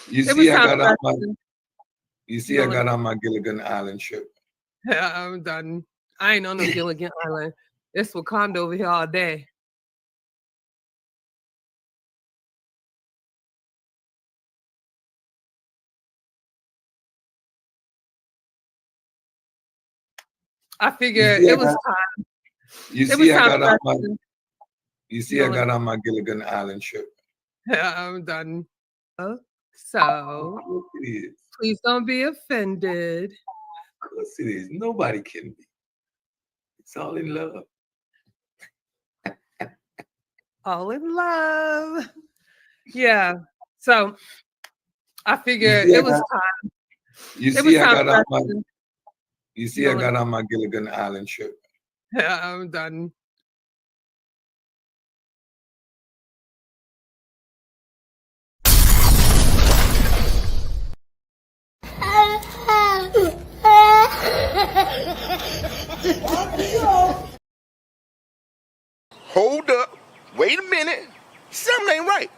You It was see, I time got for on us my. to You see, I go. got on my Gilligan Island shirt. I'm done. I ain't on no Gilligan Island. It's Wakanda over here all day. I You figured see, I it was got. time. You It was see, I time got for on us my. to You see, I go. got on my Gilligan Island shirt. I'm done. So Of course it is. please don't be offended. Of course it is. Nobody can be. It's all in love. All in love. Yeah. So I You figured see, I it was got. time. You It see, was I time got for on us my. to You see, I go. got on my Gilligan Island shirt. I'm done. Hold up. Wait a minute. Something ain't right.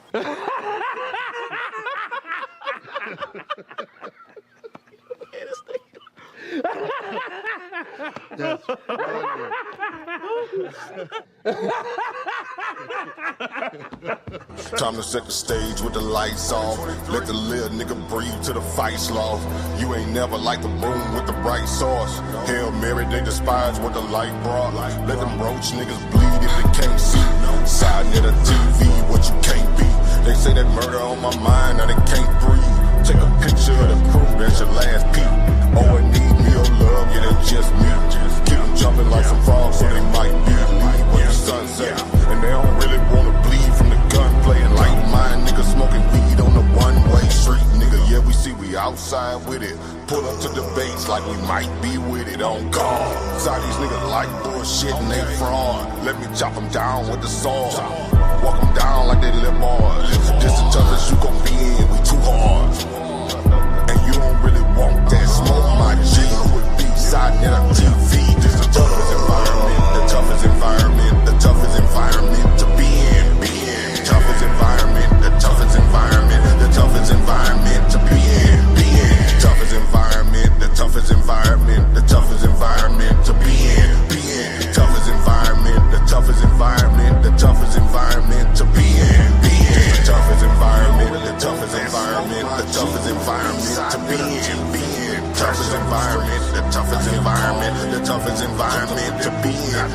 Time to set the stage with the lights off. Let the little nigga breathe till the fight's lost. You ain't never like the room with the bright sauce. Hail Mary, they despise what the light brought. Let them roach niggas bleed if they can't see. Side near the TV, what you can't be. They say that murder on my mind, now they can't breathe. Take a picture of the crew, that's your last peep. Oh, and need me or love, yeah, that's just me. Keep them jumping like some frogs, so they might be leave when the sun sets. And they don't really wanna bleed from the gunplay. And like mine, niggas smoking weed on the one-way street, nigga. Yeah, we see we outside with it. Pull up to debates like we might be with it on guard. Side these niggas like bullshit and they fraud. Let me chop them down with the sword. Walk them down like they live bars. This the toughest you gon' be in, we too hard. And you don't really want that smoke, my G. Side near the TV, this the toughest environment. The toughest environment, the toughest environment to be in. Toughest environment, the toughest environment, the toughest environment to be in. Toughest environment, the toughest environment, the toughest environment to be in. Toughest environment, the toughest environment, the toughest environment to be in. Toughest environment, the toughest environment, the toughest environment to be in. Toughest environment, the toughest environment, the toughest environment to be in.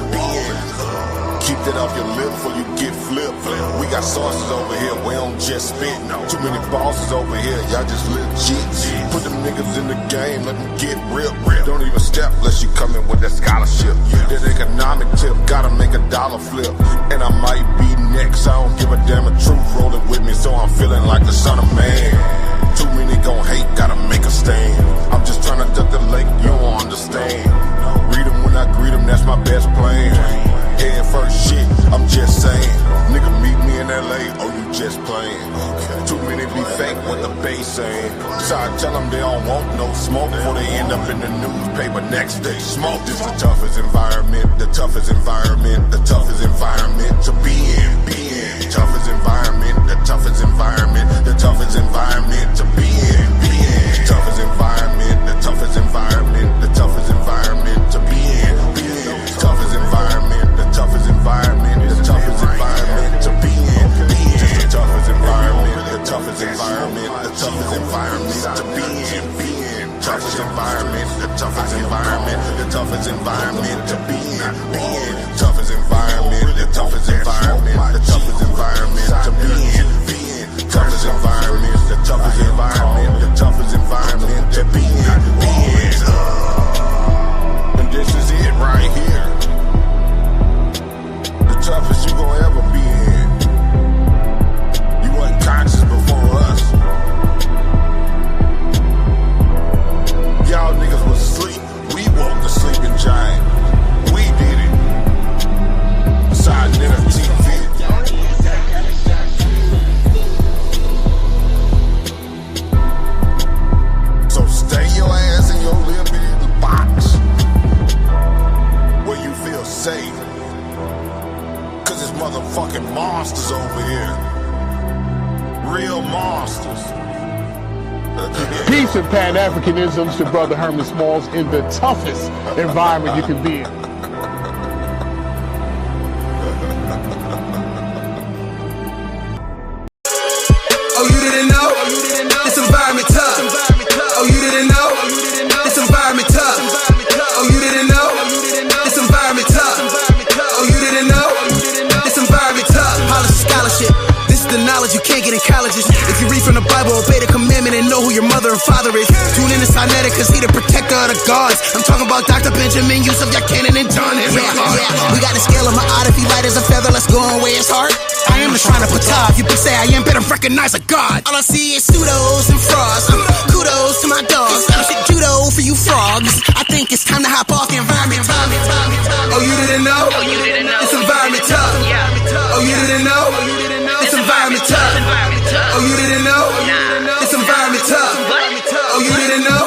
Keep that off your lip before you get flipped. We got sauces over here, we don't just spit. Too many bosses over here, y'all just legit. Put them niggas in the game, let them get real. Don't even step unless you come in with that scholarship. That economic tip, gotta make a dollar flip. And I might be next, I don't give a damn a truth rolling with me, so I'm feeling like the son of man. Too many gon' hate, gotta make a stand. I'm just trying to duck the lake, you don't understand. Read them when I greet them, that's my best plan. Head first shit, I'm just saying. Nigga meet me in LA, oh you just playing. Too many be fake what the bass saying. So I tell them they don't want no smoke before they end up in the newspaper next day. Smoke, this the toughest environment, the toughest environment, the toughest environment to be in. Toughest environment, the toughest environment, the toughest environment to be in. Toughest environment, the toughest environment, the toughest environment to be in. Toughest environment, the toughest environment, the toughest environment to be in. The toughest environment, the toughest environment, the toughest environment to be in. Toughest environment, the toughest environment, the toughest environment to be in. Toughest environment, the toughest environment, the toughest environment to be in. Toughest environment, the toughest environment, the toughest environment to be in. And this is it right here. The toughest you gon' ever be in. You wasn't conscious before us. Y'all niggas was asleep. We woke the sleeping giant. We did it. Side nigga TV. Peace and Pan-Africanisms to Brother Herman Smalls in the toughest environment you can be in. Oh, you didn't know? This environment tough. Oh, you didn't know? This environment tough. Oh, you didn't know? This environment tough. Oh, you didn't know? This environment tough. Policy scholarship. This is the knowledge you can't get in colleges. If you read from the Bible, obey the commandment and know who your mother and father is. Tune in to Sinaitic, cause he the protector of the gods. I'm talking about Dr. Benjamin, Yusuf, Yacanan, and John. We got the scale of my art. If he light as a feather, let's go and weigh his heart. I am the shrine of Ptah. If you say I am, better recognize a god. All I see is pseudos and frauds. Kudos to my dogs. Judo for you frogs. I think it's time to hop off the environment. Oh, you didn't know? This environment tough. Oh, you didn't know? This environment tough. Oh, you didn't know? This environment tough. Oh, you didn't know?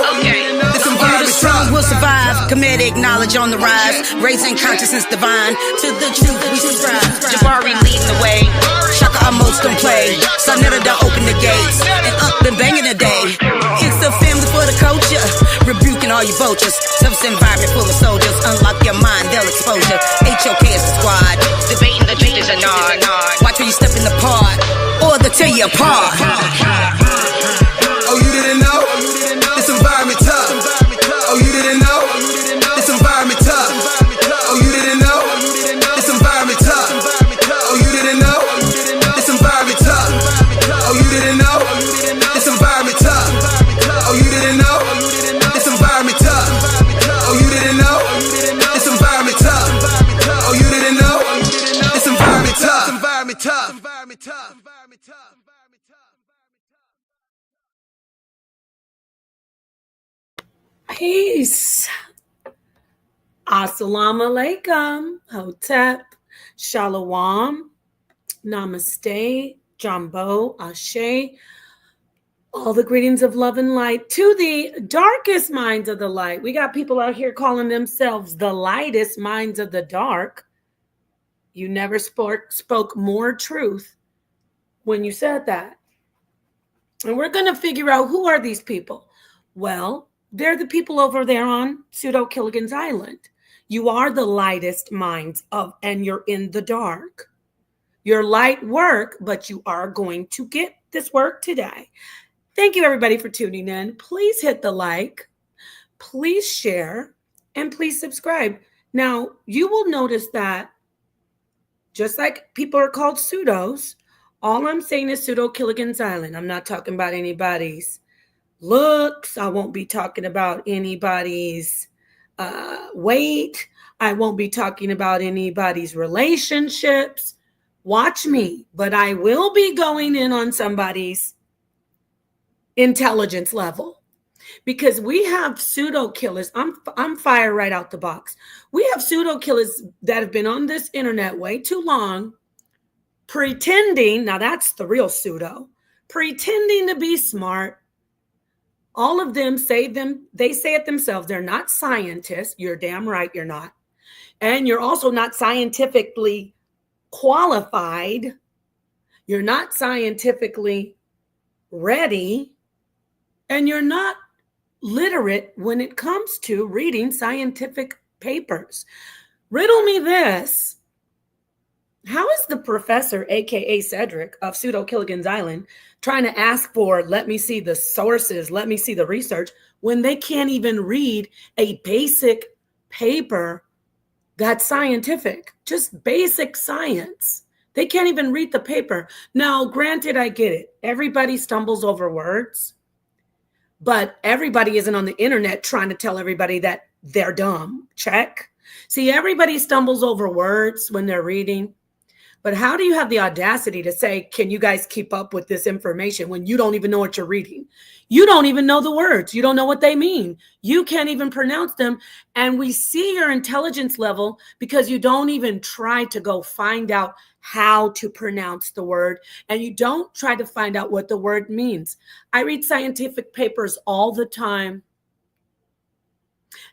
This environment tough. Will survive, comedic knowledge on the rise, raising consciousness divine, to the truth we subscribe. Jabari leading the way, Shaka almost don't play, Sonetta to open the gates, and up and banging the day. It's a family for the culture, rebuking all you vultures, tough environment full of soldiers, unlock your mind, they'll expose you. HOK is the squad, debating the truth is a nod, watch where you step in the pod, or they'll tear you apart. Oh, you didn't know? This environment tough. Oh, you didn't know? This environment tough. Oh, you didn't know? This environment tough. Oh, you didn't know? This environment tough. Oh, you didn't know? This environment tough. Oh, you didn't know? This environment tough. Oh, you didn't know? This environment tough. Oh, you didn't know? This environment tough. Environment tough. Environment tough. Environment tough. Peace. Assalamu alaikum. Hotep. Shalom. Namaste. Jambo. Ashe. All the greetings of love and light to the darkest minds of the light. We got people out here calling themselves the lightest minds of the dark. You never spoke more truth when you said that. And we're going to figure out who are these people. Well, they're the people over there on Pseudo Killigan's Island. You are the lightest minds of, and you're in the dark. You're light work, but you are going to get this work today. Thank you, everybody, for tuning in. Please hit the like, please share, and please subscribe. Now, you will notice that just like people are called pseudos, all I'm saying is Pseudo Killigan's Island. I'm not talking about anybody's looks. I won't be talking about anybody's weight. I won't be talking about anybody's relationships. Watch me, but I will be going in on somebody's intelligence level because we have pseudo killers. I'm fire right out the box. We have pseudo killers that have been on this internet way too long, pretending. Now that's the real pseudo, pretending to be smart. All of them they say it themselves. They're not scientists. You're damn right you're not. And you're also not scientifically qualified. You're not scientifically ready. And you're not literate when it comes to reading scientific papers. Riddle me this. How is the professor, aka Cedric of Pseudo Killigan's Island, trying to ask for, let me see the sources, let me see the research, when they can't even read a basic paper that's scientific, just basic science? They can't even read the paper. Now, granted, I get it. Everybody stumbles over words, but everybody isn't on the internet trying to tell everybody that they're dumb. Check. See, everybody stumbles over words when they're reading. But how do you have the audacity to say, can you guys keep up with this information when you don't even know what you're reading? You don't even know the words. You don't know what they mean. You can't even pronounce them. And we see your intelligence level because you don't even try to go find out how to pronounce the word. And you don't try to find out what the word means. I read scientific papers all the time.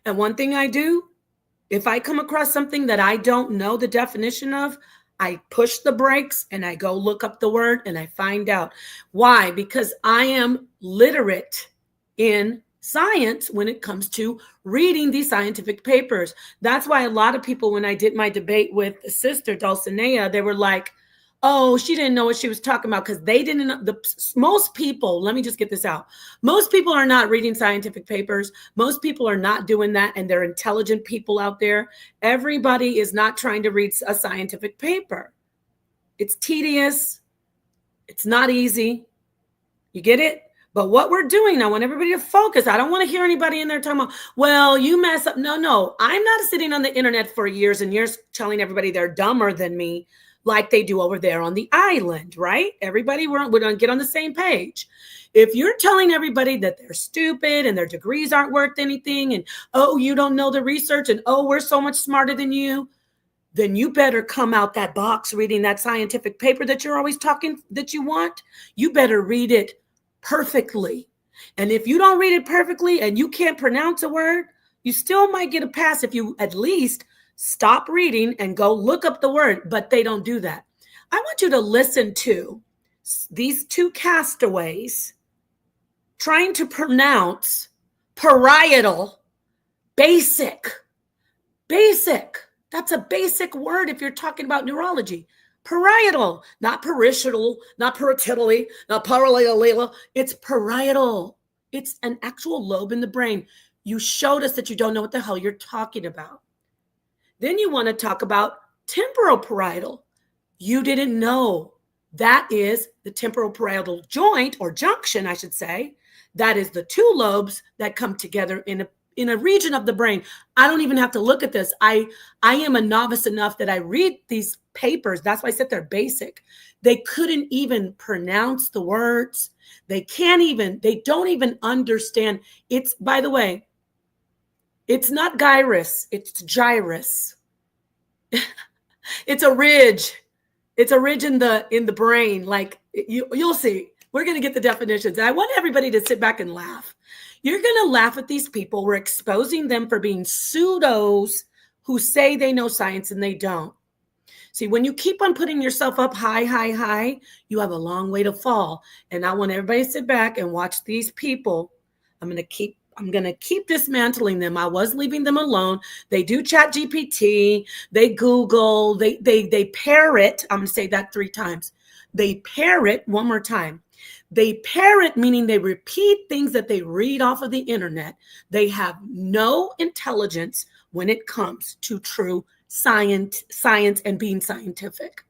And one thing I do, if I come across something that I don't know the definition of, I push the brakes and I go look up the word and I find out. Why? Because I am literate in science when it comes to reading these scientific papers. That's why a lot of people, when I did my debate with the sister Dulcinea, they were like, oh, she didn't know what she was talking about, because they didn't know. Most people, let me just get this out. Most people are not reading scientific papers. Most people are not doing that, and they're intelligent people out there. Everybody is not trying to read a scientific paper. It's tedious. It's not easy. You get it? But what we're doing, I want everybody to focus. I don't want to hear anybody in there talking about, well, you mess up. No. I'm not sitting on the internet for years and years telling everybody they're dumber than me, like they do over there on the island, right? Everybody, we're going to get on the same page. If you're telling everybody that they're stupid and their degrees aren't worth anything, and, oh, you don't know the research, and, oh, we're so much smarter than you, then you better come out that box reading that scientific paper that you're always talking that you want. You better read it perfectly. And if you don't read it perfectly and you can't pronounce a word, you still might get a pass if you at least stop reading and go look up the word. But they don't do that. I want you to listen to these two castaways trying to pronounce parietal. Basic. That's a basic word if you're talking about neurology. Parietal, not parietal, not parietally, not parallel. It's parietal. It's an actual lobe in the brain. You showed us that you don't know what the hell you're talking about. Then you want to talk about temporal parietal. You didn't know. That is the temporal parietal joint, or junction, I should say. That is the two lobes that come together in a region of the brain. I don't even have to look at this. I am a novice enough that I read these papers. That's why I said they're basic. They couldn't even pronounce the words. They don't even understand. It's, by the way, it's not gyrus, it's gyrus. It's a ridge. It's a ridge in the brain. Like you'll see. We're going to get the definitions. And I want everybody to sit back and laugh. You're going to laugh at these people. We're exposing them for being pseudos who say they know science and they don't. See, when you keep on putting yourself up high, you have a long way to fall. And I want everybody to sit back and watch these people. I'm going to keep dismantling them. I was leaving them alone. They do chat GPT. They Google. They parrot. I'm going to say that 3 times. They parrot, one more time. They parrot, meaning they repeat things that they read off of the internet. They have no intelligence when it comes to true science and being scientific.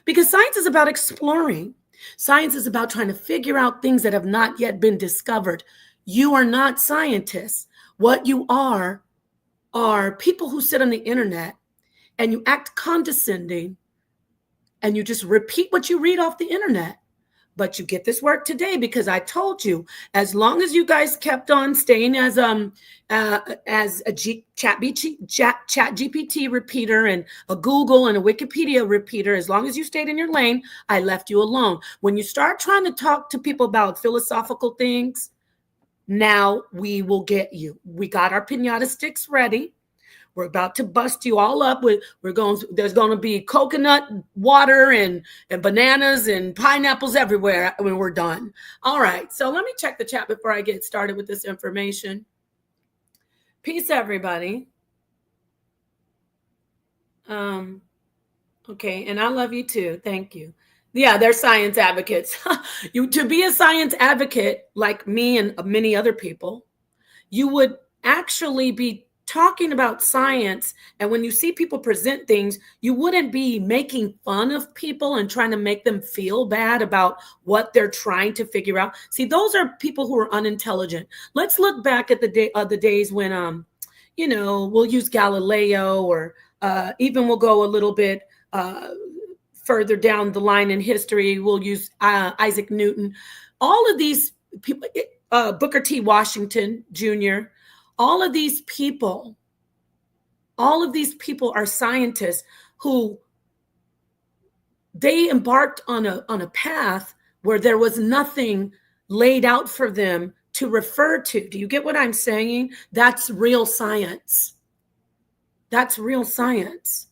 Because science is about exploring. Science is about trying to figure out things that have not yet been discovered. You are not scientists. What you are people who sit on the internet and you act condescending and you just repeat what you read off the internet. But you get this work today because I told you, as long as you guys kept on staying as a chat GPT repeater and a Google and a Wikipedia repeater, as long as you stayed in your lane, I left you alone. When you start trying to talk to people about philosophical things, now we will get you. We got our piñata sticks ready. We're about to bust you all up. There's going to be coconut water and bananas and pineapples everywhere when we're done. All right. So let me check the chat before I get started with this information. Peace, everybody. Okay. And I love you too. Thank you. Yeah, they're science advocates. To be a science advocate like me and many other people, you would actually be talking about science. And when you see people present things, you wouldn't be making fun of people and trying to make them feel bad about what they're trying to figure out. See, those are people who are unintelligent. Let's look back at the days when, we'll use Galileo, or even we'll go a little bit further down the line in history. We'll use Isaac Newton. All of these people, Booker T. Washington Jr., all of these people are scientists who they embarked on a path where there was nothing laid out for them to refer to. Do you get what I'm saying? That's real science. That's real science.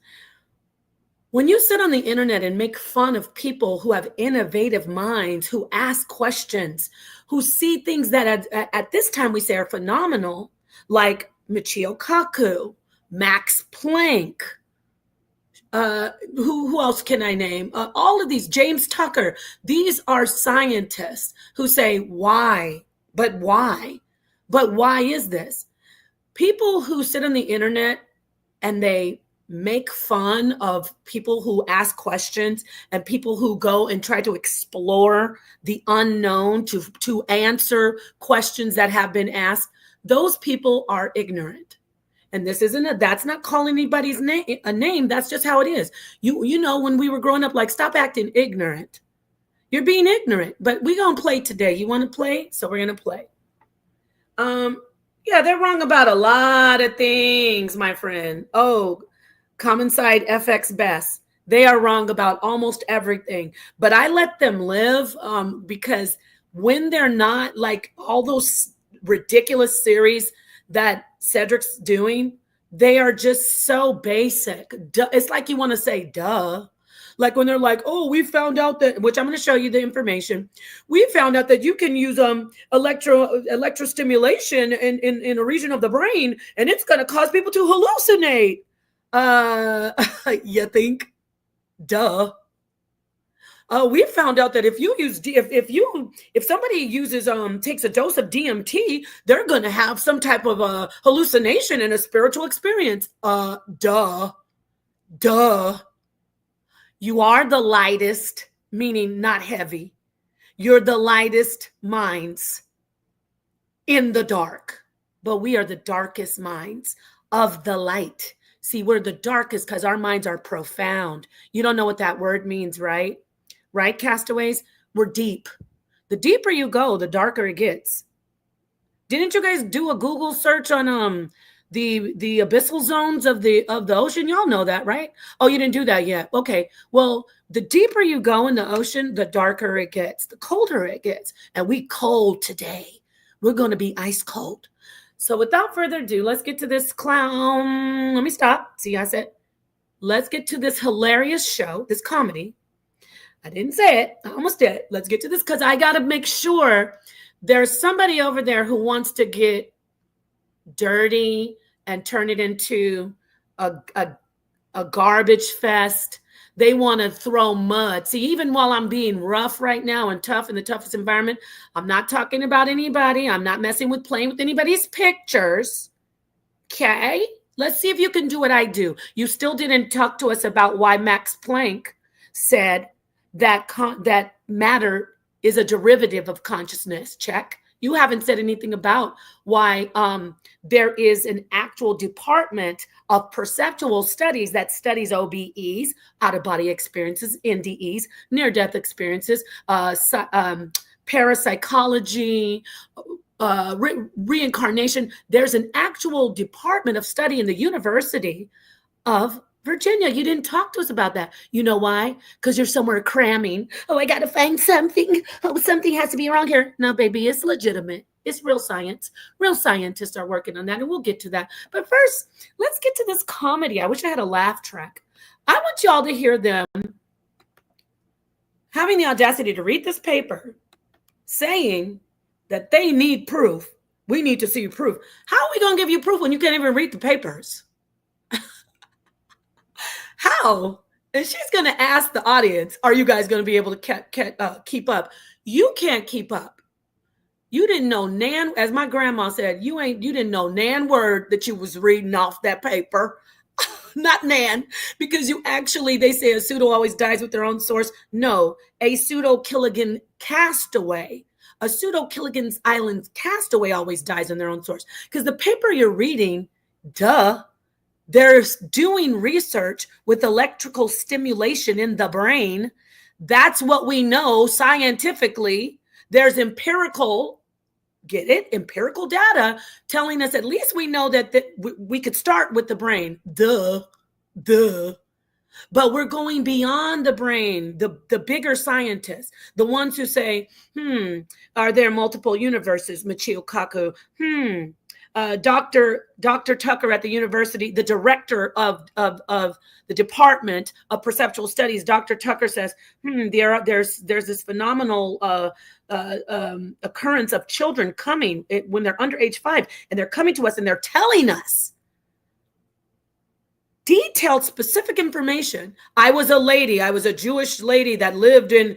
When you sit on the internet and make fun of people who have innovative minds, who ask questions, who see things that at this time we say are phenomenal, like Michio Kaku, Max Planck, who else can I name? All of these, James Tucker. These are scientists who say, why? But why? But why is this? People who sit on the internet and they make fun of people who ask questions and people who go and try to explore the unknown to answer questions that have been asked, those people are ignorant. And this isn't that's not calling anybody's name a name. That's just how it is. You know, when we were growing up, like, stop acting ignorant. You're being ignorant, but we're gonna play today. You want to play? So we're gonna play. Yeah, they're wrong about a lot of things, my friend. Oh, Common Side FX Best. They are wrong about almost everything, but I let them live because when they're not like all those ridiculous series that Cedric's doing, they are just so basic. It's like you want to say, duh. Like when they're like, oh, we found out that, which I'm going to show you the information. We found out that you can use electrostimulation in a region of the brain, and it's going to cause people to hallucinate. You think? Duh. We found out that if you use if somebody uses takes a dose of DMT, they're going to have some type of hallucination and a spiritual experience. Duh. You are the lightest, meaning not heavy. You're the lightest minds in the dark, but we are the darkest minds of the light. See, we're the darkest because our minds are profound. You don't know what that word means, right? Right, castaways? We're deep. The deeper you go, the darker it gets. Didn't you guys do a Google search on the abyssal zones of the ocean? Y'all know that, right? Oh, you didn't do that yet. Okay. Well, the deeper you go in the ocean, the darker it gets, the colder it gets. And we cold today. We're going to be ice cold. So without further ado, let's get to this clown. Let me stop. See, I said, let's get to this hilarious show, this comedy. I didn't say it. I almost did. Let's get to this because I got to make sure there's somebody over there who wants to get dirty and turn it into a garbage fest. They want to throw mud. See, even while I'm being rough right now and tough in the toughest environment, I'm not talking about anybody. I'm not messing with playing with anybody's pictures. Okay? Let's see if you can do what I do. You still didn't talk to us about why Max Planck said that that matter is a derivative of consciousness. Check. You haven't said anything about why there is an actual department of perceptual studies that studies OBEs, out-of-body experiences, NDEs, near-death experiences, parapsychology, reincarnation. There's an actual department of study in the University of Virginia. You didn't talk to us about that. You know why? Because you're somewhere cramming. Oh, I got to find something. Oh, something has to be wrong here. No, baby, it's legitimate. It's real science. Real scientists are working on that, and we'll get to that. But first, let's get to this comedy. I wish I had a laugh track. I want y'all to hear them having the audacity to read this paper saying that they need proof. We need to see proof. How are we going to give you proof when you can't even read the papers? How? And she's going to ask the audience, are you guys going to be able to keep up? You can't keep up. You didn't know nan, as my grandma said, you didn't know nan word that you was reading off that paper. Not nan, because you actually, they say a pseudo always dies with their own source. No, a pseudo Killigan castaway, a pseudo Killigan's Island castaway always dies on their own source. Because the paper you're reading, duh, they're doing research with electrical stimulation in the brain. That's what we know scientifically. There's empirical, get it? Empirical data telling us at least we know that we could start with the brain. Duh. But we're going beyond the brain, the bigger scientists, the ones who say, are there multiple universes, Michio Kaku? Dr. Tucker at the university, the director of the Department of Perceptual Studies, Dr. Tucker says, there's this phenomenal occurrence of children coming when they're under age 5, and they're coming to us and they're telling us detailed, specific information. I was a Jewish lady that lived in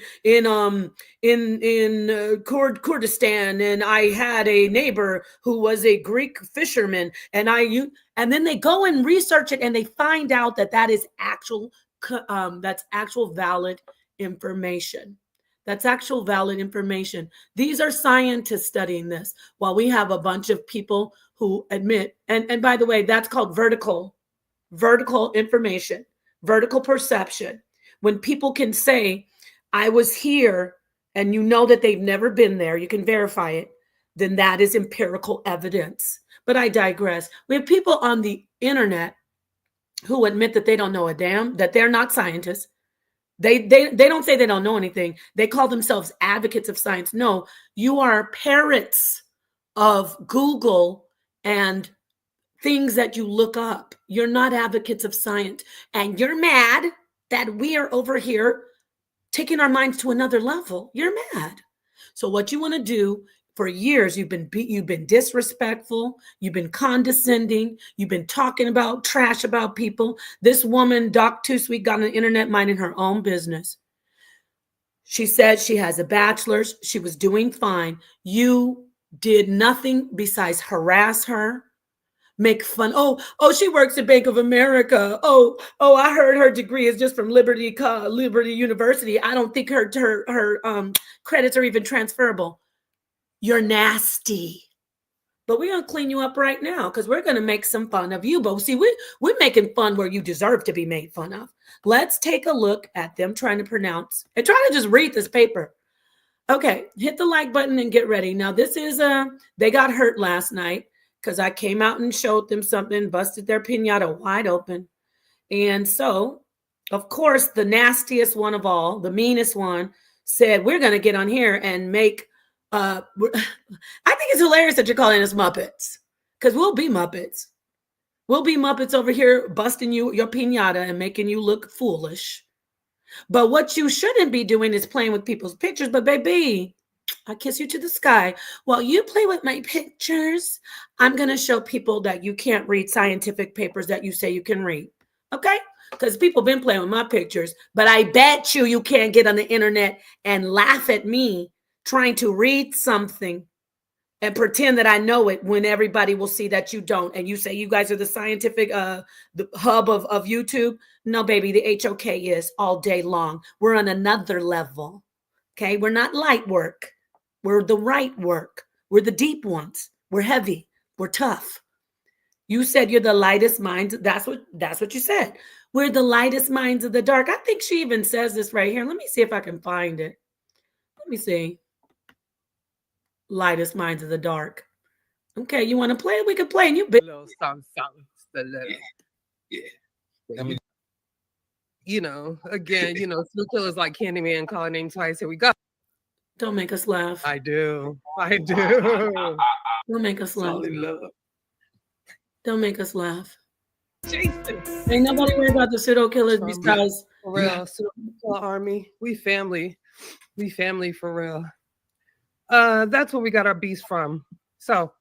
Kurdistan, and I had a neighbor who was a Greek fisherman, and then they go and research it, and they find out that is actual valid information. That's actual valid information. These are scientists studying this, while we have a bunch of people who admit, and by the way, that's called vertical information, vertical perception. When people can say, I was here, and you know that they've never been there, you can verify it, then that is empirical evidence. But I digress. We have people on the internet who admit that they don't know a damn, that they're not scientists. They don't say they don't know anything. They call themselves advocates of science. No, you are parrots of Google and things that you look up. You're not advocates of science, and you're mad that we are over here taking our minds to another level. You're mad. So what you want to do, for years you've been disrespectful, you've been condescending, you've been talking about trash about people. This woman, Doc Too Sweet, got on the internet minding her own business. She said she has a bachelor's, she was doing fine. You did nothing besides harass her, make fun. Oh, she works at Bank of America. Oh, I heard her degree is just from Liberty University. I don't think her credits are even transferable. You're nasty. But we're going to clean you up right now, because we're going to make some fun of you. But see, we're making fun where you deserve to be made fun of. Let's take a look at them trying to pronounce and try to just read this paper. Okay, hit the like button and get ready. Now, this is they got hurt last night, because I came out and showed them something, busted their piñata wide open. And so, of course, the nastiest one of all, the meanest one, said, we're going to get on here and make, I think it's hilarious that you're calling us Muppets, because we'll be Muppets. We'll be Muppets over here busting your piñata and making you look foolish. But what you shouldn't be doing is playing with people's pictures. But baby, I kiss you to the sky. While you play with my pictures, I'm going to show people that you can't read scientific papers that you say you can read. Okay? Because people been playing with my pictures. But I bet you can't get on the internet and laugh at me trying to read something and pretend that I know it, when everybody will see that you don't. And you say you guys are the scientific the hub of YouTube. No, baby, the HOK is all day long. We're on another level. Okay? We're not light work. We're the right work. We're the deep ones. We're heavy. We're tough. You said you're the lightest minds. That's what you said. We're the lightest minds of the dark. I think she even says this right here. Let me see if I can find it. Let me see. Lightest minds of the dark. Okay, you want to play? We can play. And you little song, Yeah. I mean, again, Serial killers like Candyman, call her name twice. Here we go. Don't make us laugh. I do. Don't make us laugh. all in love. Don't make us laugh. Jason. Ain't nobody worried about the pseudo killers besides For real. Pseudo army. We family. We family for real. That's where we got our beast from. So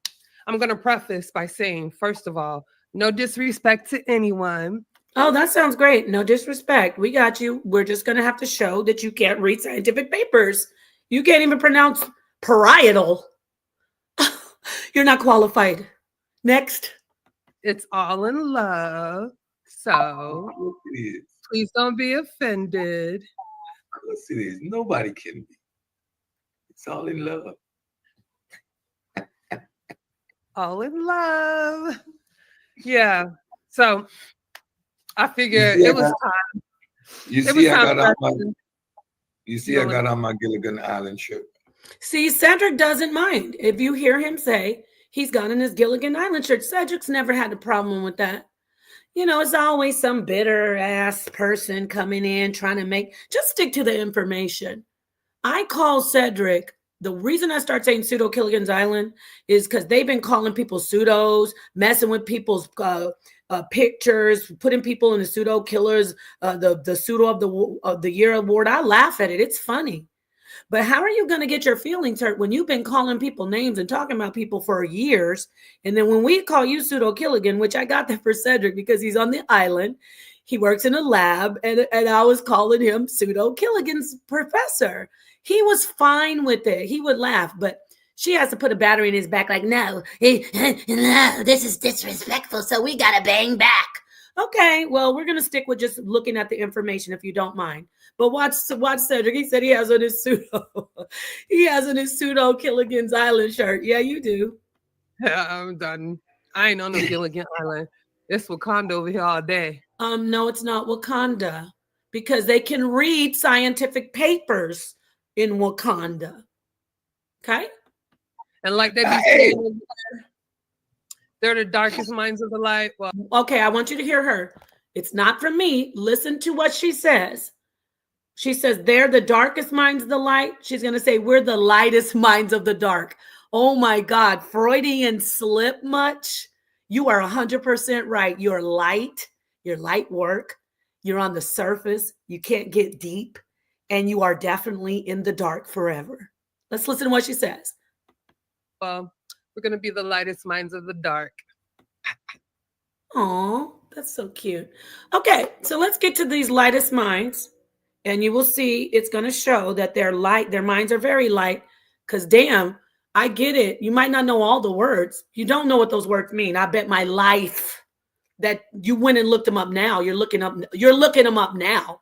I'm going to preface by saying, first of all, no disrespect to anyone. Oh, that sounds great. No disrespect. We got you. We're just going to have to show that you can't read scientific papers. You can't even pronounce parietal. You're not qualified. Next. It's all in love. So It is. please don't be offended. Of course it is. Nobody can be. It's all in love. All in love. Yeah. So I figured You see, it was time. You It see, was I time got for on us my. to- You see, I got on my Gilligan Island shirt. See, Cedric doesn't mind. If you hear him say he's got in his Gilligan Island shirt, Cedric's never had a problem with that. It's always some bitter ass person coming in trying to just stick to the information. I call Cedric The reason I start saying pseudo Killigan's Island is because they've been calling people pseudos, messing with people's pictures, putting people in the pseudo killers, the pseudo of the year award. I laugh at it. It's funny. But how are you going to get your feelings hurt when you've been calling people names and talking about people for years? And then when we call you pseudo Killigan, which I got that for Cedric because he's on the island, he works in a lab, and I was calling him pseudo Killigan's professor. He was fine with it. He would laugh, but she has to put a battery in his back like, no, no, this is disrespectful, so we got to bang back. Okay, well, we're going to stick with just looking at the information if you don't mind. But watch Cedric. He said he has on his pseudo. He has on his pseudo Killigan's Island shirt. Yeah, you do. Yeah, I'm done. I ain't on the Gilligan Island. It's Wakanda over here all day. No, it's not Wakanda because they can read scientific papers in Wakanda. Okay? And like they be saying, they're the darkest minds of the light. Well, okay, I want you to hear her. It's not from me. Listen to what she says. She says they're the darkest minds of the light. She's going to say we're the lightest minds of the dark. Oh my God, Freudian slip much? You are 100% right. You're light work. You're on the surface. You can't get deep. And you are definitely in the dark forever. Let's listen to what she says. Well, we're going to be the lightest minds of the dark. Oh, that's so cute. Okay, so let's get to these lightest minds. And you will see it's going to show that they're light. Their minds are very light. Because damn, I get it. You might not know all the words. You don't know what those words mean. I bet my life that you went and looked them up now. You're looking them up now.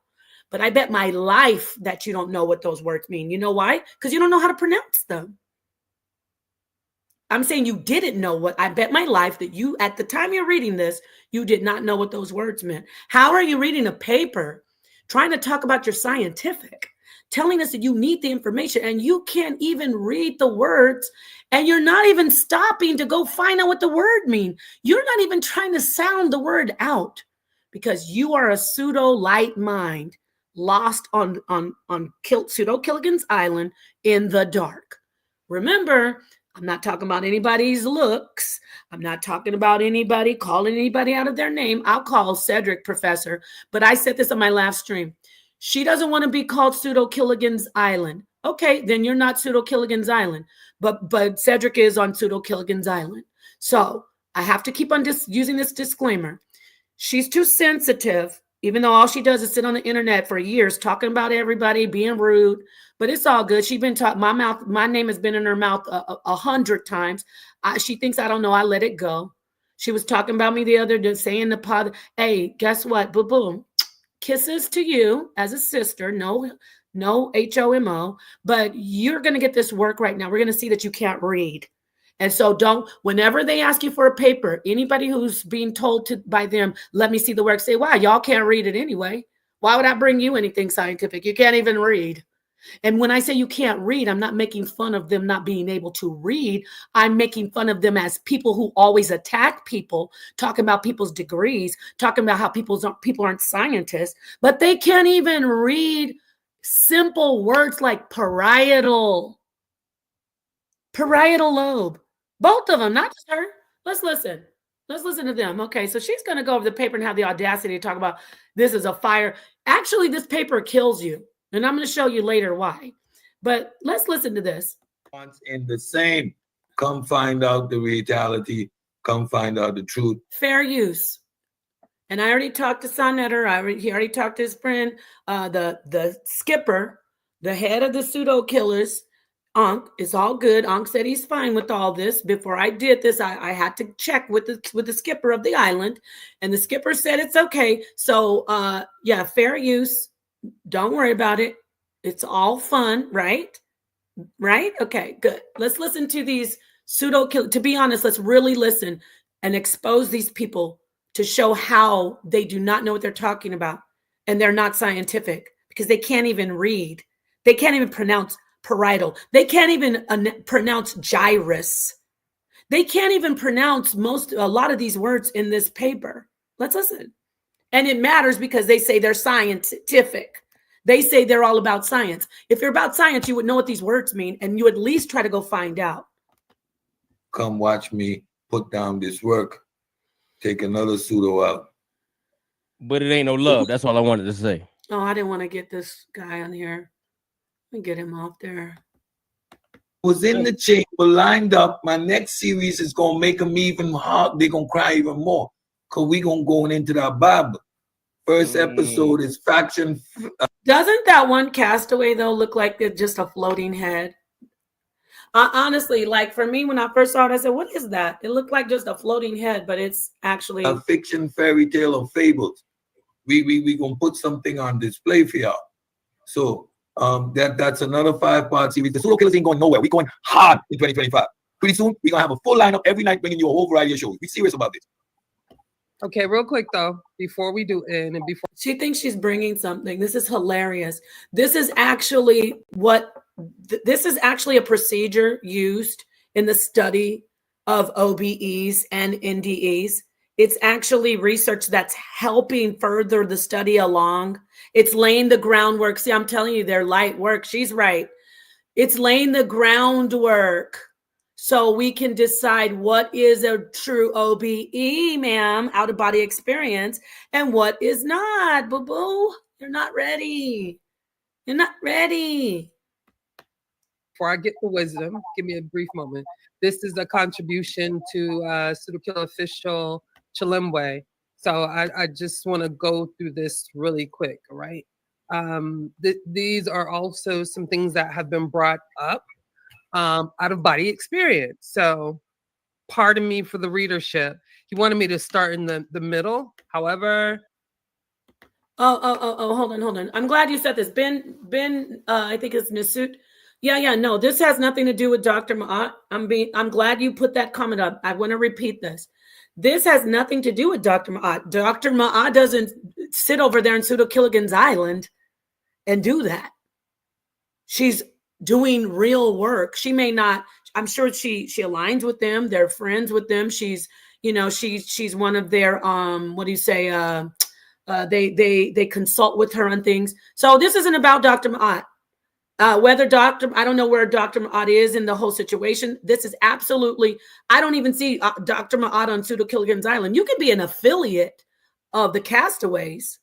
But I bet my life that you don't know what those words mean. You know why? Because you don't know how to pronounce them. I'm saying you didn't know what. I bet my life that you, at the time you're reading this, you did not know what those words meant. How are you reading a paper trying to talk about your scientific, telling us that you need the information and you can't even read the words and you're not even stopping to go find out what the word means. You're not even trying to sound the word out because you are a pseudo light mind lost on pseudo Killigan's Island in the dark. Remember, I'm not talking about anybody's looks. I'm not talking about anybody calling anybody out of their name. I'll call Cedric professor, but I said this on my last stream. She doesn't want to be called pseudo Killigan's Island. Okay, then you're not pseudo Killigan's Island, but Cedric is on pseudo Killigan's Island. So I have to keep on using this disclaimer. She's too sensitive, even though all she does is sit on the internet for years talking about everybody, being rude. But it's all good. She's been taught my name has been in her mouth 100 times. She thinks I don't know. I let it go. She was talking about me the other day, saying the pod. Hey, guess what? Boom, boom. Kisses to you as a sister. No HOMO. But you're going to get this work right now. We're going to see that you can't read. And so whenever they ask you for a paper, anybody who's being told by them, let me see the work, say, wow, y'all can't read it anyway. Why would I bring you anything scientific? You can't even read. And when I say you can't read, I'm not making fun of them not being able to read. I'm making fun of them as people who always attack people, talking about people's degrees, talking about how people aren't scientists, but they can't even read simple words like parietal lobe. Both of them, not just her. Let's listen. Let's listen to them. Okay, so she's going to go over the paper and have the audacity to talk about this is a fire. Actually, this paper kills you. And I'm going to show you later why. But let's listen to this. In the same, come find out the reality, come find out the truth. Fair use. And I already talked to Sonetter. He already talked to his friend, the skipper, the head of the pseudo killers. Ankh. It's all good. Ankh said he's fine with all this. Before I did this, I had to check with the skipper of the island, and the skipper said it's okay. So yeah, fair use. Don't worry about it. It's all fun, right? Right? Okay, good. Let's listen to these pseudo killers. To be honest, let's really listen and expose these people to show how they do not know what they're talking about, and they're not scientific because they can't even read. They can't even pronounce parietal. They can't even pronounce gyrus. They can't even pronounce a lot of these words in this paper. Let's listen. And it matters because they say they're scientific. They say they're all about science. If you're about science, you would know what these words mean, and you at least try to go find out. Come watch me put down this work. Take another pseudo out. But it ain't no love. That's all I wanted to say. Oh, I didn't want to get this guy on here. Let me get him off there. Was in the chamber lined up. My next series is gonna make them even hard. They're gonna cry even more. Cause we gonna go into that Bible. First episode is faction. Doesn't that one Castaway though look like it's just a floating head? Honestly, like for me, when I first saw it, I said, "What is that?" It looked like just a floating head, but it's actually a fiction, fairy tale, or fables. We gonna put something on display for y'all. So that's another 5-part series. The Pseudo Killers ain't going nowhere. We're going hard in 2025. Pretty soon, we're gonna have a full lineup every night, bringing you a whole variety of shows. We're serious about this. Okay, real quick though, before we do end and before she thinks she's bringing something. This is hilarious. This is actually this is actually a procedure used in the study of OBEs and NDEs. It's actually research that's helping further the study along. It's laying the groundwork. See, I'm telling you, they're light work. She's right. It's laying the groundwork so we can decide what is a true OBE, ma'am, out-of-body experience, and what is not, boo-boo. You're not ready. You're not ready. Before I get the wisdom, give me a brief moment. This is a contribution to Pseudo Killer Official Chilimwe. So I just want to go through this really quick, right? These are also some things that have been brought up out of body experience. So pardon me for the readership. He wanted me to start in the middle. However, hold on. I'm glad you said this. Ben, I think it's Nasut. Yeah, no, this has nothing to do with Dr. Ma'at. I'm glad you put that comment up. I want to repeat this. This has nothing to do with Dr. Ma'at. Dr. Ma'at doesn't sit over there in Pseudo Killigan's Island and do that. She's doing real work. She may not, I'm sure she aligns with them. They're friends with them. She's one of their, they consult with her on things. So this isn't about Dr. Ma'at. I don't know where Dr. Ma'at is in the whole situation. This is absolutely, I don't even see Dr. Ma'at on Pseudo Killigan's Island. You can be an affiliate of the Castaways,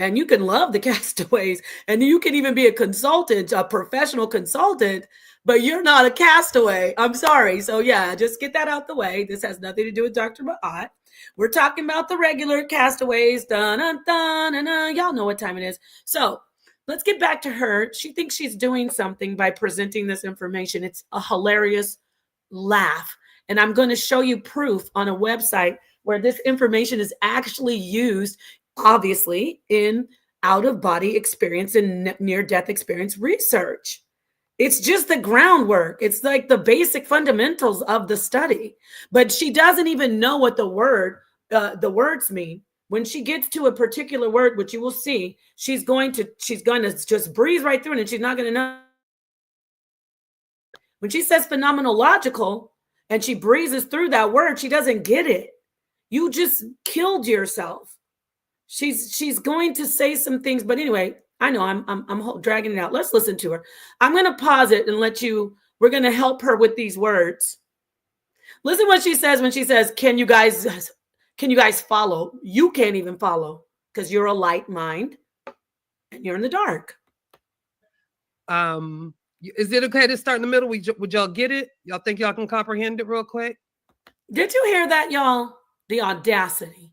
and you can love the Castaways, and you can even be a consultant, a professional consultant, but you're not a castaway. I'm sorry. So yeah, just get that out the way. This has nothing to do with Dr. Ma'at. We're talking about the regular castaways. Dun, dun, dun, dun, dun. Y'all know what time it is. So let's get back to her. She thinks she's doing something by presenting this information. It's a hilarious laugh. And I'm going to show you proof on a website where this information is actually used, obviously, in out-of-body experience and near-death experience research. It's just the groundwork. It's like the basic fundamentals of the study. But she doesn't even know what the words mean. When she gets to a particular word, which you will see, she's going to just breeze right through it, and she's not going to know. When she says phenomenological and she breezes through that word, she doesn't get it. You just killed yourself. She's going to say some things, but anyway, I know I'm dragging it out. Let's listen to her. I'm going to pause it and we're going to help her with these words. Listen what she says when she says, can you guys follow? You can't even follow because you're a light mind and you're in the dark. Is it okay to start in the middle? Would y'all get it? Y'all think y'all can comprehend it real quick? Did you hear that, y'all? The audacity.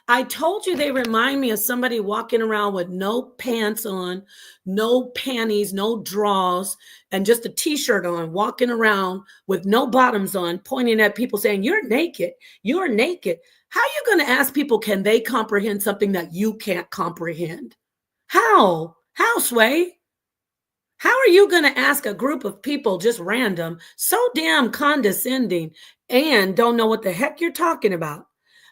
I told you they remind me of somebody walking around with no pants on, no panties, no drawers, and just a t-shirt on, walking around with no bottoms on, pointing at people saying, you're naked, you're naked. How are you going to ask people, can they comprehend something that you can't comprehend? How? How, Sway? How are you going to ask a group of people just random, so damn condescending, and don't know what the heck you're talking about?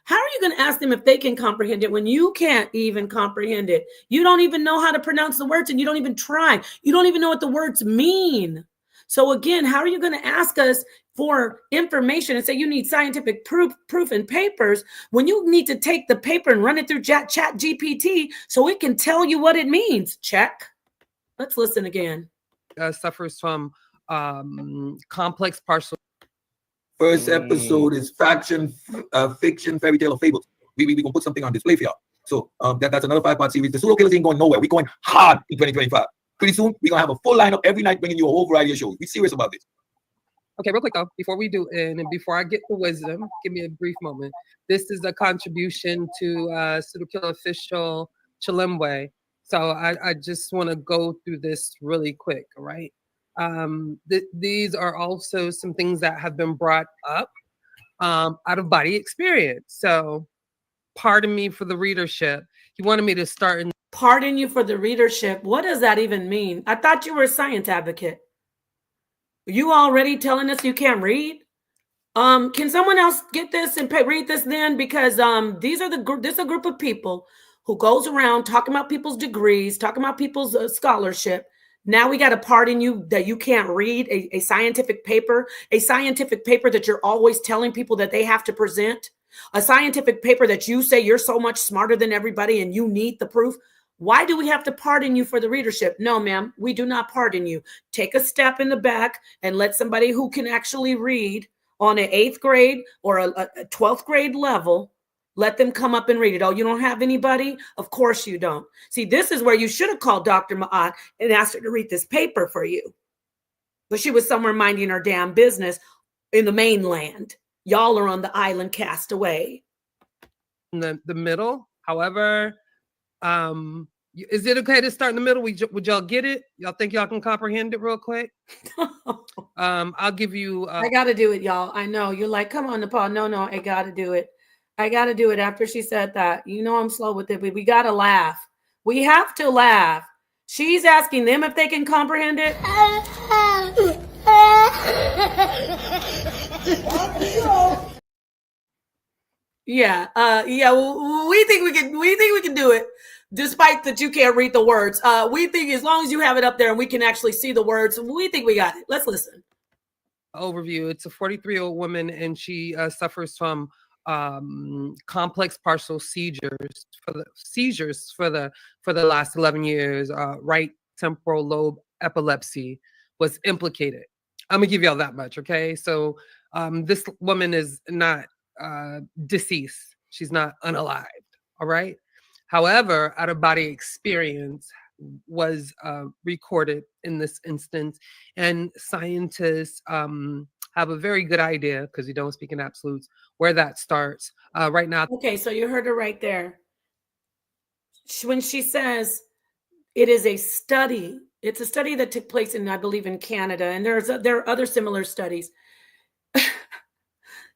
How are you going to ask them if they can comprehend it when you can't even comprehend it? You don't even know how to pronounce the words, and you don't even try. You don't even know what the words mean. So again, how are you going to ask us for information and say you need scientific proof and papers when you need to take the paper and run it through Chat GPT so it can tell you what it means? Check. Let's listen again. Suffers from complex partial. First episode is fiction, fairy tale, or fables. We gonna put something on display for y'all. So that's another 5-part series. The pseudo killers ain't going nowhere. We're going hard in 2025. Pretty soon, we're gonna have a full lineup every night, bringing you a whole variety of shows. We're serious about this. Okay, real quick though, before we do, and before I get the wisdom, give me a brief moment. This is a contribution to Pseudo Killer Official Chilimwe. So I just want to go through this really quick, all right? These are also some things that have been brought up out of body experience. So pardon me for the readership. He wanted me to start in. Pardon you for the readership. What does that even mean? I thought you were a science advocate. You already telling us you can't read? Can someone else get this and read this then? Because this is a group of people who goes around talking about people's degrees, talking about people's scholarship. Now we got to pardon you that you can't read a scientific paper that you're always telling people that they have to present, a scientific paper that you say you're so much smarter than everybody and you need the proof. Why do we have to pardon you for the readership? No, ma'am, we do not pardon you. Take a step in the back and let somebody who can actually read on an 8th grade or a 12th grade level, let them come up and read it. Oh, you don't have anybody? Of course you don't. See, this is where you should have called Dr. Ma'at and asked her to read this paper for you. But she was somewhere minding her damn business in the mainland. Y'all are on the island cast away. In the middle, however, is it okay to start in the middle? Would y'all get it? Y'all think y'all can comprehend it real quick? I'll give you. I got to do it, y'all. I know you're like, come on, Nepal. No, I got to do it. I got to do it after she said that. You know I'm slow with it, but we got to laugh. We have to laugh. She's asking them if they can comprehend it. Yeah. Well, we think we can do it. Despite that you can't read the words. We think as long as you have it up there and we can actually see the words, we think we got it. Let's listen. Overview. It's a 43-year-old woman and she suffers from complex partial seizures for the last 11 years. Right temporal lobe epilepsy was implicated. I'm gonna give y'all that much, okay? So this woman is not deceased. She's not unalived, all right? However, out-of-body experience was recorded in this instance, and scientists have a very good idea, because you don't speak in absolutes, where that starts right now. Okay, so you heard her right there. When she says it is a study, it's a study that took place in, I believe, in Canada, and there are other similar studies.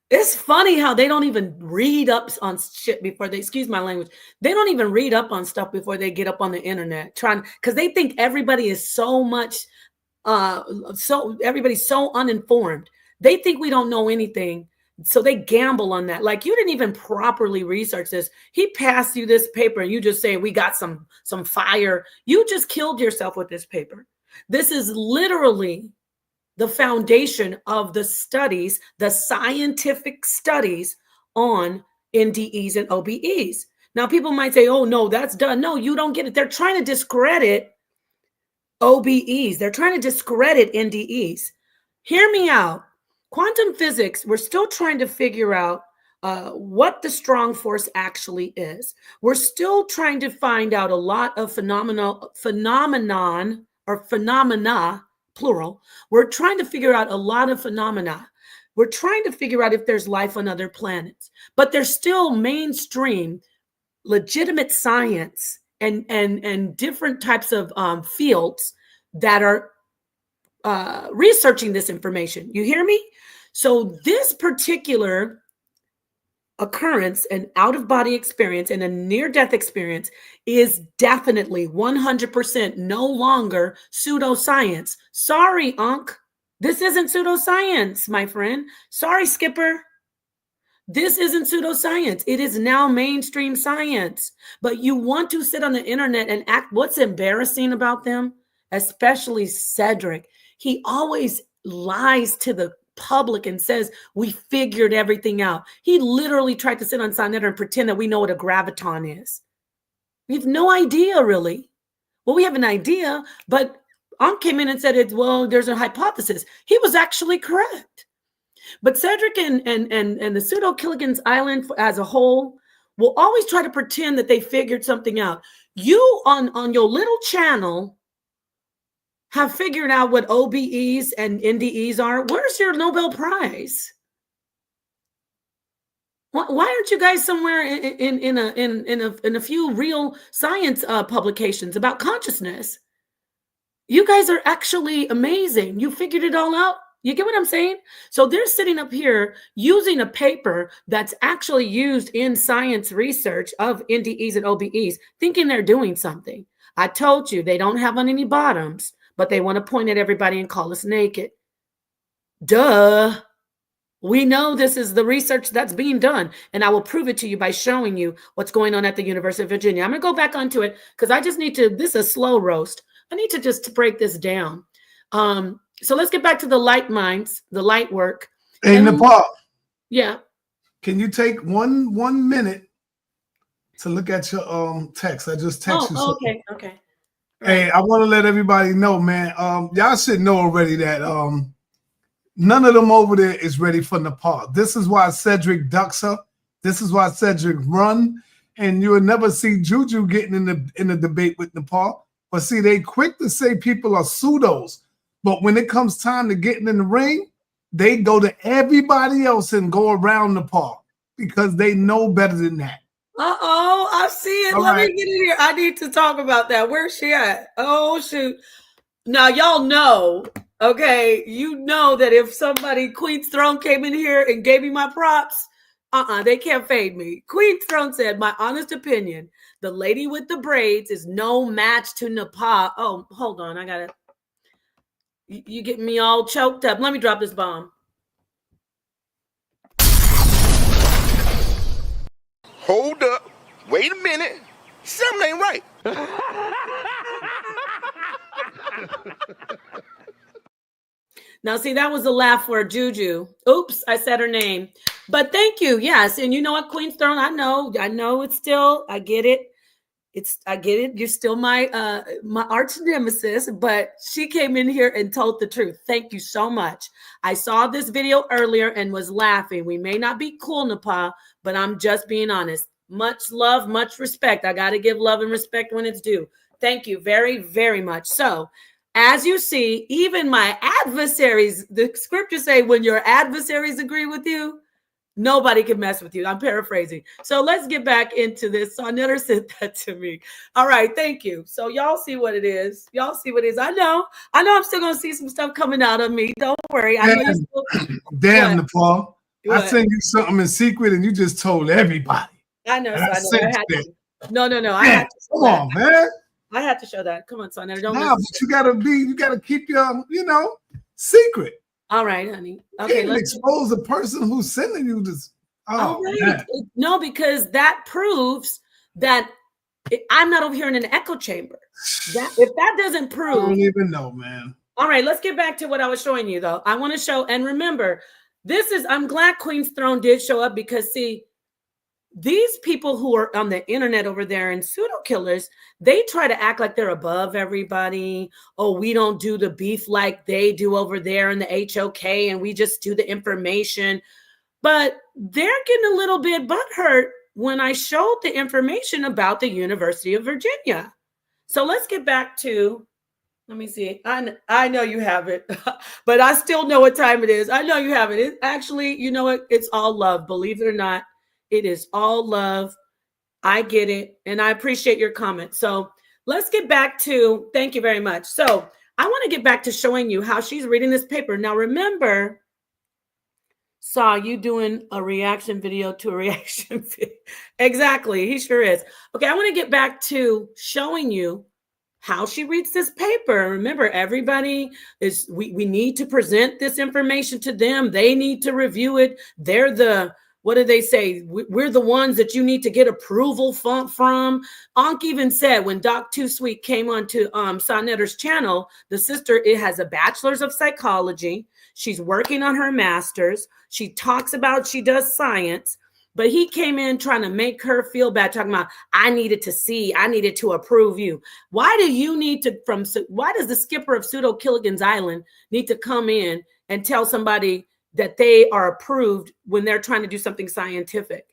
It's funny how they don't even read up on shit before they, excuse my language, they don't even read up on stuff before they get up on the internet, because they think everybody is so much, everybody's so uninformed. They think we don't know anything. So they gamble on that. Like, you didn't even properly research this. He passed you this paper and you just say, we got some fire. You just killed yourself with this paper. This is literally the foundation of the studies, the scientific studies on NDEs and OBEs. Now, people might say, oh, no, that's done. No, you don't get it. They're trying to discredit OBEs. They're trying to discredit NDEs. Hear me out. Quantum physics, we're still trying to figure out what the strong force actually is. We're still trying to find out a lot of phenomena, plural. We're trying to figure out a lot of phenomena. We're trying to figure out if there's life on other planets, but there's still mainstream, legitimate science and different types of fields that are researching this information. You hear me? So this particular occurrence, an out-of-body experience and a near-death experience, is definitely 100% no longer pseudoscience. Sorry, Unc. This isn't pseudoscience, my friend. Sorry, Skipper. This isn't pseudoscience. It is now mainstream science. But you want to sit on the internet and act. What's embarrassing about them, especially Cedric, he always lies to the public and says, we figured everything out. He literally tried to sit on Sonnet and pretend that we know what a graviton is. We have no idea, really. Well, we have an idea, but Ankh came in and said, there's a hypothesis. He was actually correct. But Cedric and the pseudo Killigan's Island as a whole will always try to pretend that they figured something out. You on your little channel have figured out what OBEs and NDEs are. Where's your Nobel Prize? Why aren't you guys somewhere in a few real science publications about consciousness? You guys are actually amazing. You figured it all out. You get what I'm saying? So they're sitting up here using a paper that's actually used in science research of NDEs and OBEs, thinking they're doing something. I told you they don't have on any bottoms, but they want to point at everybody and call us naked. Duh. We know this is the research that's being done, and I will prove it to you by showing you what's going on at the University of Virginia. I'm going to go back onto it because I just need to, this is a slow roast. I need to just break this down. So let's get back to the light minds, the light work. Hey, Nepal. Yeah. Can you take one minute to look at your text? I just texted you something. Okay. Hey, I want to let everybody know, man. Y'all should know already that none of them over there is ready for Nepal. This is why Cedric ducks her. This is why Cedric run. And you will never see Juju getting in the debate with Nepal. But see, they quick to say people are pseudos. But when it comes time to getting in the ring, they go to everybody else and go around Nepal because they know better than that. Uh-oh, I see it. Let me get in here. I need to talk about that. Where's she at? Oh, shoot. Now, y'all know, okay, you know that if somebody, Queen's Throne came in here and gave me my props, they can't fade me. Queen's Throne said, my honest opinion, the lady with the braids is no match to Nepal. Oh, hold on. I got to. You get me all choked up. Let me drop this bomb. Hold up. Wait a minute. Something ain't right. Now, see, that was a laugh for Juju. Oops, I said her name. But thank you. Yes. And you know what, Queen's Throne? I know it's still, I get it. I get it. You're still my arch nemesis, but she came in here and told the truth. Thank you so much. I saw this video earlier and was laughing. We may not be cool, Nepal, but I'm just being honest. Much love, much respect. I got to give love and respect when it's due. Thank you very, very much. So, as you see, even my adversaries, the scriptures say when your adversaries agree with you, nobody can mess with you. I'm paraphrasing. So let's get back into this. Sonetta sent that to me. All right. Thank you. So y'all see what it is. Y'all see what it is. I know I'm still going to see some stuff coming out of me. Don't worry. I know you're still. Damn, Nepal. What? I sent you something in secret and you just told everybody. I know. I had to. No. Man, I had to. Come on, man. I had to show that. Come on, Sonetta. Don't but you gotta keep your, secret. All right, honey. Okay, let's expose the person who's sending you this. Oh, right. No, because that proves that I'm not over here in an echo chamber. If that doesn't prove, I don't even know, man. All right, let's get back to what I was showing you, though. I want to show, and remember, I'm glad Queen's Throne did show up because, see, these people who are on the internet over there and pseudo killers, they try to act like they're above everybody. Oh, we don't do the beef like they do over there in the HOK, and we just do the information. But they're getting a little bit butthurt when I showed the information about the University of Virginia. So let's get back to, let me see. I know you have it, but I still know what time it is. I know you have it. It actually, you know what? It's all love. Believe it or not. It is all love. I get it. And I appreciate your comment. So let's get back to, thank you very much. So I want to get back to showing you how she's reading this paper. Now, remember, saw you doing a reaction video to a reaction video. Exactly. He sure is. Okay. I want to get back to showing you how she reads this paper. Remember, everybody is, we need to present this information to them. They need to review it. They're the, what do they say? We're the ones that you need to get approval from. Ankh even said when Doc Too Sweet came onto Sonetta's channel, the sister, it has a bachelor's of psychology. She's working on her master's. She talks about, she does science, But he came in trying to make her feel bad, talking about, I needed to approve you. Why do you need to, why does the skipper of Pseudo Killigan's Island need to come in and tell somebody that they are approved when they're trying to do something scientific?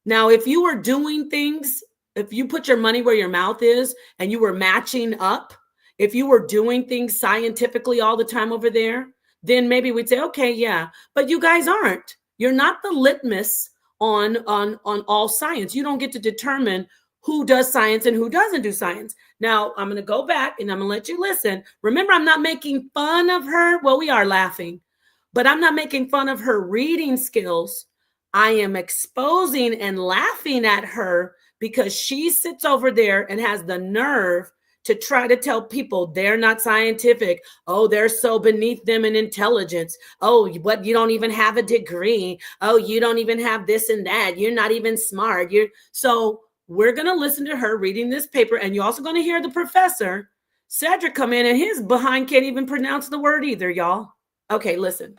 Now, if you were doing things, if you put your money where your mouth is and you were matching up, if you were doing things scientifically all the time over there, then maybe we'd say, okay, yeah, but you guys aren't. You're not the litmus on all science. You don't get to determine who does science and who doesn't do science. Now, I'm going to go back and I'm going to let you listen. Remember, I'm not making fun of her. Well, we are laughing, but I'm not making fun of her reading skills. I am exposing and laughing at her because she sits over there and has the nerve to try to tell people they're not scientific. Oh, they're so beneath them in intelligence. Oh, what, you don't even have a degree. Oh, you don't even have this and that. You're not even smart. So we're going to listen to her reading this paper. And you're also going to hear the professor, Cedric, come in, and his behind can't even pronounce the word either, y'all. Okay, listen.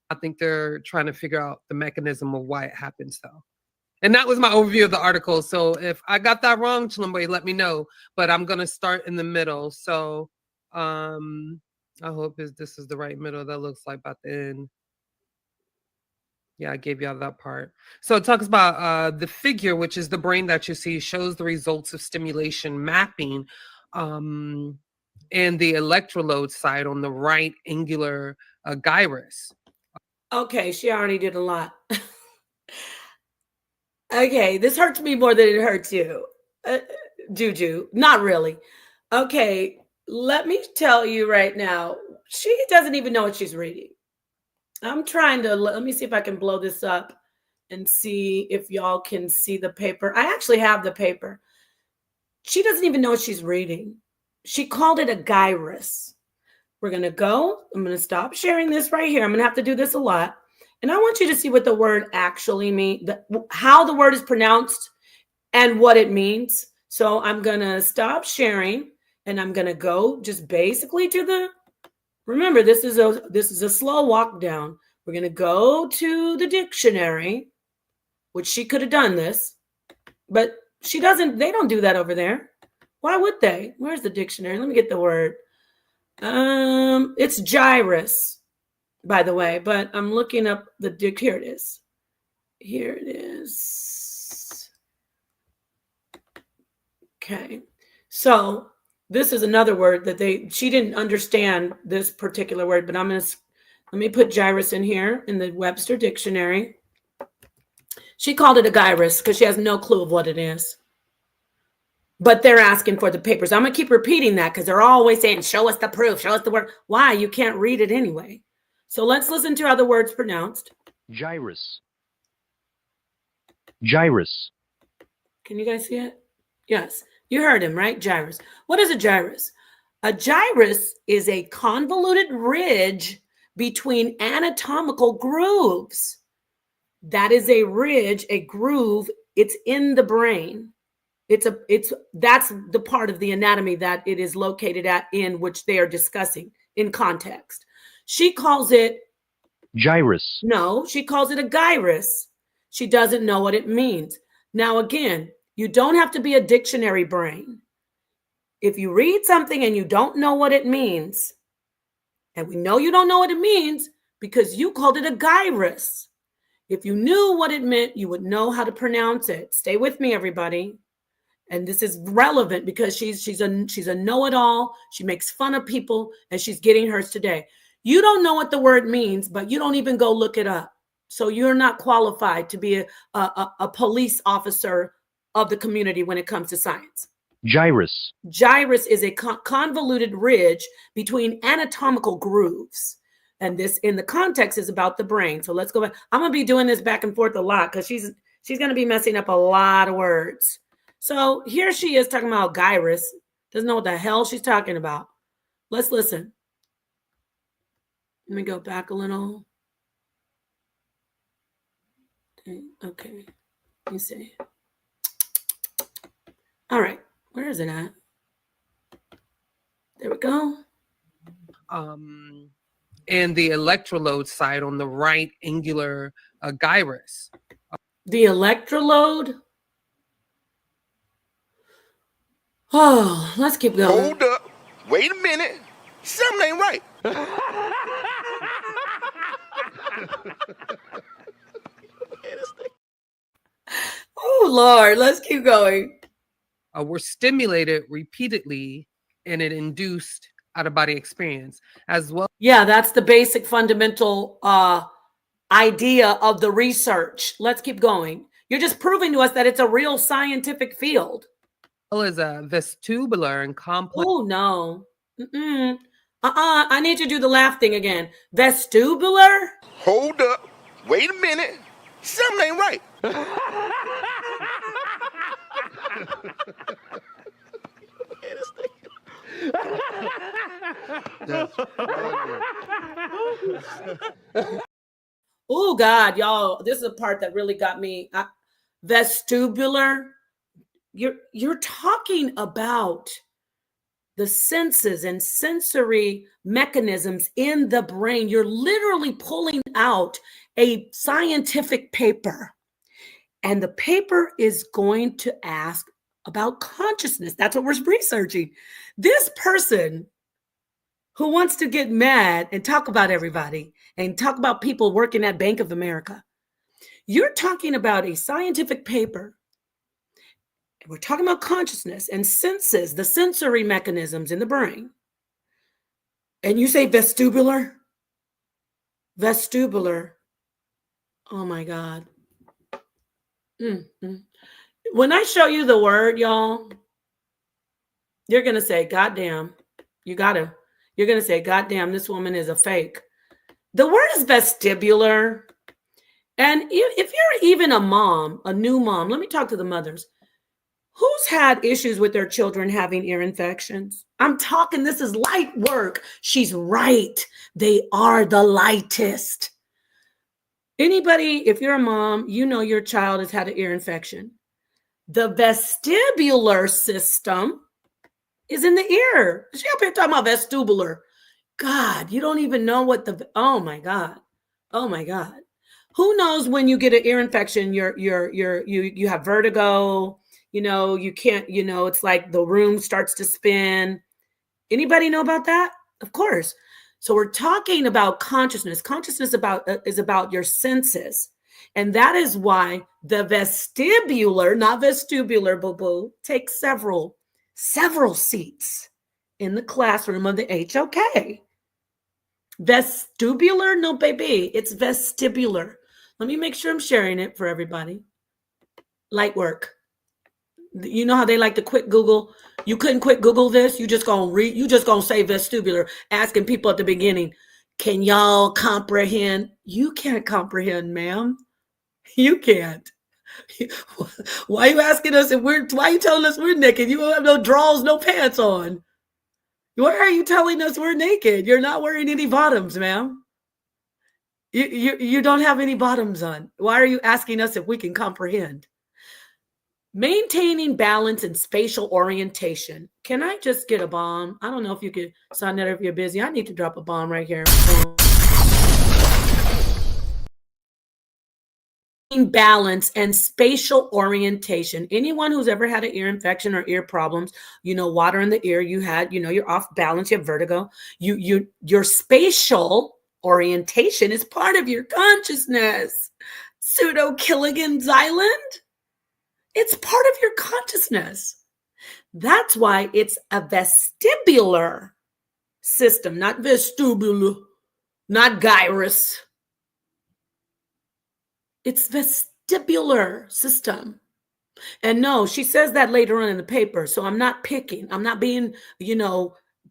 I think they're trying to figure out the mechanism of why it happens, though. And that was my overview of the article. So if I got that wrong, Chilimwe, let me know. But I'm going to start in the middle. So I hope this is the right middle. That looks like about the end. Yeah, I gave y'all that part. So it talks about the figure, which is the brain that you see, shows the results of stimulation mapping and the electrolode side on the right angular gyrus. Okay, she already did a lot. Okay, this hurts me more than it hurts you. Juju, not really. Okay, let me tell you right now, she doesn't even know what she's reading. I'm trying to, let me see if I can blow this up and see if y'all can see the paper. I actually have the paper. She doesn't even know what she's reading. She called it a gyrus. We're going to go. I'm going to stop sharing this right here. I'm going to have to do this a lot. And I want you to see what the word actually means, how the word is pronounced and what it means. So I'm going to stop sharing and I'm going to go just basically to the, remember, this is a slow walk down. We're going to go to the dictionary, which she could have done this, but she doesn't, they don't do that over there. Why would they? Where's the dictionary? Let me get the word. It's gyrus, by the way, but I'm looking up the here it is. Here it is. Okay. So this is another word that she didn't understand this particular word, but let me put gyrus in here in the Webster dictionary. She called it a gyrus because she has no clue of what it is. But they're asking for the papers. I'm going to keep repeating that because they're always saying, show us the proof, show us the word. Why? You can't read it anyway. So let's listen to how the word's pronounced. Gyrus. Gyrus. Can you guys see it? Yes. You heard him, right? Gyrus. What is a gyrus? A gyrus is a convoluted ridge between anatomical grooves. That is a ridge, a groove. It's in the brain. That's the part of the anatomy that it is located at, in which they are discussing in context. She calls it gyrus. No, she calls it a gyrus. She doesn't know what it means. Now, again, you don't have to be a dictionary brain. If you read something and you don't know what it means, and we know you don't know what it means because you called it a gyrus. If you knew what it meant, you would know how to pronounce it. Stay with me, everybody. And this is relevant because she's a know-it-all. She makes fun of people, and she's getting hers today. You don't know what the word means, but you don't even go look it up. So you're not qualified to be a police officer of the community when it comes to science. Gyrus. Gyrus is a convoluted ridge between anatomical grooves. And this, in the context, is about the brain. So let's go back. I'm going to be doing this back and forth a lot because she's going to be messing up a lot of words. So here she is talking about gyrus. Doesn't know what the hell she's talking about. Let's listen. Let me go back a little. Okay. Let me see. All right. Where is it at? There we go. And the electrolode side on the right angular gyrus. The electrolode. Oh, let's keep going. Hold up. Wait a minute. Something ain't right. Oh, Lord, let's keep going. Were stimulated repeatedly and it induced out of body experience as well. Yeah, that's the basic fundamental idea of the research. Let's keep going. You're just proving to us that it's a real scientific field. Well as a vestibular and complex. Oh, no. I need you to do the laugh thing again. Vestibular? Hold up. Wait a minute. Something ain't right. Oh, God, y'all. This is a part that really got me. Vestibular. You're talking about the senses and sensory mechanisms in the brain. You're literally pulling out a scientific paper, and the paper is going to ask about consciousness. That's what we're researching. This person who wants to get mad and talk about everybody and talk about people working at Bank of America, you're talking about a scientific paper. We're talking about consciousness and senses, the sensory mechanisms in the brain. And you say vestibular? Vestibular. Oh my God. When I show you the word, y'all, you're going to say, God damn, you're going to say, God damn, this woman is a fake. The word is vestibular. And if you're even a mom, a new mom, let me talk to the mothers. Who's had issues with their children having ear infections? I'm talking, this is light work. She's right. They are the lightest. Anybody, if you're a mom, you know your child has had an ear infection. The vestibular system is in the ear. She up here talking about vestibular. God, you don't even know what oh my God. Oh my God. Who knows when you get an ear infection, you have vertigo, you can't, it's like the room starts to spin. Anybody know about that? Of course. So we're talking about consciousness. Consciousness is about your senses. And that is why the vestibular, not vestibular, boo-boo, takes several seats in the classroom of the HOK. Vestibular? No, baby. It's vestibular. Let me make sure I'm sharing it for everybody. Light work. You know how they like to quick Google? You couldn't quick Google this. You just gonna say vestibular, asking people at the beginning, can y'all comprehend? You can't comprehend, ma'am. You can't. Why are you asking us why are you telling us we're naked? You don't have no drawers, no pants on. Why are you telling us we're naked? You're not wearing any bottoms, ma'am. You don't have any bottoms on. Why are you asking us if we can comprehend? Maintaining balance and spatial orientation. Can I just get a bomb? I don't know if you could, Sonetta, if you're busy. I need to drop a bomb right here. Balance and spatial orientation. Anyone who's ever had an ear infection or ear problems, water in the ear, you're off balance, you have vertigo. Your spatial orientation is part of your consciousness. Pseudo-Killigan's Island. It's part of your consciousness. That's why it's a vestibular system, not vestibular, not gyrus. It's vestibular system. And no, she says that later on in the paper. So I'm not picking. I'm not being,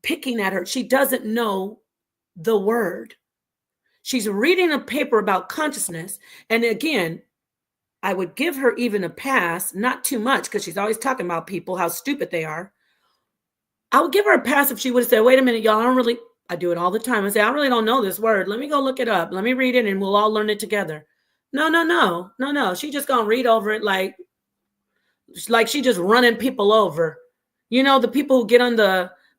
picking at her. She doesn't know the word. She's reading a paper about consciousness. And again, I would give her even a pass, not too much, because she's always talking about people, how stupid they are. I would give her a pass if she would have said, wait a minute, y'all, I do it all the time. I say, I really don't know this word. Let me go look it up. Let me read it and we'll all learn it together. No. She just gonna read over it like she just running people over. The people who get on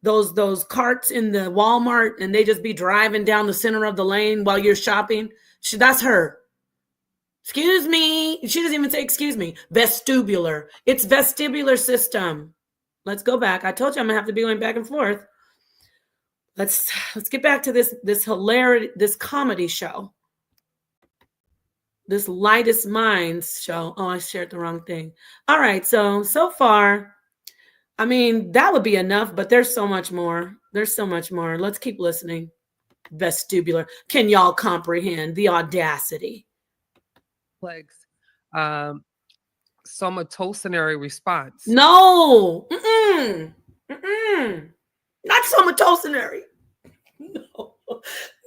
those carts in the Walmart and they just be driving down the center of the lane while you're shopping. That's her. Excuse me. She doesn't even say excuse me. Vestibular. It's vestibular system. Let's go back. I told you I'm gonna have to be going back and forth. Let's get back to this hilarity, this comedy show. This Lightest Minds show. Oh, I shared the wrong thing. All right, so far, I mean, that would be enough, but there's so much more. There's so much more. Let's keep listening. Vestibular. Can y'all comprehend the audacity? Complex somatosensory response. No. Not somatosensory. No.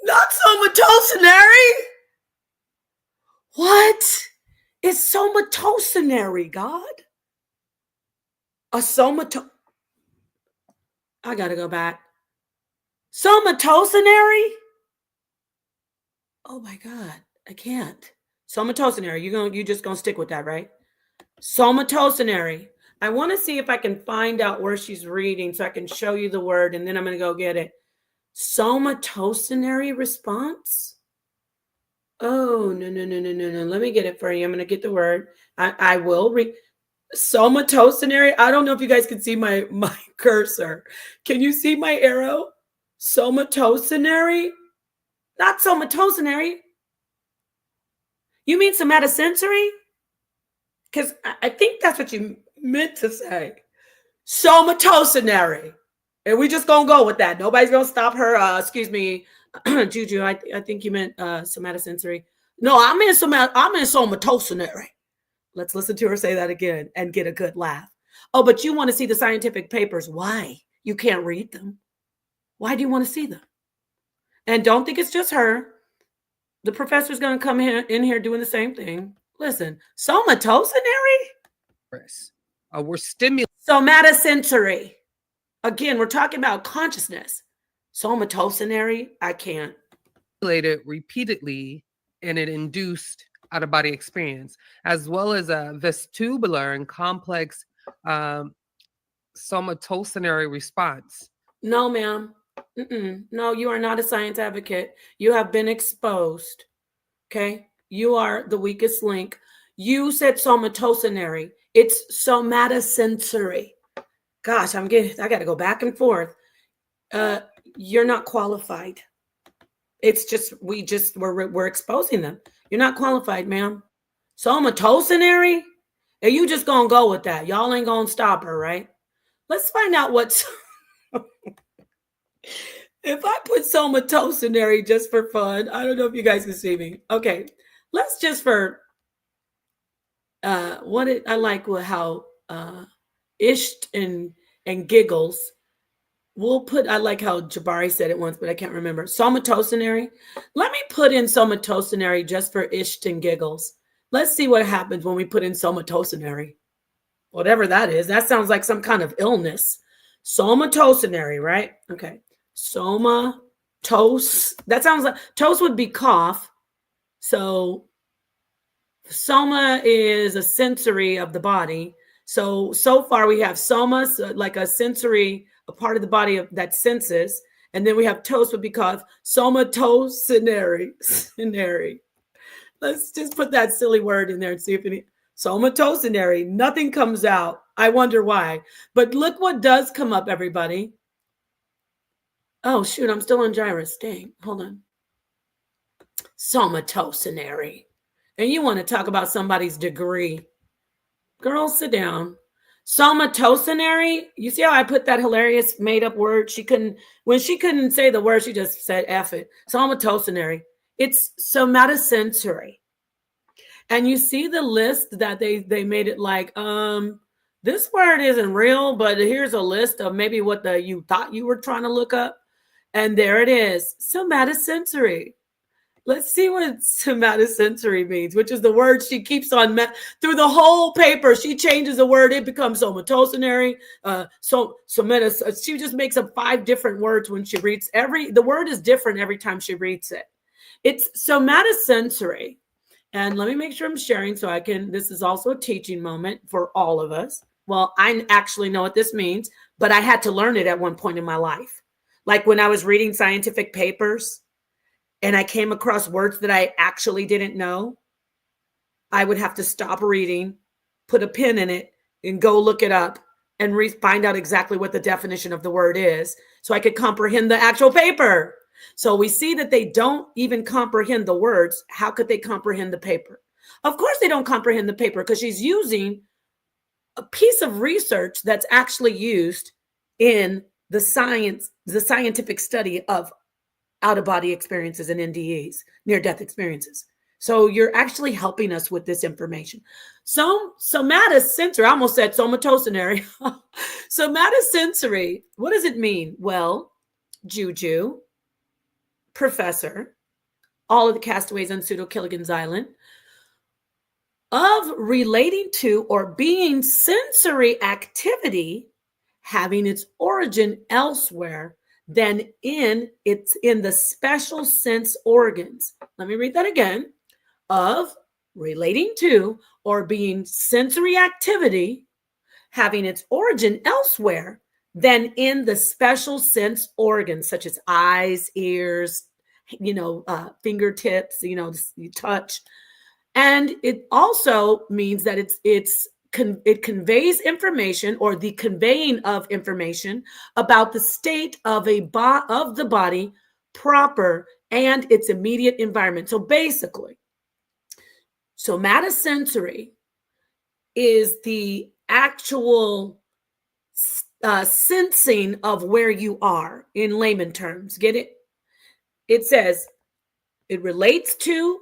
Not somatosensory. What is somatosensory, God? A I gotta go back. Somatosensory? Oh my God, I can't. Somatosensory. You just gonna stick with that, right? Somatosensory. I want to see if I can find out where she's reading so I can show you the word, and then I'm gonna go get it. Somatosensory response? Oh, no. Let me get it for you. I'm gonna get the word. I will read. Somatosensory. I don't know if you guys can see my cursor. Can you see my arrow? Somatosensory? Not somatosensory. You mean somatosensory? Because I think that's what you meant to say. Somatosensory. And we just gonna go with that. Nobody's gonna stop her. Excuse me, Juju. I think you meant somatosensory. No, I meant somatosensory. Let's listen to her say that again and get a good laugh. Oh, but you want to see the scientific papers. Why? You can't read them. Why do you want to see them? And don't think it's just her. The professor's going to come in here doing the same thing. Listen, somatosensory? We're stimulating. Somatosensory. Again, we're talking about consciousness. Somatosensory, I can't. Stimulated repeatedly, and it induced out-of-body experience, as well as a vestibular and complex somatosensory response. No, ma'am. No, you are not a science advocate. You have been exposed. Okay? You are the weakest link. You said somatosensory. It's somatosensory. Gosh, I got to go back and forth. You're not qualified. It's just, we're exposing them. You're not qualified, ma'am. Somatosensory? And you just gonna go with that. Y'all ain't gonna stop her, right? Let's find out what's... If I put somatosensory just for fun, I don't know if you guys can see me. Okay, let's just for how Isht and giggles. We'll put, I like how Jabari said it once, but I can't remember. Somatosensory. Let me put in somatosensory just for Isht and giggles. Let's see what happens when we put in somatosensory. Whatever that is. That sounds like some kind of illness. Somatosensory, right? Okay. That sounds like toast would be cough. So soma is a sensory of the body. So far we have soma, so like a sensory, a part of the body that senses. And then we have toast would be cough. Somatosensory. Let's just put that silly word in there and see if any. Somatosensory. Nothing comes out. I wonder why. But look what does come up, everybody. Oh, shoot, I'm still on gyrus. Dang, hold on. Somatosensory. And you want to talk about somebody's degree. Girl, sit down. Somatosensory. You see how I put that hilarious made-up word? When she couldn't say the word, she just said F it. Somatosensory. It's somatosensory. And you see the list that they made it like, this word isn't real, but here's a list of maybe what you thought you were trying to look up. And there it is, somatosensory. Let's see what somatosensory means, which is the word she keeps on through the whole paper. She changes the word, it becomes somatosensory. She just makes up 5 different words when she reads. The word is different every time she reads it. It's somatosensory. And let me make sure I'm sharing so I can. This is also a teaching moment for all of us. Well, I actually know what this means, but I had to learn it at one point in my life. Like when I was reading scientific papers and I came across words that I actually didn't know. I would have to stop reading, put a pin in it, and go look it up and find out exactly what the definition of the word is so I could comprehend the actual paper. So we see that they don't even comprehend the words. How could they comprehend the paper? Of course they don't comprehend the paper because she's using a piece of research that's actually used in the scientific study of out-of-body experiences and NDEs, near-death experiences. So you're actually helping us with this information. Somatosensory, I almost said somatosensory. Somatosensory, what does it mean? Well, Juju, Professor, all of the castaways on Pseudo Killigan's Island, of relating to or being sensory activity having its origin elsewhere than in the special sense organs. Let me read that again. Of relating to or being sensory activity having its origin elsewhere than in the special sense organs such as eyes, ears, fingertips, touch. And it also means that it conveys information, or the conveying of information about the state of the body proper and its immediate environment. So basically, somatosensory is the actual sensing of where you are in layman terms. Get it? It says it relates to,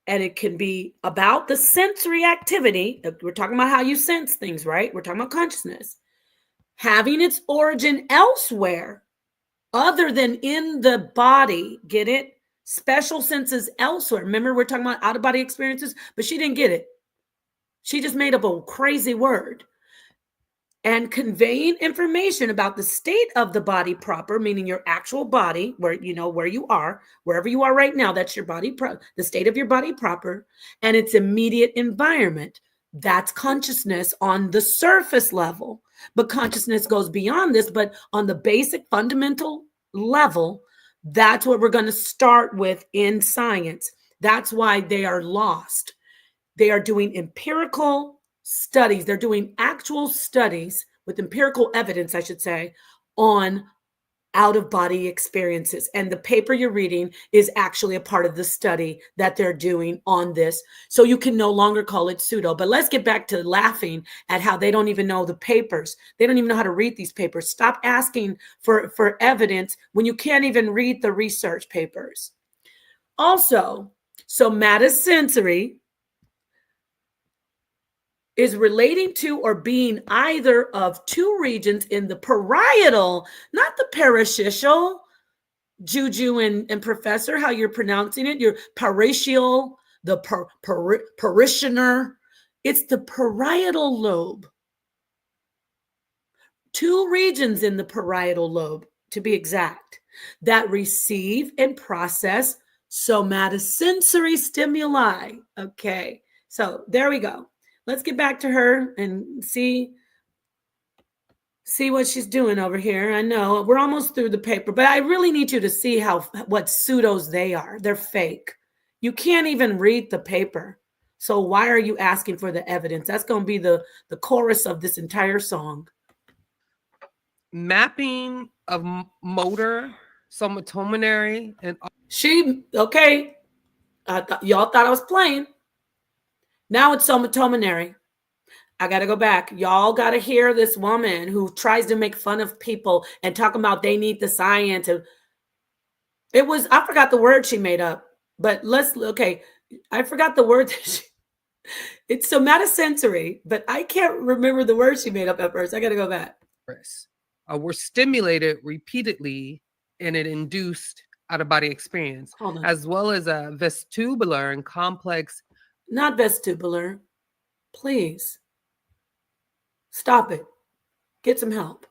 and it can be about the sensory activity. We're talking about how you sense things, right? We're talking about consciousness. Having its origin elsewhere other than in the body. Get it? Special senses elsewhere. Remember, we're talking about out-of-body experiences, but she didn't get it. She just made up a crazy word. And conveying information about the state of the body proper, meaning your actual body, where you are, wherever you are right now, that's your body, the state of your body proper, and its immediate environment. That's consciousness on the surface level. But consciousness goes beyond this, but on the basic fundamental level, that's what we're going to start with in science. That's why they are lost. They are doing empirical studies. They're doing actual studies with empirical evidence, I should say, on out-of-body experiences. And the paper you're reading is actually a part of the study that they're doing on this. So you can no longer call it pseudo. But let's get back to laughing at how they don't even know the papers. They don't even know how to read these papers. Stop asking for evidence when you can't even read the research papers. Also, somatosensory is relating to or being either of two regions in the parietal, not the parasocial, Juju and Professor, how you're pronouncing it, your parietal, the parishioner. It's the parietal lobe. Two regions in the parietal lobe, to be exact, that receive and process somatosensory stimuli. Okay, so there we go. Let's get back to her and see what she's doing over here. I know we're almost through the paper, but I really need you to see what pseudos they are. They're fake. You can't even read the paper. So why are you asking for the evidence? That's going to be the chorus of this entire song. Mapping of motor, somatosensory, and okay. Y'all thought I was playing. Now it's somatosensory. I got to go back. Y'all got to hear this woman who tries to make fun of people and talking about they need the science. And I forgot the word she made up, but I forgot the word. It's somatosensory, but I can't remember the word she made up at first. I got to go back. Were stimulated repeatedly and it induced out-of-body experience, as well as a vestibular and complex. Not vestibular. Please. Stop it. Get some help.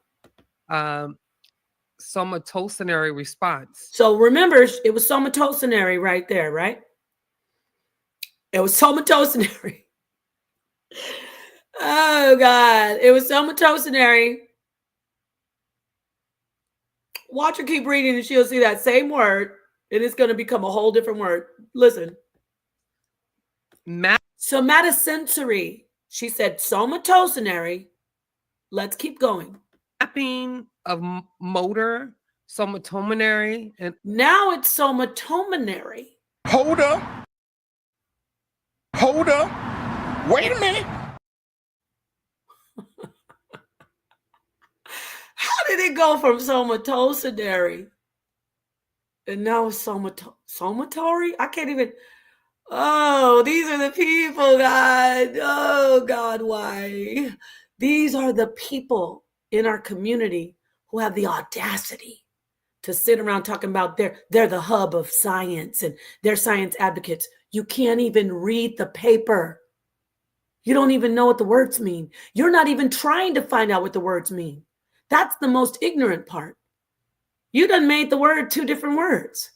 Somatosensory response. So remember, it was somatosensory right there, right? It was somatosensory. Oh, God. It was somatosensory. Watch her keep reading and she'll see that same word, and it's going to become a whole different word. Listen. Somatosensory. She said somatosensory. Let's keep going. Mapping of motor, somatosensory, and now it's somatosensory. Hold up. Hold up. Wait a minute. How did it go from somatosensory and now somatory? I can't even. Oh, these are the people, God. Oh, God, why? These are the people in our community who have the audacity to sit around talking about they're the hub of science and they're science advocates. You can't even read the paper. You don't even know what the words mean. You're not even trying to find out what the words mean. That's the most ignorant part. You done made the word two different words.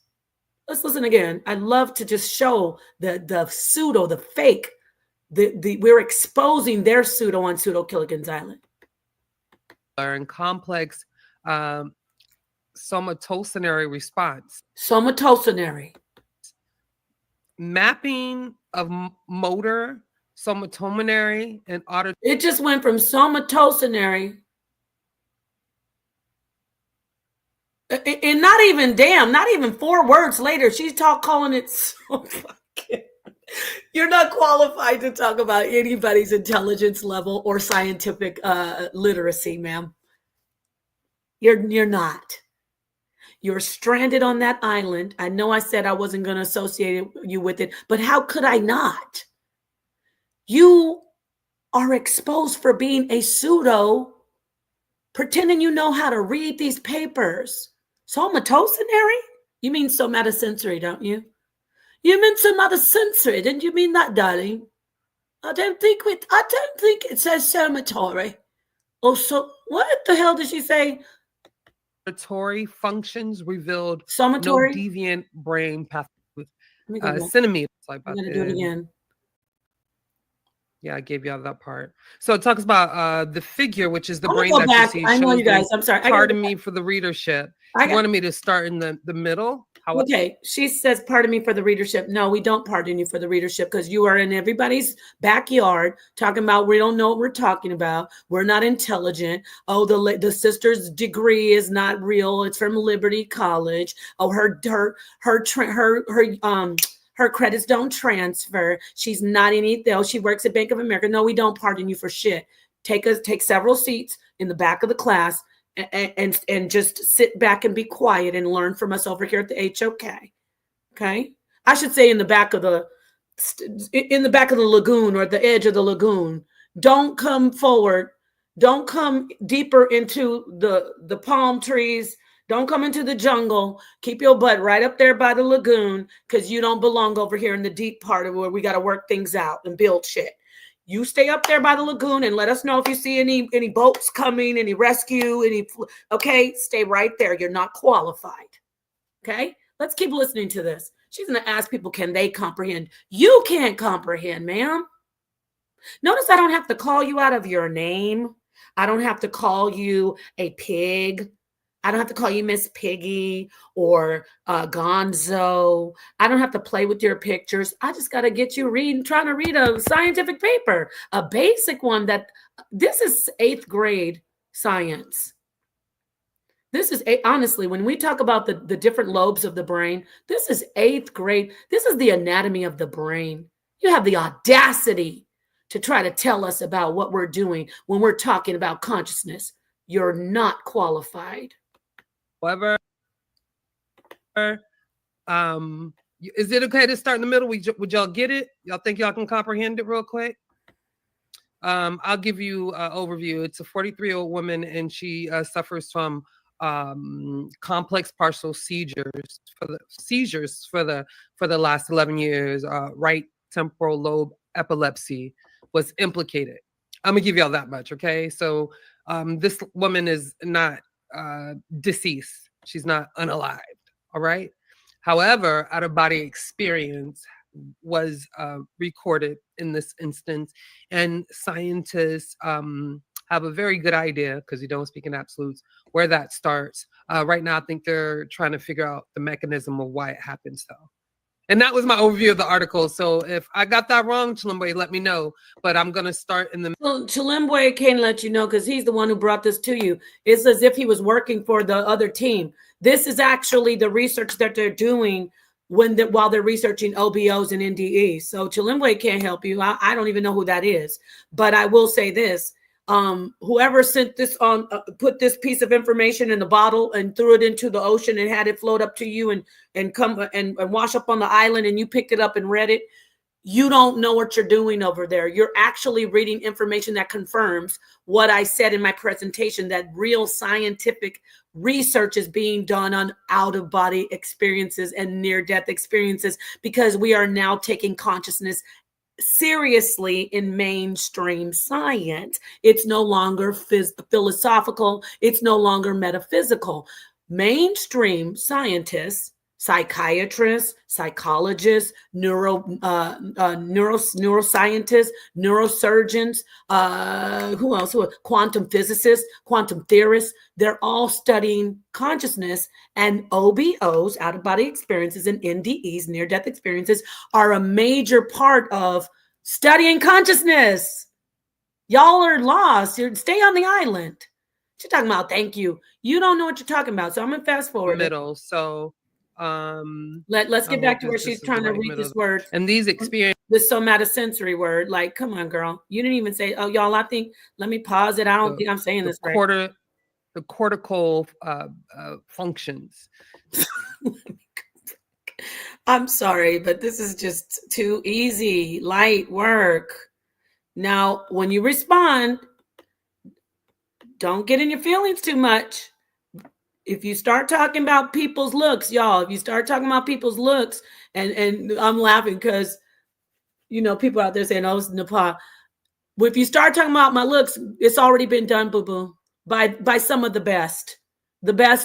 Let's listen again. I love to just show the pseudo, the fake. We're exposing their pseudo on Pseudo Killigan's Island. And complex somatosensory response. Somatosensory. Mapping of motor, somatosensory, and auditory. It just went from somatosensory. And not even 4 words later, she's calling it so fucking. You're not qualified to talk about anybody's intelligence level or scientific literacy, ma'am. You're not. You're stranded on that island. I know I said I wasn't going to associate you with it, but how could I not? You are exposed for being a pseudo, pretending you know how to read these papers. Somatosensory? You mean somatosensory, don't you? You mean somatosensory? Didn't you mean that, darling? I don't think it says somatory. Oh, so what the hell did she say? Auditory functions revealed somatory? No deviant brain pathway with centimeters. I'm going to do it again. Yeah, I gave y'all that part. So it talks about the figure, which is the brain that back. you see. I know you guys. I'm sorry. Pardon me for the readership. You wanted me to start in the middle. Okay, she says, pardon me for the readership. No, we don't pardon you for the readership because you are in everybody's backyard talking about we don't know what we're talking about. We're not intelligent. Oh, the sister's degree is not real. It's from Liberty College. Oh, her credits don't transfer. She's not anything. Oh, she works at Bank of America. No, we don't pardon you for shit. Take several seats in the back of the class. And just sit back and be quiet and learn from us over here at the HOK. Okay, I should say in the back of the lagoon or the edge of the lagoon. Don't come forward. Don't come deeper into the palm trees. Don't come into the jungle. Keep your butt right up there by the lagoon because you don't belong over here in the deep part of where we got to work things out and build shit. You stay up there by the lagoon and let us know if you see any boats coming, any rescue, okay? Stay right there. You're not qualified. Okay? Let's keep listening to this. She's going to ask people, can they comprehend? You can't comprehend, ma'am. Notice I don't have to call you out of your name. I don't have to call you a pig. I don't have to call you Miss Piggy or Gonzo. I don't have to play with your pictures. I just got to get you trying to read a scientific paper, a basic one this is 8th grade science. This is, honestly, when we talk about the different lobes of the brain, this is 8th grade. This is the anatomy of the brain. You have the audacity to try to tell us about what we're doing when we're talking about consciousness. You're not qualified. However, is it okay to start in the middle? Would y'all get it? Y'all think y'all can comprehend it real quick? I'll give you an overview. It's a 43-year-old woman, and she suffers from complex partial seizures for the last 11 years. Right temporal lobe epilepsy was implicated. I'm gonna give y'all that much, okay? So this woman is not deceased. She's not unalived, all right? However, out-of-body experience was recorded in this instance, and scientists have a very good idea, because you don't speak in absolutes, where that starts. Right now, I think they're trying to figure out the mechanism of why it happens, though. And that was my overview of the article. So if I got that wrong, Chilimwe, let me know. But I'm going to start in the... Well, Chilimwe can let you know because he's the one who brought this to you. It's as if he was working for the other team. This is actually the research that they're doing while they're researching OBOs and NDEs. So Chilimwe can't help you. I don't even know who that is. But I will say this. Whoever sent this on, put this piece of information in the bottle and threw it into the ocean and had it float up to you and come and wash up on the island, and you picked it up and read it, you don't know what you're doing over there. You're actually reading information that confirms what I said in my presentation, that real scientific research is being done on out-of-body experiences and near-death experiences, because we are now taking consciousness seriously in mainstream science. It's no longer philosophical. It's no longer metaphysical. Mainstream scientists, psychiatrists, psychologists, neuroscientists, neurosurgeons, who else? Quantum physicists, quantum theorists. They're all studying consciousness, and OBOs, out-of-body experiences, and NDEs, near-death experiences, are a major part of studying consciousness. Y'all are lost. Stay on the island. What you talking about? Thank you. You don't know what you're talking about. So I'm gonna fast forward. Middle. So let's get back to where she's trying to read this word. And these experiences, this somatosensory word, like, come on, girl. You didn't even say, oh, y'all, I think, let me pause it. I don't think I'm saying this right. The cortical functions. I'm sorry, but this is just too easy. Light work. Now, when you respond, don't get in your feelings too much. If you start talking about people's looks, y'all, if you start talking about people's looks, and I'm laughing because, you know, people out there saying, oh, it's Nepal. Well, if you start talking about my looks, it's already been done, boo-boo, by some of the best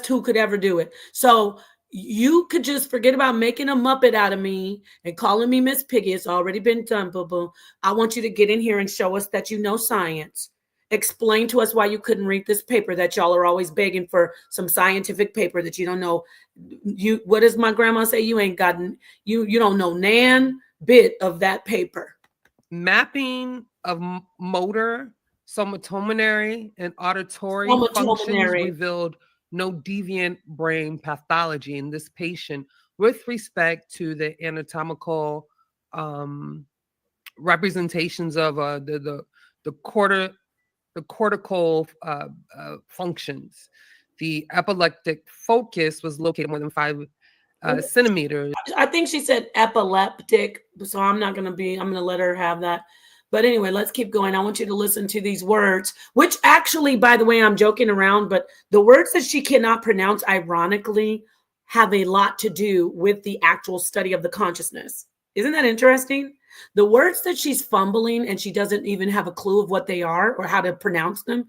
who could ever do it. So you could just forget about making a Muppet out of me and calling me Miss Piggy. It's already been done, boo-boo. I want you to get in here and show us that you know science. Explain to us why you couldn't read this paper that y'all are always begging for, some scientific paper that you don't know. What does my grandma say? You ain't gotten, you don't know nan bit of that paper. Mapping of motor, somatomenary, and auditory functions revealed no deviant brain pathology in this patient with respect to the anatomical representations of the cortical functions. The epileptic focus was located more than 5 centimeters. I think she said epileptic, so I'm going to let her have that. But anyway, let's keep going. I want you to listen to these words, which actually, by the way, I'm joking around, but the words that she cannot pronounce, ironically, have a lot to do with the actual study of the consciousness. Isn't that interesting? The words that she's fumbling and she doesn't even have a clue of what they are or how to pronounce them,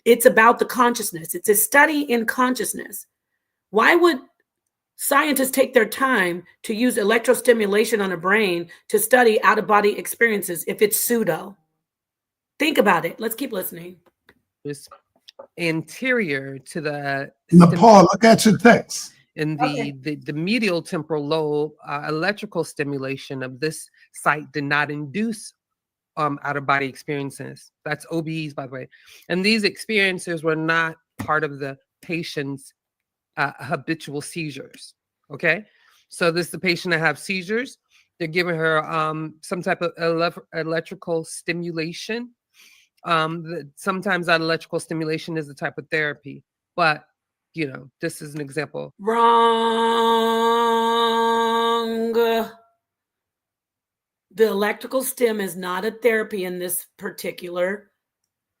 it's about the consciousness. It's a study in consciousness. Why would scientists take their time to use electrostimulation on a brain to study out-of-body experiences if it's pseudo? Think about it. Let's keep listening. It's anterior to the Nepal, look at your text. In the medial temporal lobe, electrical stimulation of this site did not induce out-of-body experiences. That's OBEs, by the way. And these experiences were not part of the patient's habitual seizures. Okay, so this is the patient that have seizures. They're giving her some type of electrical stimulation. Sometimes that electrical stimulation is the type of therapy, but you know, this is an example. Wrong. The electrical stim is not a therapy in this particular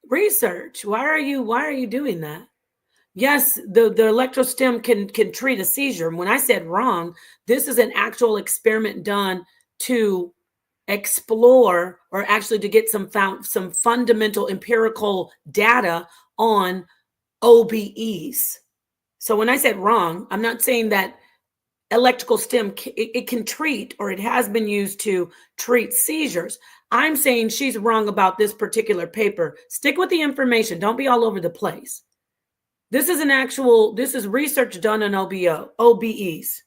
research. Why are you doing that? Yes, the electrostim can treat a seizure. When I said wrong, this is an actual experiment done to explore, or actually to get some fundamental empirical data on OBEs. So when I said wrong, I'm not saying that electrical stim, it can treat, or it has been used to treat seizures. I'm saying she's wrong about this particular paper. Stick with the information. Don't be all over the place. This is research done on OBEs.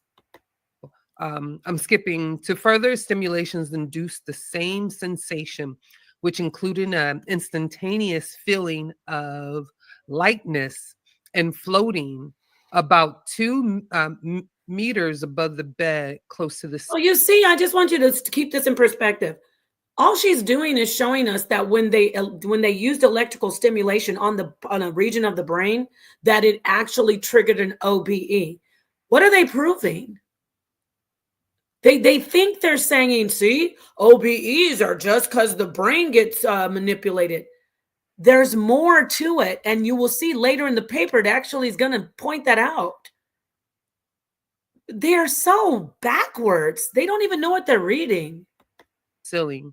I'm skipping. To further stimulations induced the same sensation, which included an instantaneous feeling of lightness and floating about 2 meters above the bed, close to the. Oh, you see, I just want you to keep this in perspective. All she's doing is showing us that when they used electrical stimulation on a region of the brain, that it actually triggered an OBE. What are they proving? They think they're saying, see, OBEs are just because the brain gets manipulated. There's more to it, and you will see later in the paper it actually is going to point that out. They're so backwards. They don't even know what they're reading. Ceiling.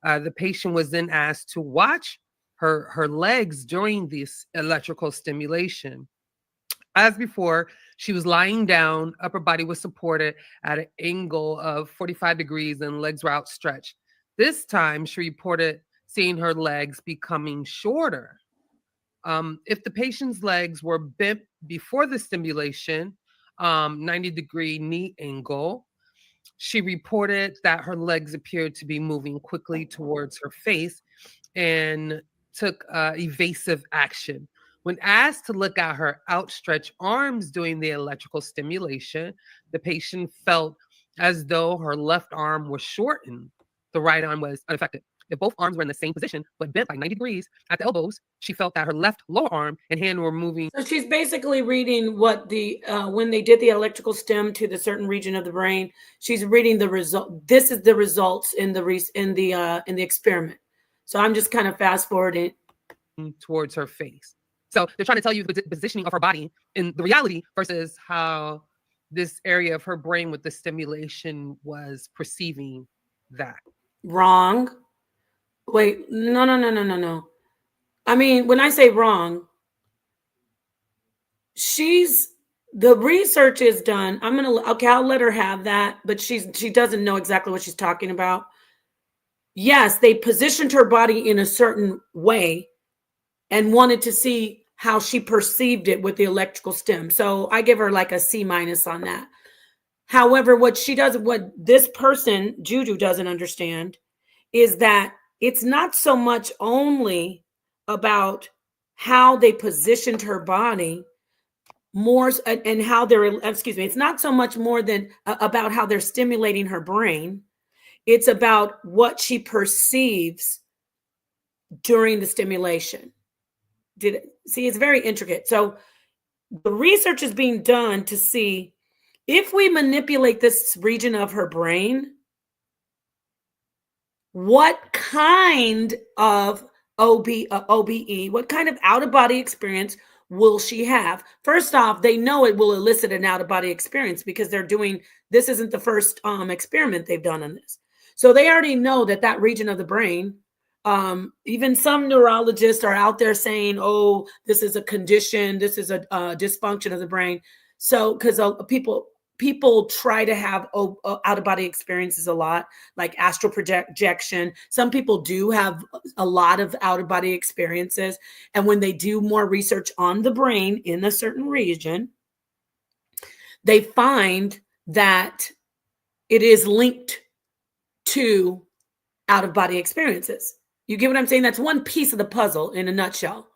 The patient was then asked to watch her legs during this electrical stimulation. As before, she was lying down, upper body was supported at an angle of 45 degrees and legs were outstretched. This time, she reported seeing her legs becoming shorter. If the patient's legs were bent before the stimulation, 90-degree knee angle, she reported that her legs appeared to be moving quickly towards her face and took evasive action. When asked to look at her outstretched arms during the electrical stimulation, the patient felt as though her left arm was shortened. The right arm was unaffected. If both arms were in the same position but bent by 90 degrees at the elbows, she felt that her left lower arm and hand were moving. So she's basically reading what the when they did the electrical stim to the certain region of the brain. She's reading the result. This is the results in the experiment. So I'm just kind of fast forwarding towards her face. So they're trying to tell you the positioning of her body in the reality versus how this area of her brain with the stimulation was perceiving that. Wrong. Wait, no. I mean, when I say wrong, the research is done. I'll let her have that, but she doesn't know exactly what she's talking about. Yes, they positioned her body in a certain way and wanted to see how she perceived it with the electrical stim. So I give her like a C- on that. However, what this person, Juju, doesn't understand is that it's not so much only about how they positioned her body more and how it's not so much more than about how they're stimulating her brain. It's about what she perceives during the stimulation. It's very intricate. So the research is being done to see if we manipulate this region of her brain, what kind of OBE, what kind of out-of-body experience will she have? First off, they know it will elicit an out-of-body experience because this isn't the first experiment they've done on this. So they already know that region of the brain, even some neurologists are out there saying, oh, this is a condition, this is a dysfunction of the brain. So because people try to have out-of-body experiences a lot, like astral projection. Some people do have a lot of out-of-body experiences. And when they do more research on the brain in a certain region, they find that it is linked to out-of-body experiences. You get what I'm saying? That's one piece of the puzzle in a nutshell.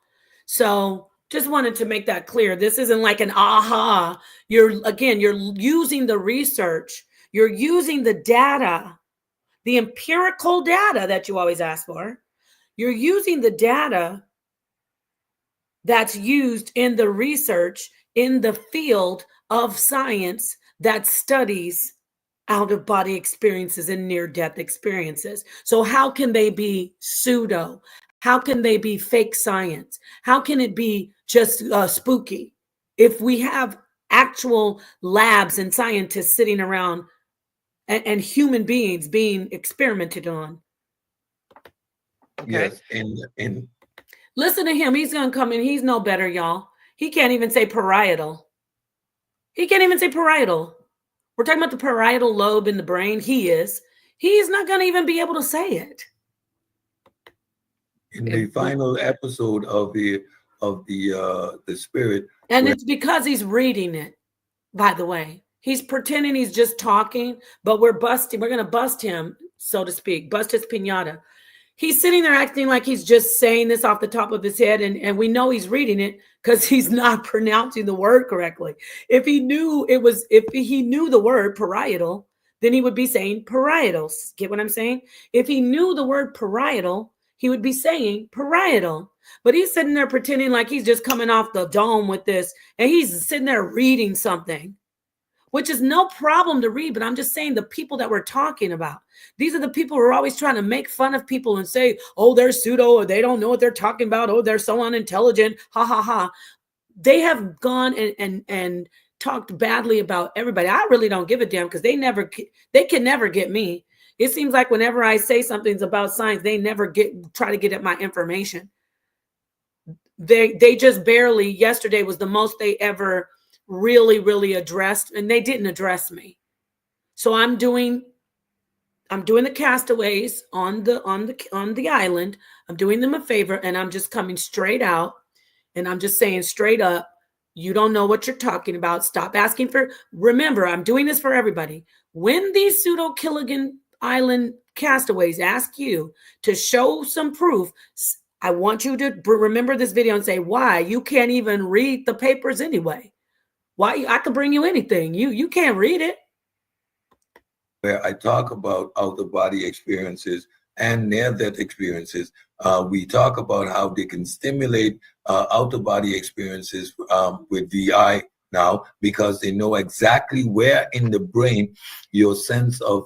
So just wanted to make that clear. This isn't like an aha. You're using the research. You're using the data, the empirical data that you always ask for. You're using the data that's used in the research in the field of science that studies out-of-body experiences and near-death experiences. So how can they be pseudo? How can they be fake science? How can it be just spooky if we have actual labs and scientists sitting around and human beings being experimented on? Okay. Yes, and listen to him. He's going to come in. He's no better, y'all. He can't even say parietal. He can't even say parietal. We're talking about the parietal lobe in the brain. He's not going to even be able to say it. In the final episode of the spirit, and it's because he's reading it. By the way, He's pretending he's just talking, but we're busting. We're going to bust him, so to speak, bust his piñata. He's sitting there acting like he's just saying this off the top of his head, and we know he's reading it because he's not pronouncing the word correctly. If he knew the word parietal, then he would be saying parietal. Get what I'm saying? If he knew the word parietal, he would be saying parietal. But he's sitting there pretending like he's just coming off the dome with this, and he's sitting there reading something, which is no problem to read. But I'm just saying the people that we're talking about, these are the people who are always trying to make fun of people and say, oh, they're pseudo, or they don't know what they're talking about. Oh, they're so unintelligent. Ha, ha, ha. They have gone and talked badly about everybody. I really don't give a damn because they can never get me. It seems like whenever I say something's about science, they never try to get at my information. They just barely, yesterday was the most they ever really addressed, and they didn't address me. So I'm doing the castaways on the island. I'm doing them a favor, and I'm just coming straight out, and I'm just saying straight up, you don't know what you're talking about. Stop asking for. Remember, I'm doing this for everybody. When these pseudo Killigan Island castaways ask you to show some proof, I want you to remember this video and say why you can't even read the papers anyway. Why I could bring you anything. You can't read it. Where I talk about out-of-body experiences and near-death experiences, we talk about how they can stimulate out-of-body experiences with VI now, because they know exactly where in the brain your sense of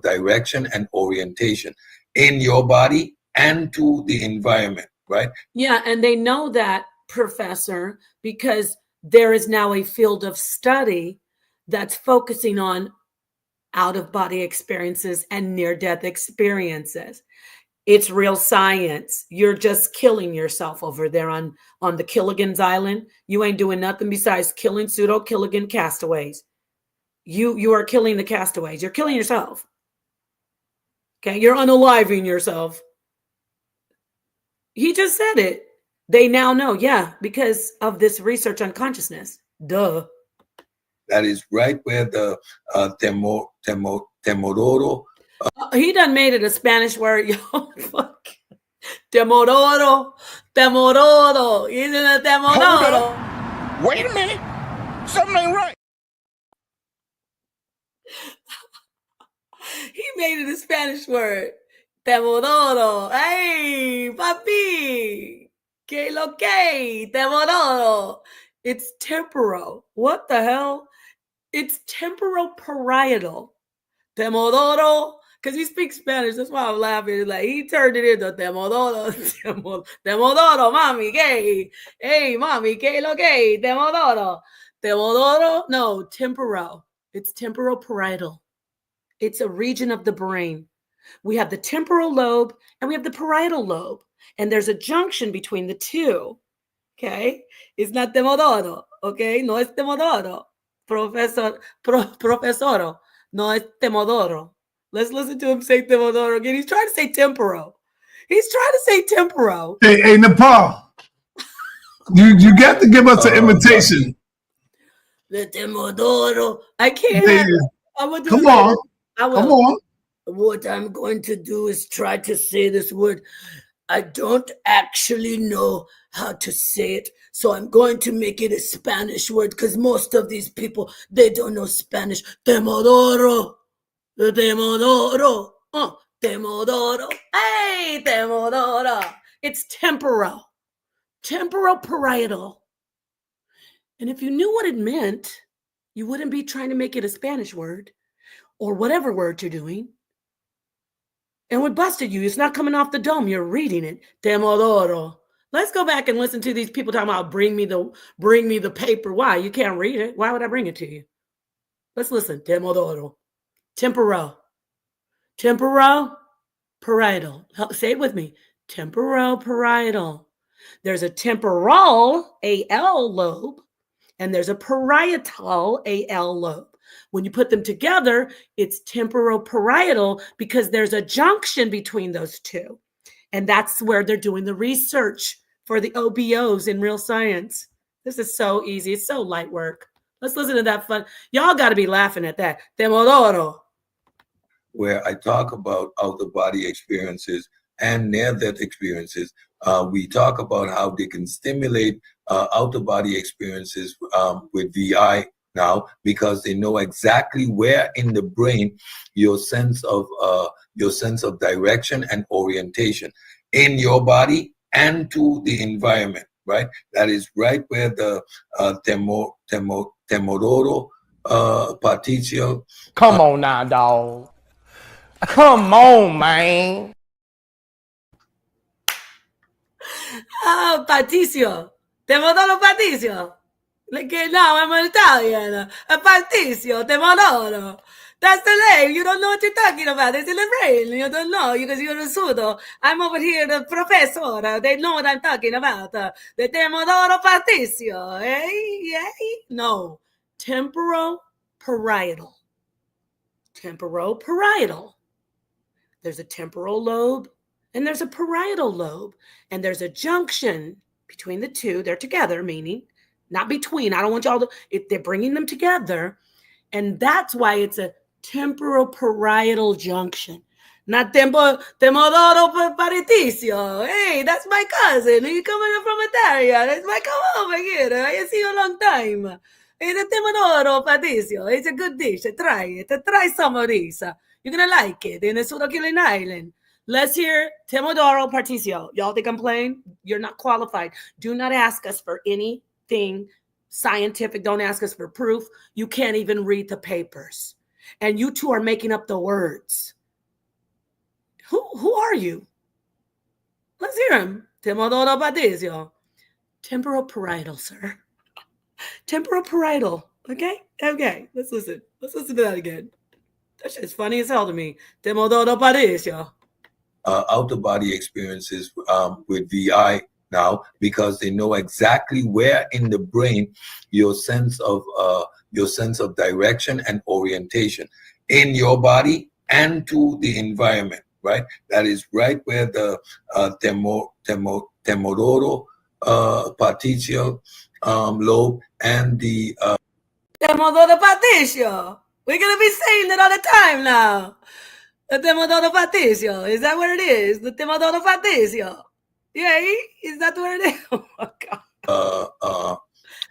direction and orientation in your body and to the environment, right? Yeah, and they know that, Professor, because there is now a field of study that's focusing on out-of-body experiences and near-death experiences. It's real science. You're just killing yourself over there on the Killigan's Island. You ain't doing nothing besides killing pseudo Killigan castaways. You are killing the castaways. You're killing yourself. Okay, you're unaliving yourself. He just said it. They now know, yeah, because of this research on consciousness. Duh. That is right where the temodoro. He done made it a Spanish word, yo. Fuck. Temodoro. Temodoro. Isn't it temodoro? Wait a minute. Something ain't right. He made it a Spanish word. Temodoro. Hey, papi. Que lo que? Temodoro. It's temporal. What the hell? It's temporoparietal. Temodoro. Because he speaks Spanish. That's why I'm laughing. Like, he turned it into temodoro. Temodoro, mami, que? Hey, mami, que lo que? Temodoro. Temodoro? No, temporal. It's temporoparietal. It's a region of the brain. We have the temporal lobe and we have the parietal lobe. And there's a junction between the two. Okay? It's not temodoro. Okay? No es temodoro. Profesoro. No es temodoro. Let's listen to him say temodoro again. He's trying to say temporo. He's trying to say temporo. Hey, Nepal. You got to give us an imitation. The temodoro. I can't. Yeah. I'm gonna do Come it on. later. I will. Come on. What I'm going to do is try to say this word. I don't actually know how to say it, so I'm going to make it a Spanish word because most of these people, they don't know Spanish. Temodoro. Temodoro. Temodoro. Hey, temodoro. It's temporal. Temporal parietal. And if you knew what it meant, you wouldn't be trying to make it a Spanish word or whatever word you're doing. And we busted you. It's not coming off the dome. You're reading it. Temodoro. Let's go back and listen to these people talking about bring me the paper. Why? You can't read it. Why would I bring it to you? Let's listen. Temodoro. Temporal. Temporal parietal. Say it with me. Temporal parietal. There's a temporal AL lobe and there's a parietal AL lobe. When you put them together, it's temporoparietal because there's a junction between those two. And that's where they're doing the research for the OBOs in real science. This is so easy. It's so light work. Let's listen to that fun. Y'all got to be laughing at that. Temodoro. Where I talk about out-of-body experiences and near-death experiences. We talk about how they can stimulate out-of-body experiences with VI now, because they know exactly where in the brain your sense of direction and orientation in your body and to the environment, right? That is right where the temodoro partial. Come on now, dog. Come on, man. Oh, Patricio. Temodoro Patricio. Like, no, I'm an Italian. Patricio, Temodoro. That's the name. You don't know what you're talking about. It's in the brain. You don't know because you're a pseudo. I'm over here, the professor. They know what I'm talking about. The Temodoro Patricio. No. Temporal-parietal. Temporal-parietal. There's a temporal lobe and there's a parietal lobe. And there's a junction between the two. They're together, meaning not between. I don't want y'all to, they're bringing them together. And that's why it's a temporal parietal junction. Not Temodoro Pariticio. Hey, that's my cousin. He's coming from Italia. That's my, come over here. I see you a long time. It's a Temodoro Pariticio. It's a good dish. Try it. Try some of this. You're going to like it in the Pseudo Killing Island. Let's hear Temodoro Particio. Y'all think I'm playing? You're not qualified. Do not ask us for anything scientific. Don't ask us for proof. You can't even read the papers. And you two are making up the words. Who are you? Let's hear him. Temodoro Particio. Temporal parietal, sir. Temporal parietal. Okay? Okay. Let's listen. Let's listen to that again. That shit's funny as hell to me. Temodoro Particio. Out-of-body experiences with VI now, because they know exactly where in the brain your sense of direction and orientation in your body and to the environment, right? That is right where the temodoro partial lobe and the Temodoro Particio. We're gonna be saying it all the time now. The Temodoro Particio. Is that what it is? The Temodoro Particio. Yeah, is that what it is? Oh my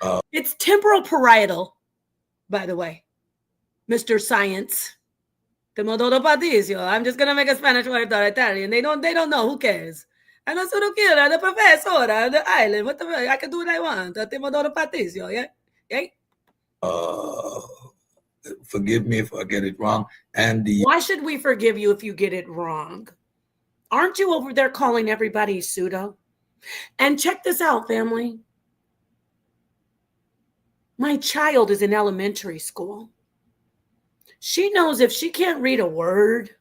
God. It's temporal parietal, by the way, Mr. Science. Temodoro Particio. I'm just gonna make a Spanish word or Italian. They don't know. Who cares? I'm a pseudo killer, the professor, the island. What the fuck? I can do what I want. The Temodoro Particio. Yeah. Yeah. Forgive me if I get it wrong. And the Why should we forgive you if you get it wrong? Aren't you over there calling everybody pseudo? And check this out, family. My child is in elementary school. She knows if she can't read a word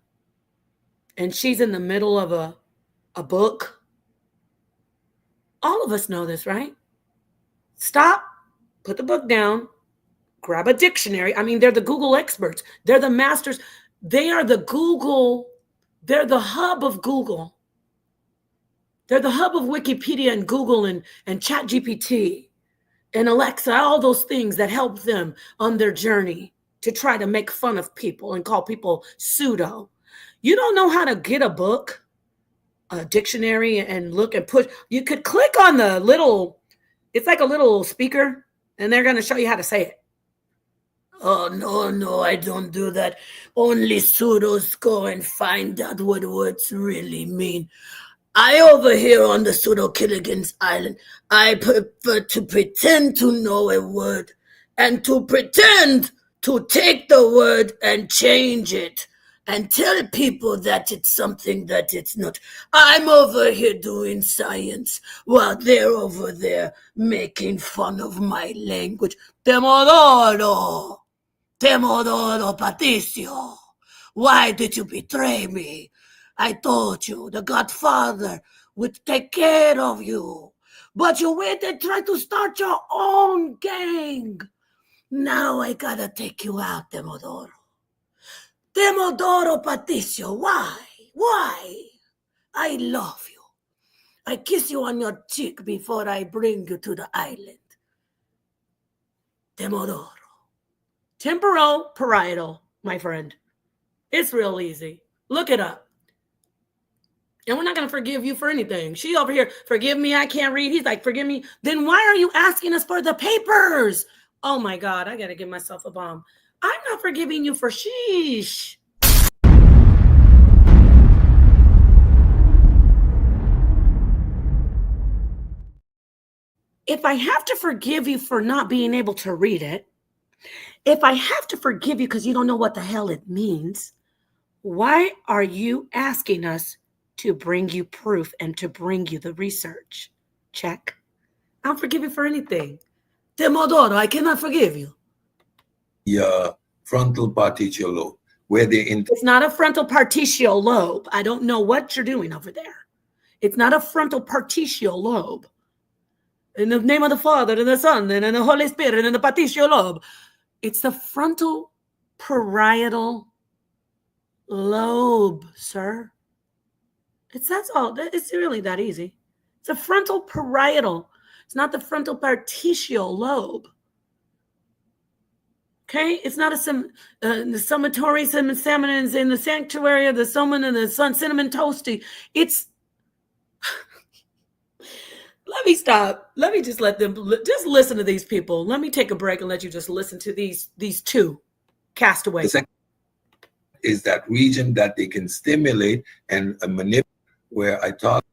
and she's in the middle of a book, all of us know this, right? Stop, put the book down, grab a dictionary. I mean, they're the Google experts. They're the masters. They are the Google. They're the hub of Google. They're the hub of Wikipedia and Google and ChatGPT and Alexa, all those things that help them on their journey to try to make fun of people and call people pseudo. You don't know how to get a book, a dictionary, and look and push. You could click on the little, it's like a little speaker, and they're going to show you how to say it. Oh, no, I don't do that. Only pseudos go and find out what words really mean. I over here on the Pseudo Killigans Island, I prefer to pretend to know a word and to pretend to take the word and change it and tell people that it's something that it's not. I'm over here doing science while they're over there making fun of my language. Temodoro Particio, why did you betray me? I told you the Godfather would take care of you, but you went and tried to start your own gang. Now I gotta take you out, Temodoro. Temodoro Particio, why? Why? I love you. I kiss you on your cheek before I bring you to the island. Temodoro. Temporal parietal, my friend. It's real easy. Look it up. And we're not going to forgive you for anything. She over here, forgive me, I can't read. He's like, forgive me. Then why are you asking us for the papers? Oh my God, I got to give myself a bomb. I'm not forgiving you for sheesh. If I have to forgive you for not being able to read it, if I have to forgive you because you don't know what the hell it means, why are you asking us to bring you proof and to bring you the research? Check. I'll forgive you for anything. Demodoro, I cannot forgive you. The frontal partial lobe, where they It's not a frontal partial lobe. I don't know what you're doing over there. It's not a frontal partial lobe. In the name of the Father, and the Son, and the Holy Spirit, and the partial lobe. It's the frontal parietal lobe, sir. That's all. It's really that easy. It's a frontal parietal. It's not the frontal partial lobe. Okay, it's not the summatory salmonins in the sanctuary of the summon and the sun cinnamon toasty. It's let me stop. Let me just let them just listen to these people. Let me take a break and let you just listen to these two castaways. The second is that region that they can stimulate and manipulate, where I talk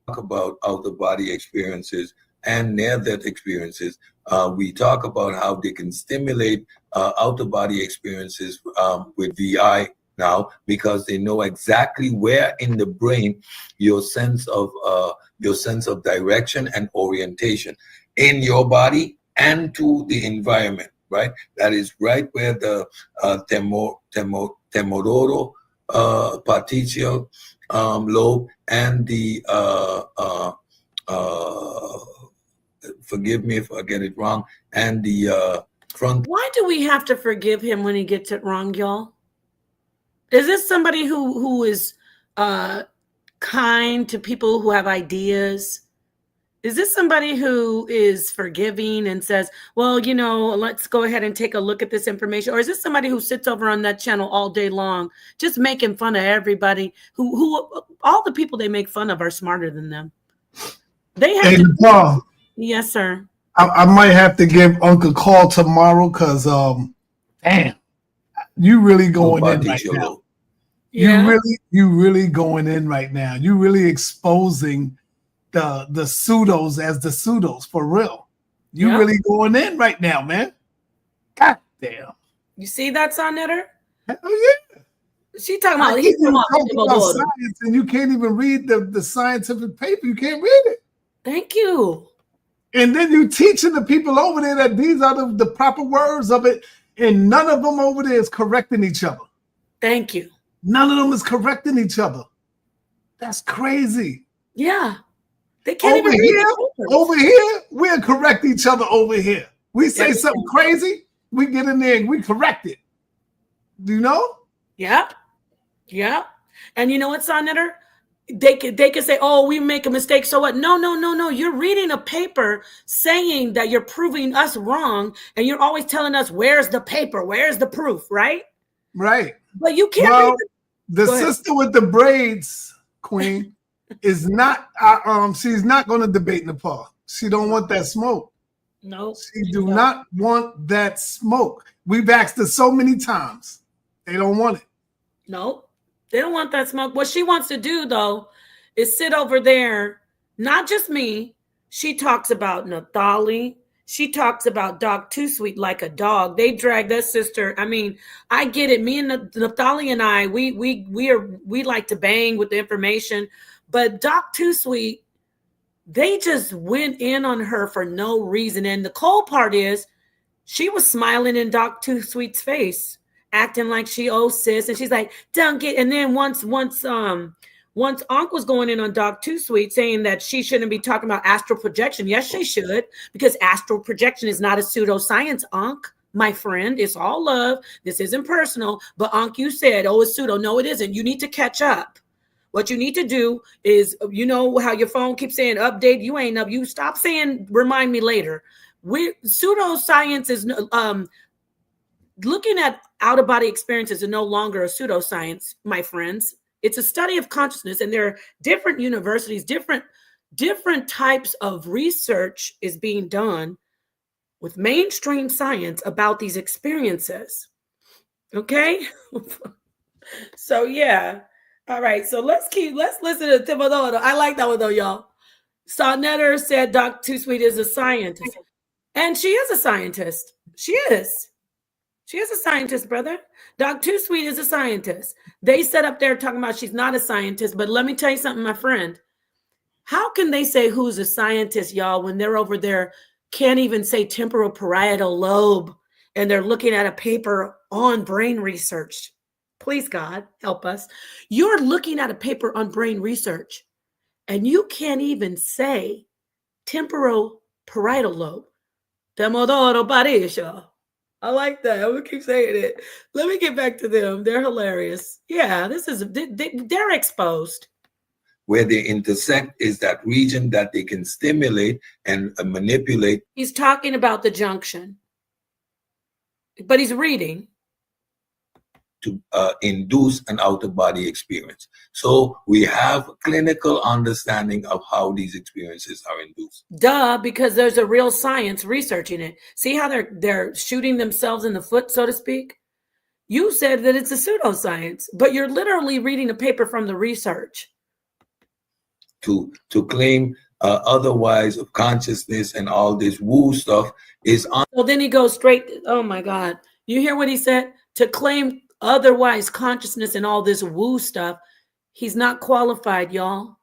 about out-of-body experiences and near-death experiences. We talk about how they can stimulate out-of-body experiences with VI now, because they know exactly where in the brain your sense of direction and orientation in your body and to the environment, right? That is right where the temporal partial lobe and the forgive me if I get it wrong, and the front. Why do we have to forgive him when he gets it wrong, y'all? Is this somebody who is kind to people who have ideas? Is this somebody who is forgiving and says, well, you know, let's go ahead and take a look at this information? Or is this somebody who sits over on that channel all day long, just making fun of everybody who all the people they make fun of are smarter than them? They have to. Paul, yes, sir. I might have to give Uncle a call tomorrow because, damn, you really going in right now. Yeah. You really going in right now. You really exposing the pseudos as the pseudos for real. You really going in right now, man. God damn. You see that, Sonetter? Hell yeah. She talking about he's talking about science, and you can't even read the scientific paper. You can't read it. Thank you. And then you teaching the people over there that these are the proper words of it, and none of them over there is correcting each other. Thank you. None of them is correcting each other. That's crazy. Yeah. They can't over even here, over here, we'll correct each other over here. We say something crazy, we get in there and we correct it. Do you know? Yep. Yep. And you know what, Sonetter? They could say, oh, we make a mistake, so what? No. You're reading a paper saying that you're proving us wrong, and you're always telling us, where's the paper? Where's the proof, right? Right. But you can't well, read the sister with the braids, Queen, is not she's not going to debate Nepal. She don't want that smoke. No. She do not want that smoke. We've asked her so many times. They don't want it. No. They don't want that smoke. What she wants to do, though, is sit over there. Not just me. She talks about Nathali. She talks about Doc Too Sweet like a dog. They drag that sister. I mean, I get it. Me and Nathali and I, we like to bang with the information. But Doc Too Sweet, they just went in on her for no reason. And the cold part is, she was smiling in Doc Too Sweet's face, acting like she owes sis, and she's like, don't get. And then once Ankh was going in on Doc Too Sweet, saying that she shouldn't be talking about astral projection. Yes, she should, because astral projection is not a pseudoscience, Ankh, my friend. It's all love. This isn't personal. But Ankh, you said, oh, it's pseudo. No, it isn't. You need to catch up. What you need to do is, you know how your phone keeps saying update. You ain't up. You stop saying remind me later. Pseudoscience is looking at out-of-body experiences is no longer a pseudoscience, my friends. It's a study of consciousness, and there are different universities, different types of research is being done with mainstream science about these experiences. Okay? So yeah. All right. So let's listen to Timodoro. I like that one though, y'all. Sonnetter said Doc Too Sweet is a scientist. And she is a scientist. She is. She is a scientist, brother. Doc Too Sweet is a scientist. They set up there talking about she's not a scientist, but let me tell you something, my friend. How can they say who's a scientist, y'all, when they're over there, can't even say temporal parietal lobe, and they're looking at a paper on brain research? Please, God, help us. You're looking at a paper on brain research, and you can't even say temporal parietal lobe. Temodoro Parisha. I like that. I'm gonna keep saying it. Let me get back to them. They're hilarious. Yeah, they're exposed. Where they intersect is that region that they can stimulate and manipulate. He's talking about the junction, but he's reading. To induce an out-of-body experience. So we have clinical understanding of how these experiences are induced. Duh, because there's a real science researching it. See how they're shooting themselves in the foot, so to speak? You said that it's a pseudoscience, but you're literally reading a paper from the research. To claim otherwise of consciousness and all this woo stuff is on. So then he goes straight, oh my God. You hear what he said? To claim otherwise consciousness and all this woo stuff, he's not qualified, y'all.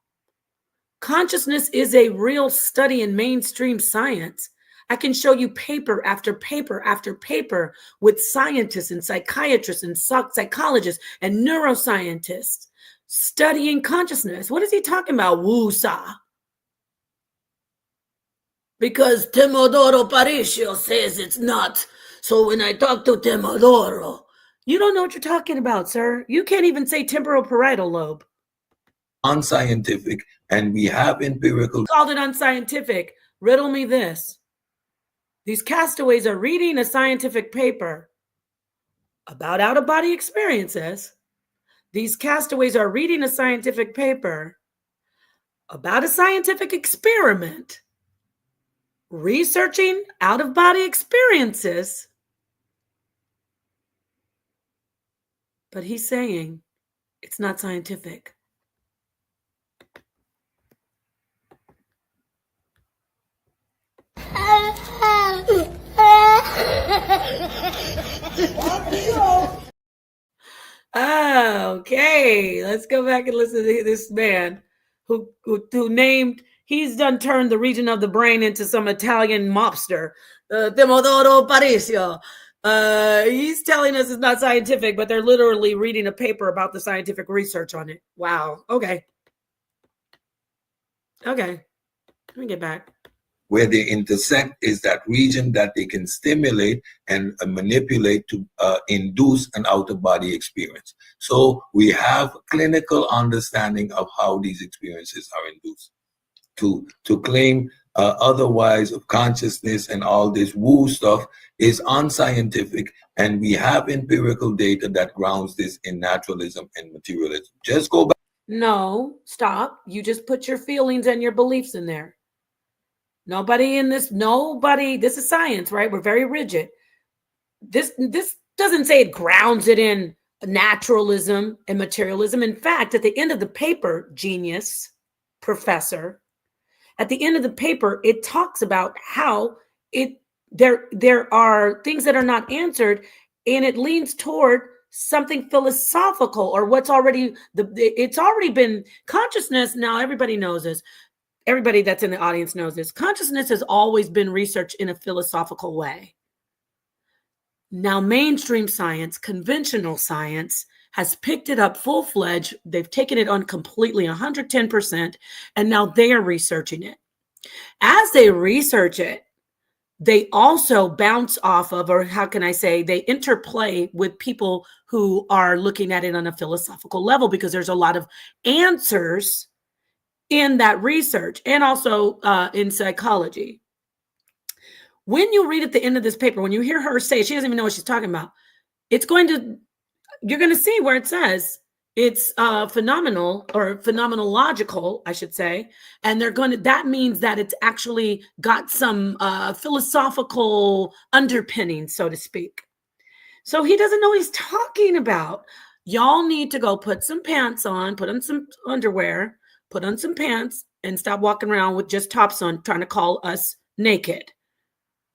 Consciousness is a real study in mainstream science. I can show you paper after paper after paper with scientists and psychiatrists and psychologists and neuroscientists studying consciousness. What is he talking about? Woo-sa. Because Timodoro Parisio says it's not. So when I talk to Timodoro, you don't know what you're talking about, sir. You can't even say temporal parietal lobe. Unscientific, and we have empirical. Called it unscientific. Riddle me this. These castaways are reading a scientific paper about out-of-body experiences. These castaways are reading a scientific paper about a scientific experiment, researching out-of-body experiences. But he's saying it's not scientific. Okay, let's go back and listen to this man who named, he's done turned the region of the brain into some Italian mobster, Timodoro Parisio. He's telling us it's not scientific, but they're literally reading a paper about the scientific research on it. Wow. Okay. Let me get back. Where they intersect is that region that they can stimulate and manipulate to induce an out-of-body experience. So we have clinical understanding of how these experiences are induced. To claim otherwise of consciousness and all this woo stuff is unscientific, and we have empirical data that grounds this in naturalism and materialism. Just go back. No, stop. You just put your feelings and your beliefs in there. This is science, right? We're very rigid. This doesn't say it grounds it in naturalism and materialism. In fact, at the end of the paper, genius, professor, at the end of the paper, it talks about how there are things that are not answered, and it leans toward something philosophical, or it's already been consciousness. Now everybody knows this. Everybody that's in the audience knows this. Consciousness has always been researched in a philosophical way. Now, mainstream science, conventional science, has picked it up full-fledged. They've taken it on completely 110%, and now they are researching it. As they research it, they also bounce off of, or how can I say, they interplay with people who are looking at it on a philosophical level, because there's a lot of answers in that research, and also in psychology. When you read at the end of this paper, when you hear her say, she doesn't even know what she's talking about. It's going to, you're going to see where it says it's phenomenal or phenomenological, I should say. And they're going to, that means that it's actually got some philosophical underpinning, so to speak. So he doesn't know what he's talking about. Y'all need to go put some pants on, put on some underwear, put on some pants, and stop walking around with just tops on, trying to call us naked.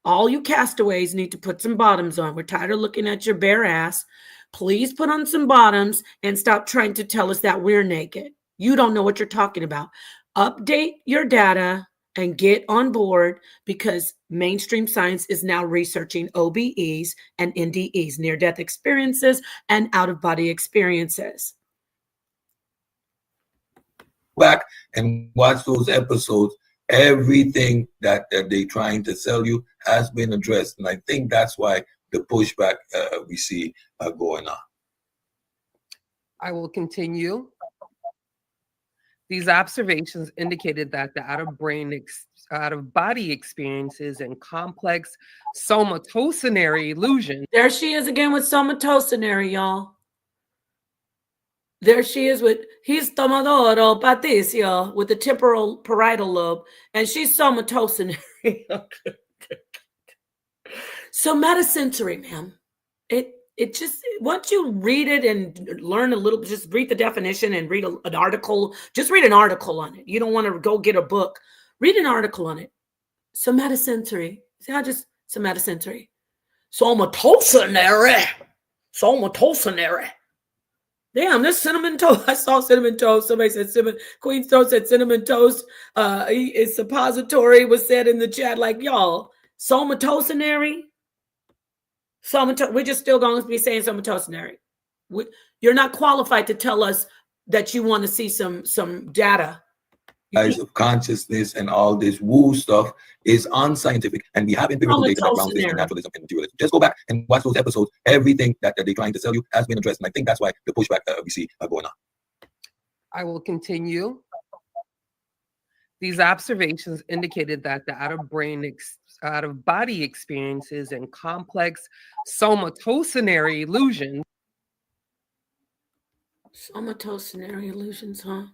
All you castaways need to put some bottoms on. We're tired of looking at your bare ass. Please put on some bottoms and stop trying to tell us that we're naked. You don't know what you're talking about. Update your data and get on board, because mainstream science is now researching OBEs and NDEs, near-death experiences and out-of-body experiences. Back and watch those episodes. Everything that they're trying to sell you has been addressed. And I think that's why the pushback we see going on. I will continue. These observations indicated that the out-of-body experiences and complex somatosenary illusions. There she is again with somatosenary, y'all. There she is with, he's tomadoro paticio with the temporal parietal lobe, and she's somatosenary. Somatosensory, ma'am. It just, once you read it and learn a little, just read the definition and read an article. Just read an article on it. You don't want to go get a book. Read an article on it. Somatosensory. See how just somatosensory. Somatosenary. Somatosenary. Damn, this cinnamon toast. I saw cinnamon toast. Somebody said cinnamon. Queen's Toast said cinnamon toast. It's suppository was said in the chat. Like, y'all, somatosenary. We're just still going to be saying somatosenary. You're not qualified to tell us that you want to see some data. Guys of consciousness and all this woo stuff is unscientific, and we have empirical data that grounds this in naturalism and materialism. Just go back and watch those episodes. Everything that they're trying to sell you has been addressed, and I think that's why the pushback we see going on. I will continue. These observations indicated that the out-of-body experiences and complex somatosenary illusions. Somatosenary illusions, huh?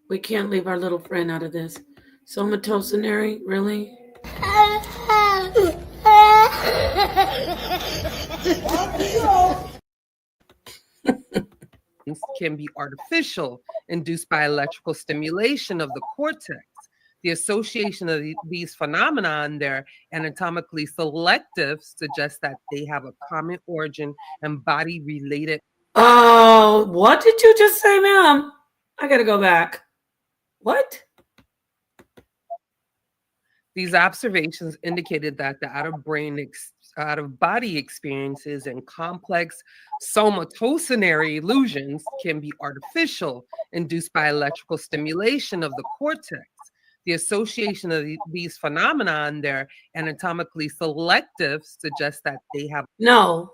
We can't leave our little friend out of this. Somatosenary, really? Can be artificial, induced by electrical stimulation of the cortex. The association of these phenomena and their anatomically selective suggests that they have a common origin and body-related. Oh, what did you just say, ma'am? I gotta go back. What? These observations indicated that the out-of-body experiences and complex somatosenary illusions can be artificial, induced by electrical stimulation of the cortex. The association of these phenomena and their anatomically selective suggests that they have. No,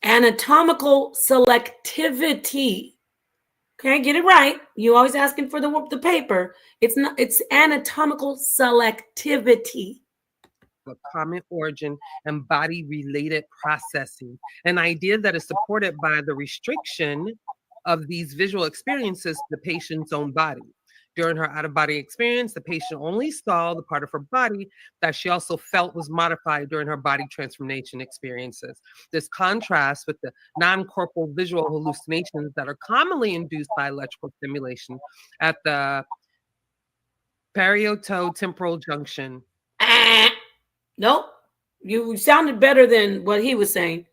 anatomical selectivity. Okay, get it right. You always asking for the paper. It's not. It's anatomical selectivity. A common origin and body-related processing, an idea that is supported by the restriction of these visual experiences to the patient's own body. During her out-of-body experience, the patient only saw the part of her body that she also felt was modified during her body transformation experiences. This contrasts with the non-corporal visual hallucinations that are commonly induced by electrical stimulation at the parieto-temporal junction. Nope. You sounded better than what he was saying.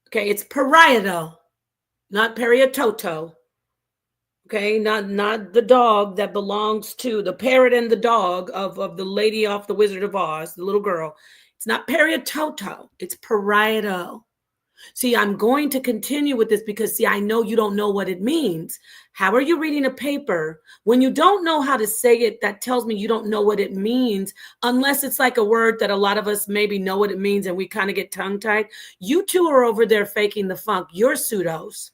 Okay, it's parieto, not parieto. Okay, not the dog that belongs to the parrot and the dog of the lady off the Wizard of Oz, the little girl. It's not parieto, it's parieto. See, I'm going to continue with this because, see, I know you don't know what it means. How are you reading a paper when you don't know how to say it? That tells me you don't know what it means, unless it's like a word that a lot of us maybe know what it means and we kind of get tongue-tied. You two are over there faking the funk. You're pseudos.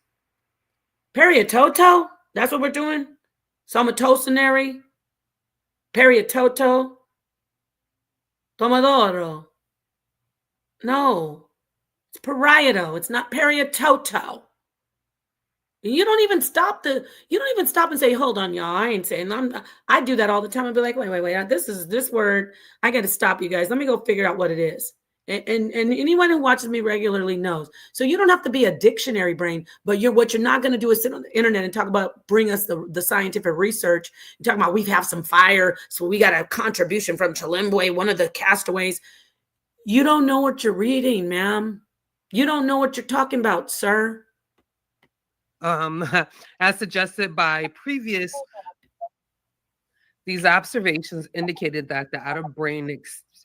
Parieto? That's what we're doing? Somatosenary? Parieto? Tomodoro? No. It's parieto. It's not periototo. You don't even stop and say, hold on, y'all. I ain't saying I do that all the time. I'd be like, wait. This word. I got to stop you guys. Let me go figure out what it is. And anyone who watches me regularly knows. So you don't have to be a dictionary brain, but what you're not going to do is sit on the internet and talk about, bring us the scientific research. You're talking about we have some fire, so we got a contribution from Chilimbwe, one of the castaways. You don't know what you're reading, ma'am. You don't know what you're talking about, sir. As suggested by these observations indicated that the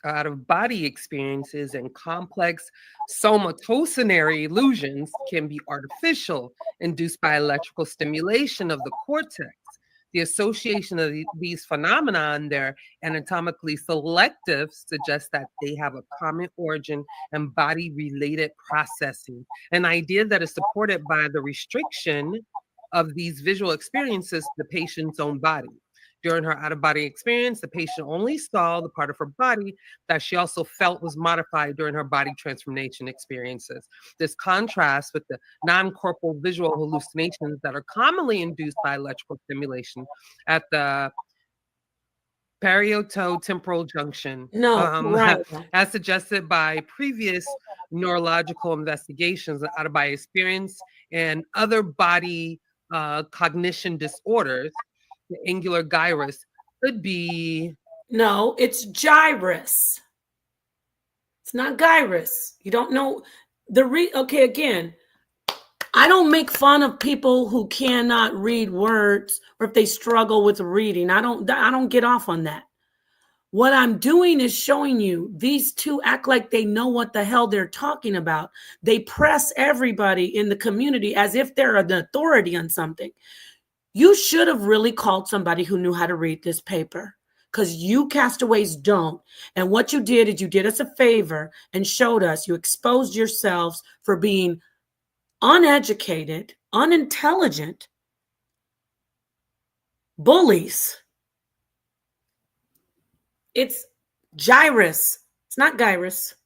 out-of-body experiences and complex somatosensory illusions can be artificial, induced by electrical stimulation of the cortex. The association of these phenomena and their anatomically selective suggests that they have a common origin and body-related processing, an idea that is supported by the restriction of these visual experiences to the patient's own body. During her out-of-body experience, the patient only saw the part of her body that she also felt was modified during her body transformation experiences. This contrasts with the non-corporal visual hallucinations that are commonly induced by electrical stimulation at the parieto-temporal junction. Right. As suggested by previous neurological investigations, the out-of-body experience and other body cognition disorders, the angular gyrus could be. No, it's gyrus. It's not gyrus. You don't know okay, again, I don't make fun of people who cannot read words or if they struggle with reading. I don't get off on that. What I'm doing is showing you these two act like they know what the hell they're talking about. They press everybody in the community as if they're an authority on something. You should have really called somebody who knew how to read this paper, because you castaways don't. And what you did is you did us a favor and showed us, you exposed yourselves for being uneducated, unintelligent bullies. It's gyrus. It's not gyrus.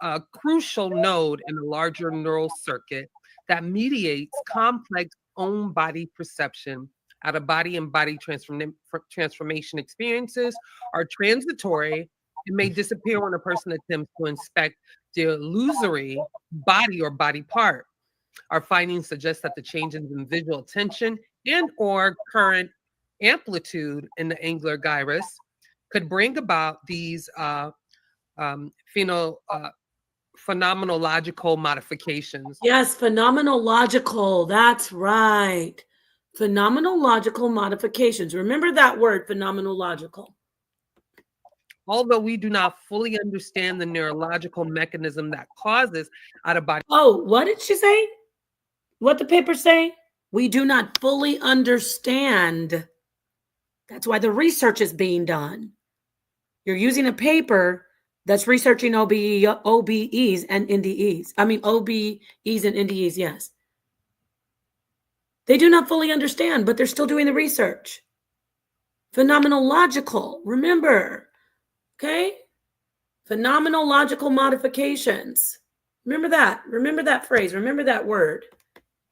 A crucial node in a larger neural circuit that mediates complex own body perception. Out-of-body and body transformation experiences are transitory and may disappear when a person attempts to inspect the illusory body or body part. Our findings suggest that the changes in visual attention and or current amplitude in the angular gyrus could bring about these phenomenological modifications. Yes, phenomenological. That's right. Phenomenological modifications. Remember that word, phenomenological. Although we do not fully understand the neurological mechanism that causes out-of-body. Oh, what did she say? What the paper say? We do not fully understand. That's why the research is being done. You're using a paper that's researching OBEs and NDEs. I mean, OBEs and NDEs, yes. They do not fully understand, but they're still doing the research. Phenomenological, remember, okay? Phenomenological modifications. Remember that phrase, remember that word.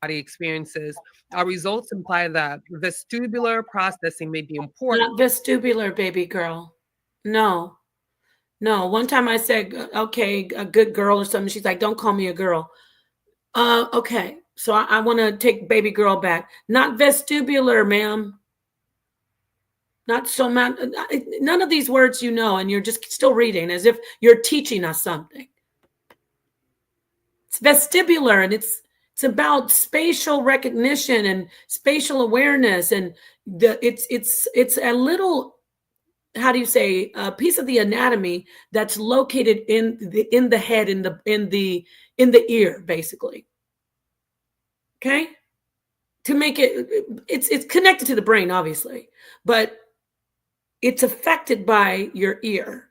Body experiences. Our results imply that vestibular processing may be important. Not vestibular, baby girl. No. One time I said, okay, a good girl or something. She's like, don't call me a girl. Okay. So I want to take baby girl back. Not vestibular, ma'am. Not so much. None of these words you know, and you're just still reading as if you're teaching us something. It's vestibular, and it's about spatial recognition and spatial awareness, and it's a little, how do you say, a piece of the anatomy that's located in the head, in the ear, basically. Okay, to make it's connected to the brain, obviously, but it's affected by your ear,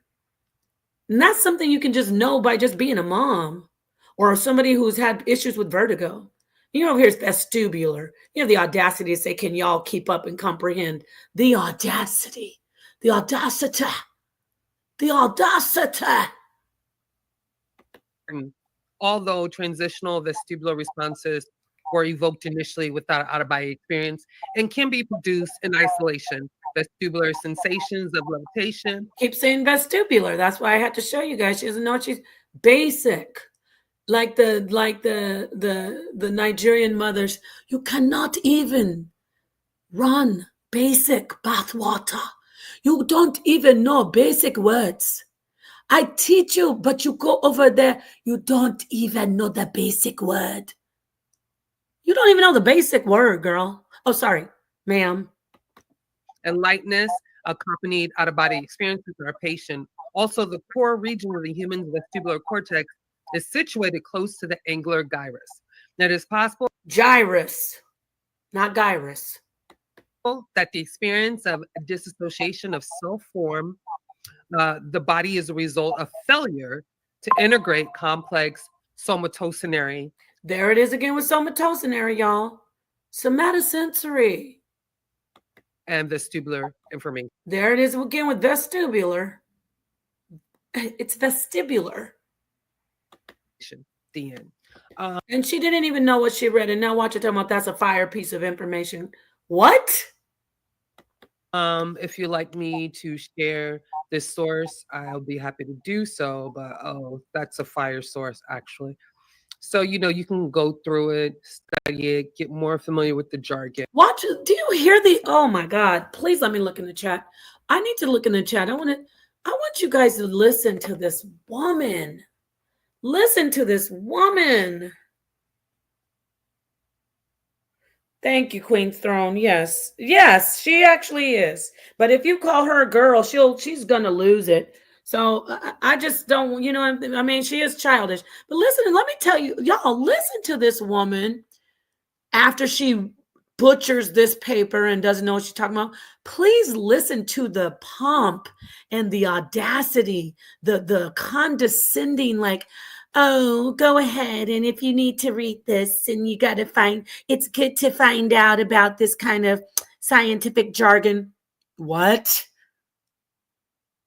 and that's something you can just know by just being a mom or somebody who's had issues with vertigo. You know, here's vestibular. You have the audacity to say, "Can y'all keep up and comprehend?" The audacity. The audacity. Although transitional vestibular responses were evoked initially without out-of-body experience and can be produced in isolation. Vestibular sensations of levitation. Keep saying vestibular. That's why I had to show you guys. She doesn't know what she's basic. Like the Nigerian mothers, you cannot even run basic bath water. You don't even know basic words. I teach you, but you go over there, you don't even know the basic word. You don't even know the basic word, girl. Oh, sorry, ma'am. And lightness accompanied out-of-body experiences in our patient. Also, the core region of the human vestibular cortex is situated close to the angular gyrus. Now, it is possible gyrus, not gyrus, that the experience of disassociation of self-form, the body is a result of failure to integrate complex somatosensory. There it is again with somatosensory, y'all. Somatosensory. And vestibular information. There it is again with vestibular. It's vestibular. The end. And she didn't even know what she read. And now watch her talking about that's a fire piece of information. What? If you'd like me to share this source, I'll be happy to do so. But that's a fire source, actually. So, you can go through it, study it, get more familiar with the jargon. Watch. Do you hear the, oh my God, please let me look in the chat. I need to look in the chat. I want you guys to listen to this woman. Listen to this woman. Thank you, Queen Throne. Yes. Yes, she actually is. But if you call her a girl, she's going to lose it. So I just don't, I mean, she is childish. But listen, let me tell you, y'all, listen to this woman after she butchers this paper and doesn't know what she's talking about. Please listen to the pomp and the audacity, the condescending, like, oh, go ahead. And if you need to read this and you got to it's good to find out about this kind of scientific jargon. What?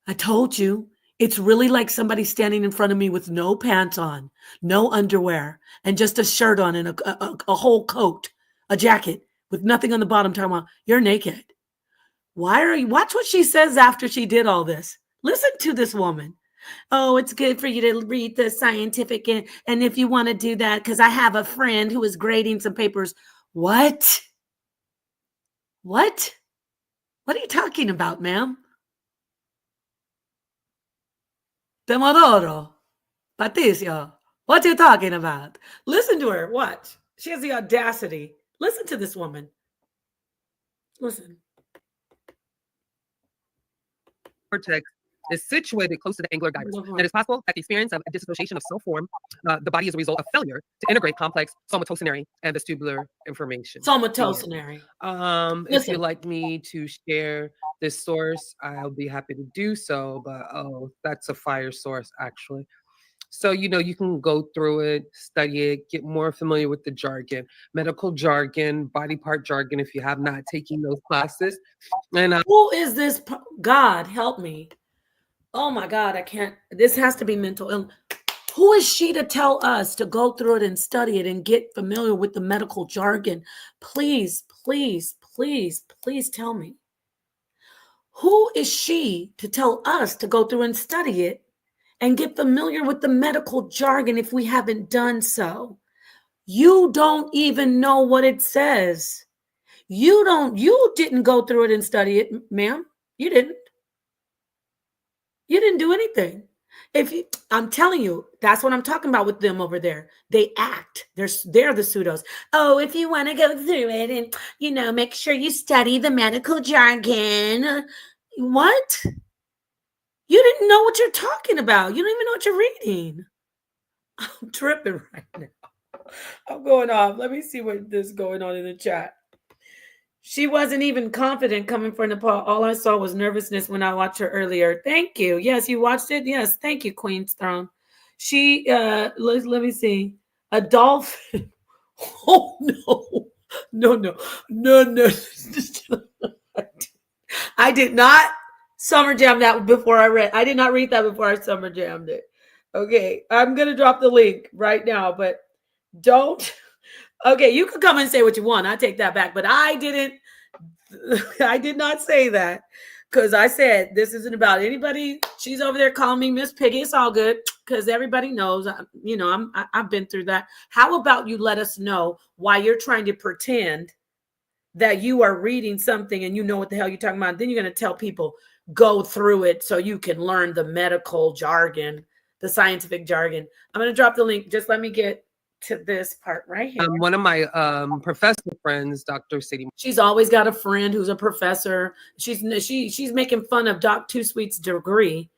I told you, it's really like somebody standing in front of me with no pants on, no underwear, and just a shirt on and a whole coat, a jacket with nothing on the bottom, talking about you're naked. Watch what she says after she did all this. Listen to this woman. Oh, it's good for you to read the scientific. And if you want to do that, because I have a friend who is grading some papers. What? What? What are you talking about, ma'am? Demodoro, Patricio, what are you talking about? Listen to her. Watch. She has the audacity. Listen to this woman. Listen. Cortex is situated close to the angular gyrus. It is possible that the experience of dissociation of self-form, the body is a result of failure to integrate complex somatosensory and vestibular information. Somatosensory. If you'd like me to share this source, I'll be happy to do so. But that's a fire source, actually. So, you can go through it, study it, get more familiar with the jargon, medical jargon, body part jargon, if you have not taken those classes. And who is this? God, help me. Oh my God, I can't. This has to be mental illness. Who is she to tell us to go through it and study it and get familiar with the medical jargon? Please, please, please, please tell me. Who is she to tell us to go through and study it and get familiar with the medical jargon if we haven't done so? You don't even know what it says. You didn't go through it and study it, ma'am. You didn't. You didn't do anything. I'm telling you, that's what I'm talking about with them over there. They act. They're the pseudos. Oh, if you want to go through it and, make sure you study the medical jargon. What? You didn't know what you're talking about. You don't even know what you're reading. I'm tripping right now. I'm going off. Let me see what is going on in the chat. She wasn't even confident coming from Nepal. All I saw was nervousness when I watched her earlier. Thank you. Yes, you watched it? Yes. Thank you, Queen's Throne. She, let me see. A dolphin. Oh, no. No. I did not summer jam that before I read. I did not read that before I summer jammed it. Okay, I'm gonna drop the link right now, but don't. Okay, you can come and say what you want. I take that back, but I didn't. I did not say that because I said this isn't about anybody. She's over there calling me Miss Piggy. It's all good because everybody knows. I've been through that. How about you let us know why you're trying to pretend that you are reading something and you know what the hell you're talking about? Then you're going to tell people go through it so you can learn the medical jargon, the scientific jargon. I'm going to drop the link. Just let me get to this part right here. One of my professor friends, Dr. Sadie. She's always got a friend who's a professor. She's making fun of Doc Two Sweet's degree,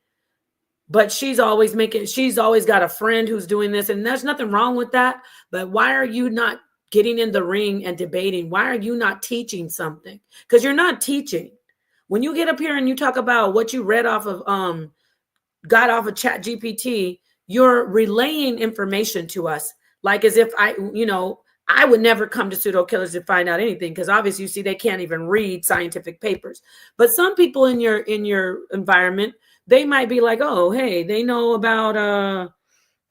but she's always got a friend who's doing this, and there's nothing wrong with that. But why are you not getting in the ring and debating? Why are you not teaching something? Because you're not teaching. When you get up here and you talk about what you read off of got off of Chat GPT, you're relaying information to us. Like as if I would never come to pseudo killers to find out anything because obviously you see they can't even read scientific papers. But some people in your environment, they might be like, oh, hey, they know about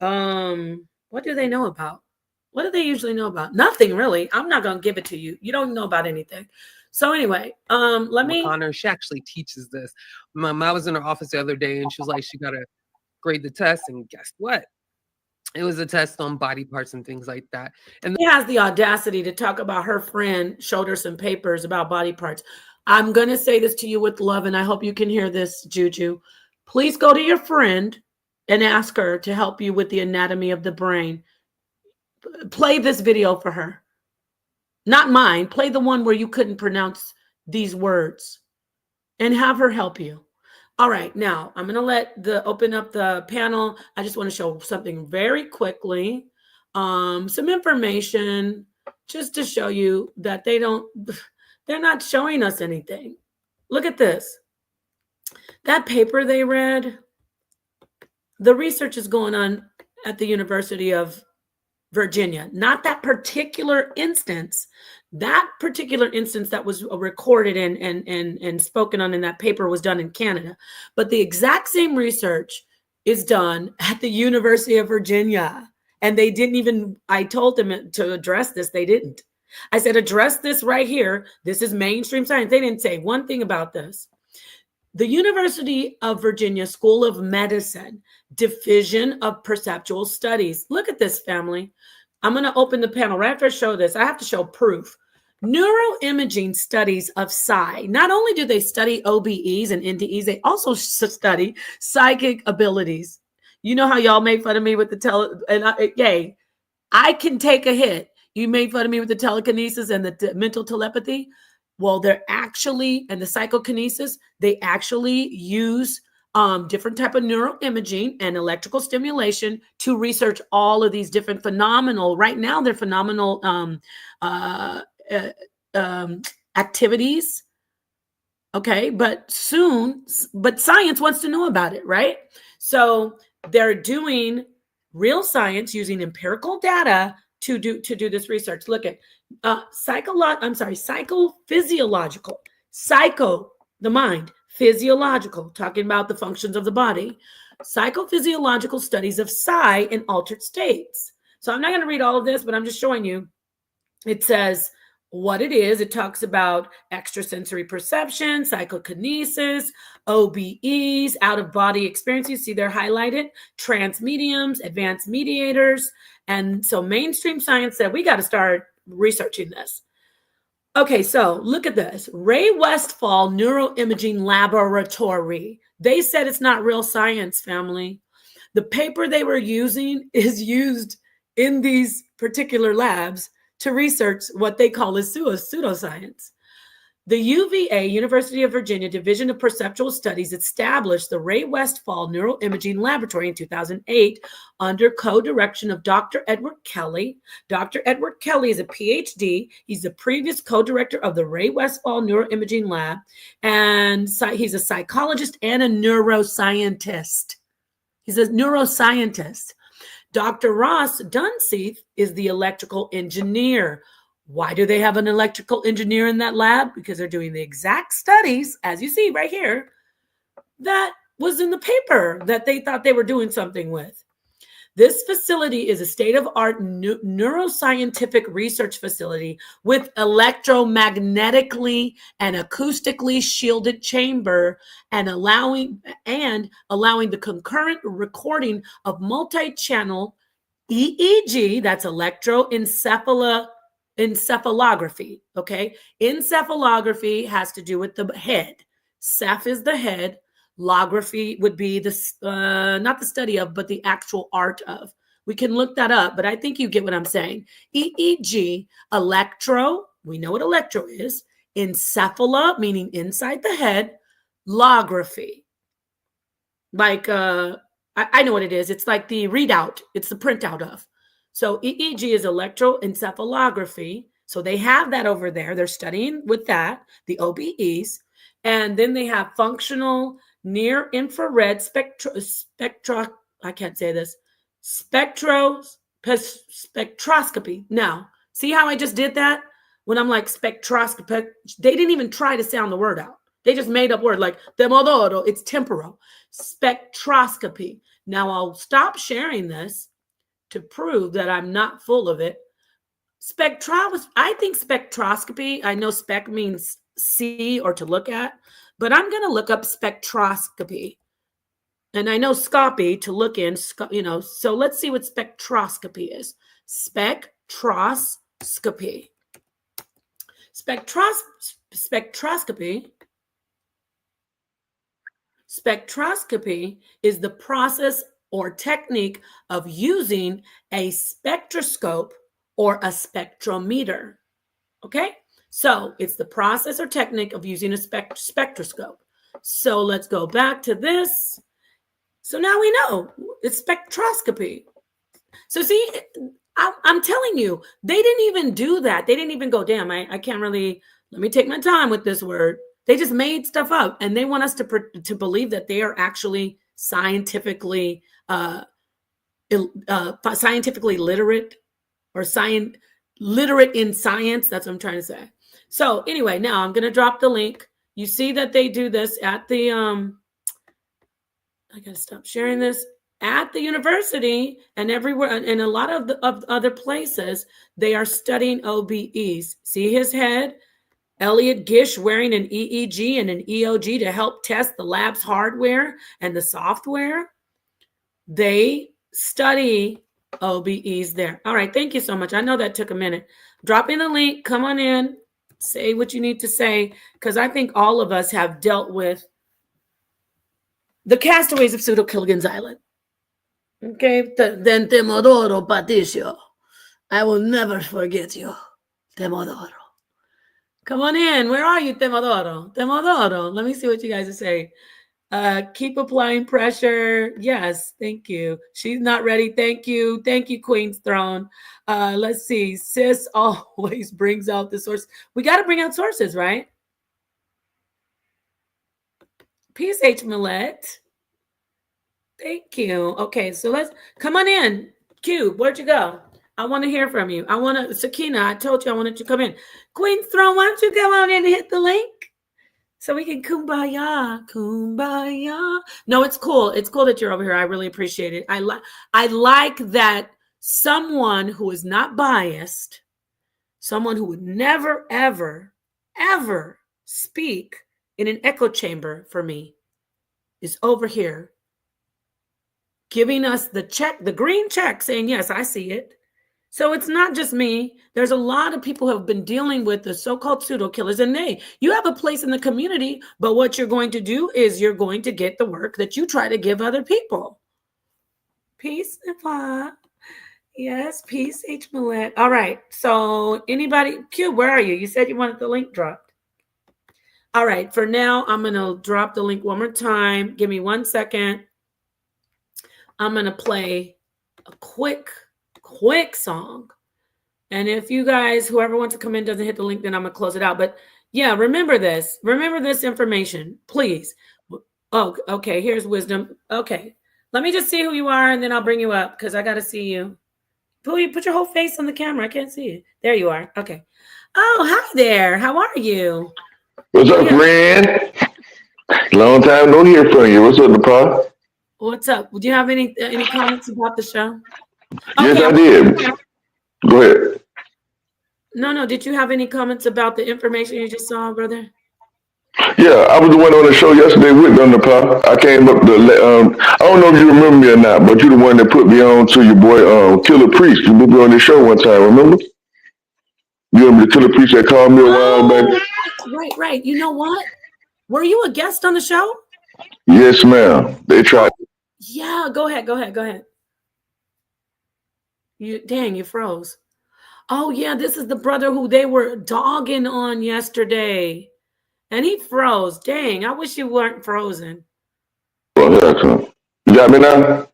what do they know about? What do they usually know about? Nothing really. I'm not gonna give it to you. You don't know about anything. So anyway, let me. Connor, she actually teaches this. I was in her office the other day and she was like, she got to grade the test, and guess what? It was a test on body parts and things like that. And she has the audacity to talk about her friend showed her some papers about body parts. I'm going to say this to you with love, and I hope you can hear this, Juju. Please go to your friend and ask her to help you with the anatomy of the brain. Play this video for her. Not mine. Play the one where you couldn't pronounce these words and have her help you. All right, now I'm going to open up the panel. I just want to show something very quickly. Some information just to show you that they're not showing us anything. Look at this. That paper they read, the research is going on at the University of Virginia, not that particular instance. That particular instance that was recorded and spoken on in that paper was done in Canada. But the exact same research is done at the University of Virginia. And they didn't even, I told them to address this. They didn't. I said, address this right here. This is mainstream science. They didn't say one thing about this. The University of Virginia School of Medicine, Division of Perceptual Studies. Look at this, family. I'm going to open the panel right after I show this. I have to show proof. Neuroimaging studies of psi. Not only do they study OBEs and NDEs, they also study psychic abilities. You know how y'all made fun of me with the I can take a hit. You made fun of me with the telekinesis and the mental telepathy. Well, they're actually, and the psychokinesis, they actually use different type of neuroimaging and electrical stimulation to research all of these different phenomenal, right now they're phenomenal activities. Okay, but science wants to know about it, right? So they're doing real science using empirical data to do this research. Look at psychophysiological, the mind, physiological, talking about the functions of the body, psychophysiological studies of psi in altered states. So I'm not going to read all of this, but I'm just showing you. It says what it is. It talks about extrasensory perception, psychokinesis, OBEs, out-of-body experiences. See, they're highlighted. Trance mediums, advanced mediators. And so mainstream science said, we got to start researching this. Okay, so look at this. Ray Westfall Neuroimaging Laboratory. They said it's not real science, family. The paper they were using is used in these particular labs to research what they call as pseudoscience. The UVA, University of Virginia Division of Perceptual Studies, established the Ray Westfall Neuroimaging Laboratory in 2008 under co-direction of Dr. Edward Kelly. Dr. Edward Kelly is a PhD. He's the previous co-director of the Ray Westfall Neuroimaging Lab, and he's a psychologist and a neuroscientist. He's a neuroscientist. Dr. Ross Dunseith is the electrical engineer. Why do they have an electrical engineer in that lab? Because they're doing the exact studies, as you see right here, that was in the paper that they thought they were doing something with. This facility is a state-of-art neuroscientific research facility with electromagnetically and acoustically shielded chamber and allowing the concurrent recording of multi-channel EEG, that's electroencephalography. Okay, encephalography has to do with the head. Ceph is the head. Lography would be not the study of, but the actual art of. We can look that up, but I think you get what I'm saying. EEG, electro, we know what electro is. Encephala, meaning inside the head. Lography, like I know what it is. It's like the readout. It's the printout of. So EEG is electroencephalography. So they have that over there. They're studying with that, the OBEs. And then they have functional near infrared I can't say this, spectroscopy. Now, see how I just did that? When I'm like spectroscopy, they didn't even try to sound the word out. They just made up word like demodoro, it's temporal. Spectroscopy. Now I'll stop sharing this to prove that I'm not full of it. I think spectroscopy, I know spec means see or to look at, but I'm going to look up spectroscopy. And I know scopy to look in, so let's see what spectroscopy is. Spectroscopy. Spectroscopy is the process or technique of using a spectroscope or a spectrometer. Okay? So it's the process or technique of using a spectroscope. So let's go back to this. So now we know it's spectroscopy. So see, I'm telling you, they didn't even do that. They didn't even go, damn, I can't really, let me take my time with this word. They just made stuff up, and they want us to believe that they are actually scientifically literate or literate in science. That's what I'm trying to say. So anyway, now I'm going to drop the link. You see that they do this at the, I got to stop sharing this, at the university and everywhere. And a lot of other places, they are studying OBEs. See his head? Elliot Gish wearing an EEG and an EOG to help test the lab's hardware and the software. They study OBEs there. All right. Thank you so much. I know that took a minute. Drop in the link. Come on in. Say what you need to say, because I think all of us have dealt with the castaways of Pseudo Killigan's Island. Okay. Then Temodoro Patricio. I will never forget you, Temodoro. Come on in. Where are you, Temodoro? Temodoro. Let me see what you guys are saying. Keep applying pressure. Yes, thank you. She's not ready. Thank you. Thank you, Queen's Throne. Let's see. Sis always brings out the source. We got to bring out sources, right? Peace, H. Millette. Thank you. Okay, so let's come on in. Cube, where'd you go? I want to hear from you. Sakina, I told you I wanted you to come in. Queen's Throne, why don't you come on in and hit the link so we can kumbaya, kumbaya. No, it's cool. It's cool that you're over here. I really appreciate it. I like that someone who is not biased, someone who would never, ever, ever speak in an echo chamber for me is over here giving us the check, the green check, saying, yes, I see it. So it's not just me. There's a lot of people who have been dealing with the so-called pseudo killers, and you have a place in the community, but what you're going to do is you're going to get the work that you try to give other people. Peace, Nipa. Yes, peace, H. Millette. All right. So anybody, Q, where are you? You said you wanted the link dropped. All right. For now, I'm going to drop the link one more time. Give me 1 second. I'm going to play a quick song. And if you guys, whoever wants to come in doesn't hit the link, then I'm going to close it out. But yeah, remember this information, please. Oh, okay. Here's wisdom. Okay. Let me just see who you are, and then I'll bring you up because I got to see you. Put your whole face on the camera. I can't see you. There you are. Okay. Oh, hi there. How are you? What's up, Ren? Long time no hear from you. What's up, Nepal? What's up? Would you have any comments about the show? Yes, Okay. I did. Go ahead. No. Did you have any comments about the information you just saw, brother? Yeah, I was the one on the show yesterday with Thunderpop. I came up to I don't know if you remember me or not, but you're the one that put me on to your boy Killer Priest. You put me on this show one time, remember? You remember the Killer Priest that called me a while back? Right. You know what? Were you a guest on the show? Yes, ma'am. They tried. Yeah, go ahead. You froze. Oh yeah, this is the brother who they were dogging on yesterday. And he froze. Dang, I wish you weren't frozen. You got me now?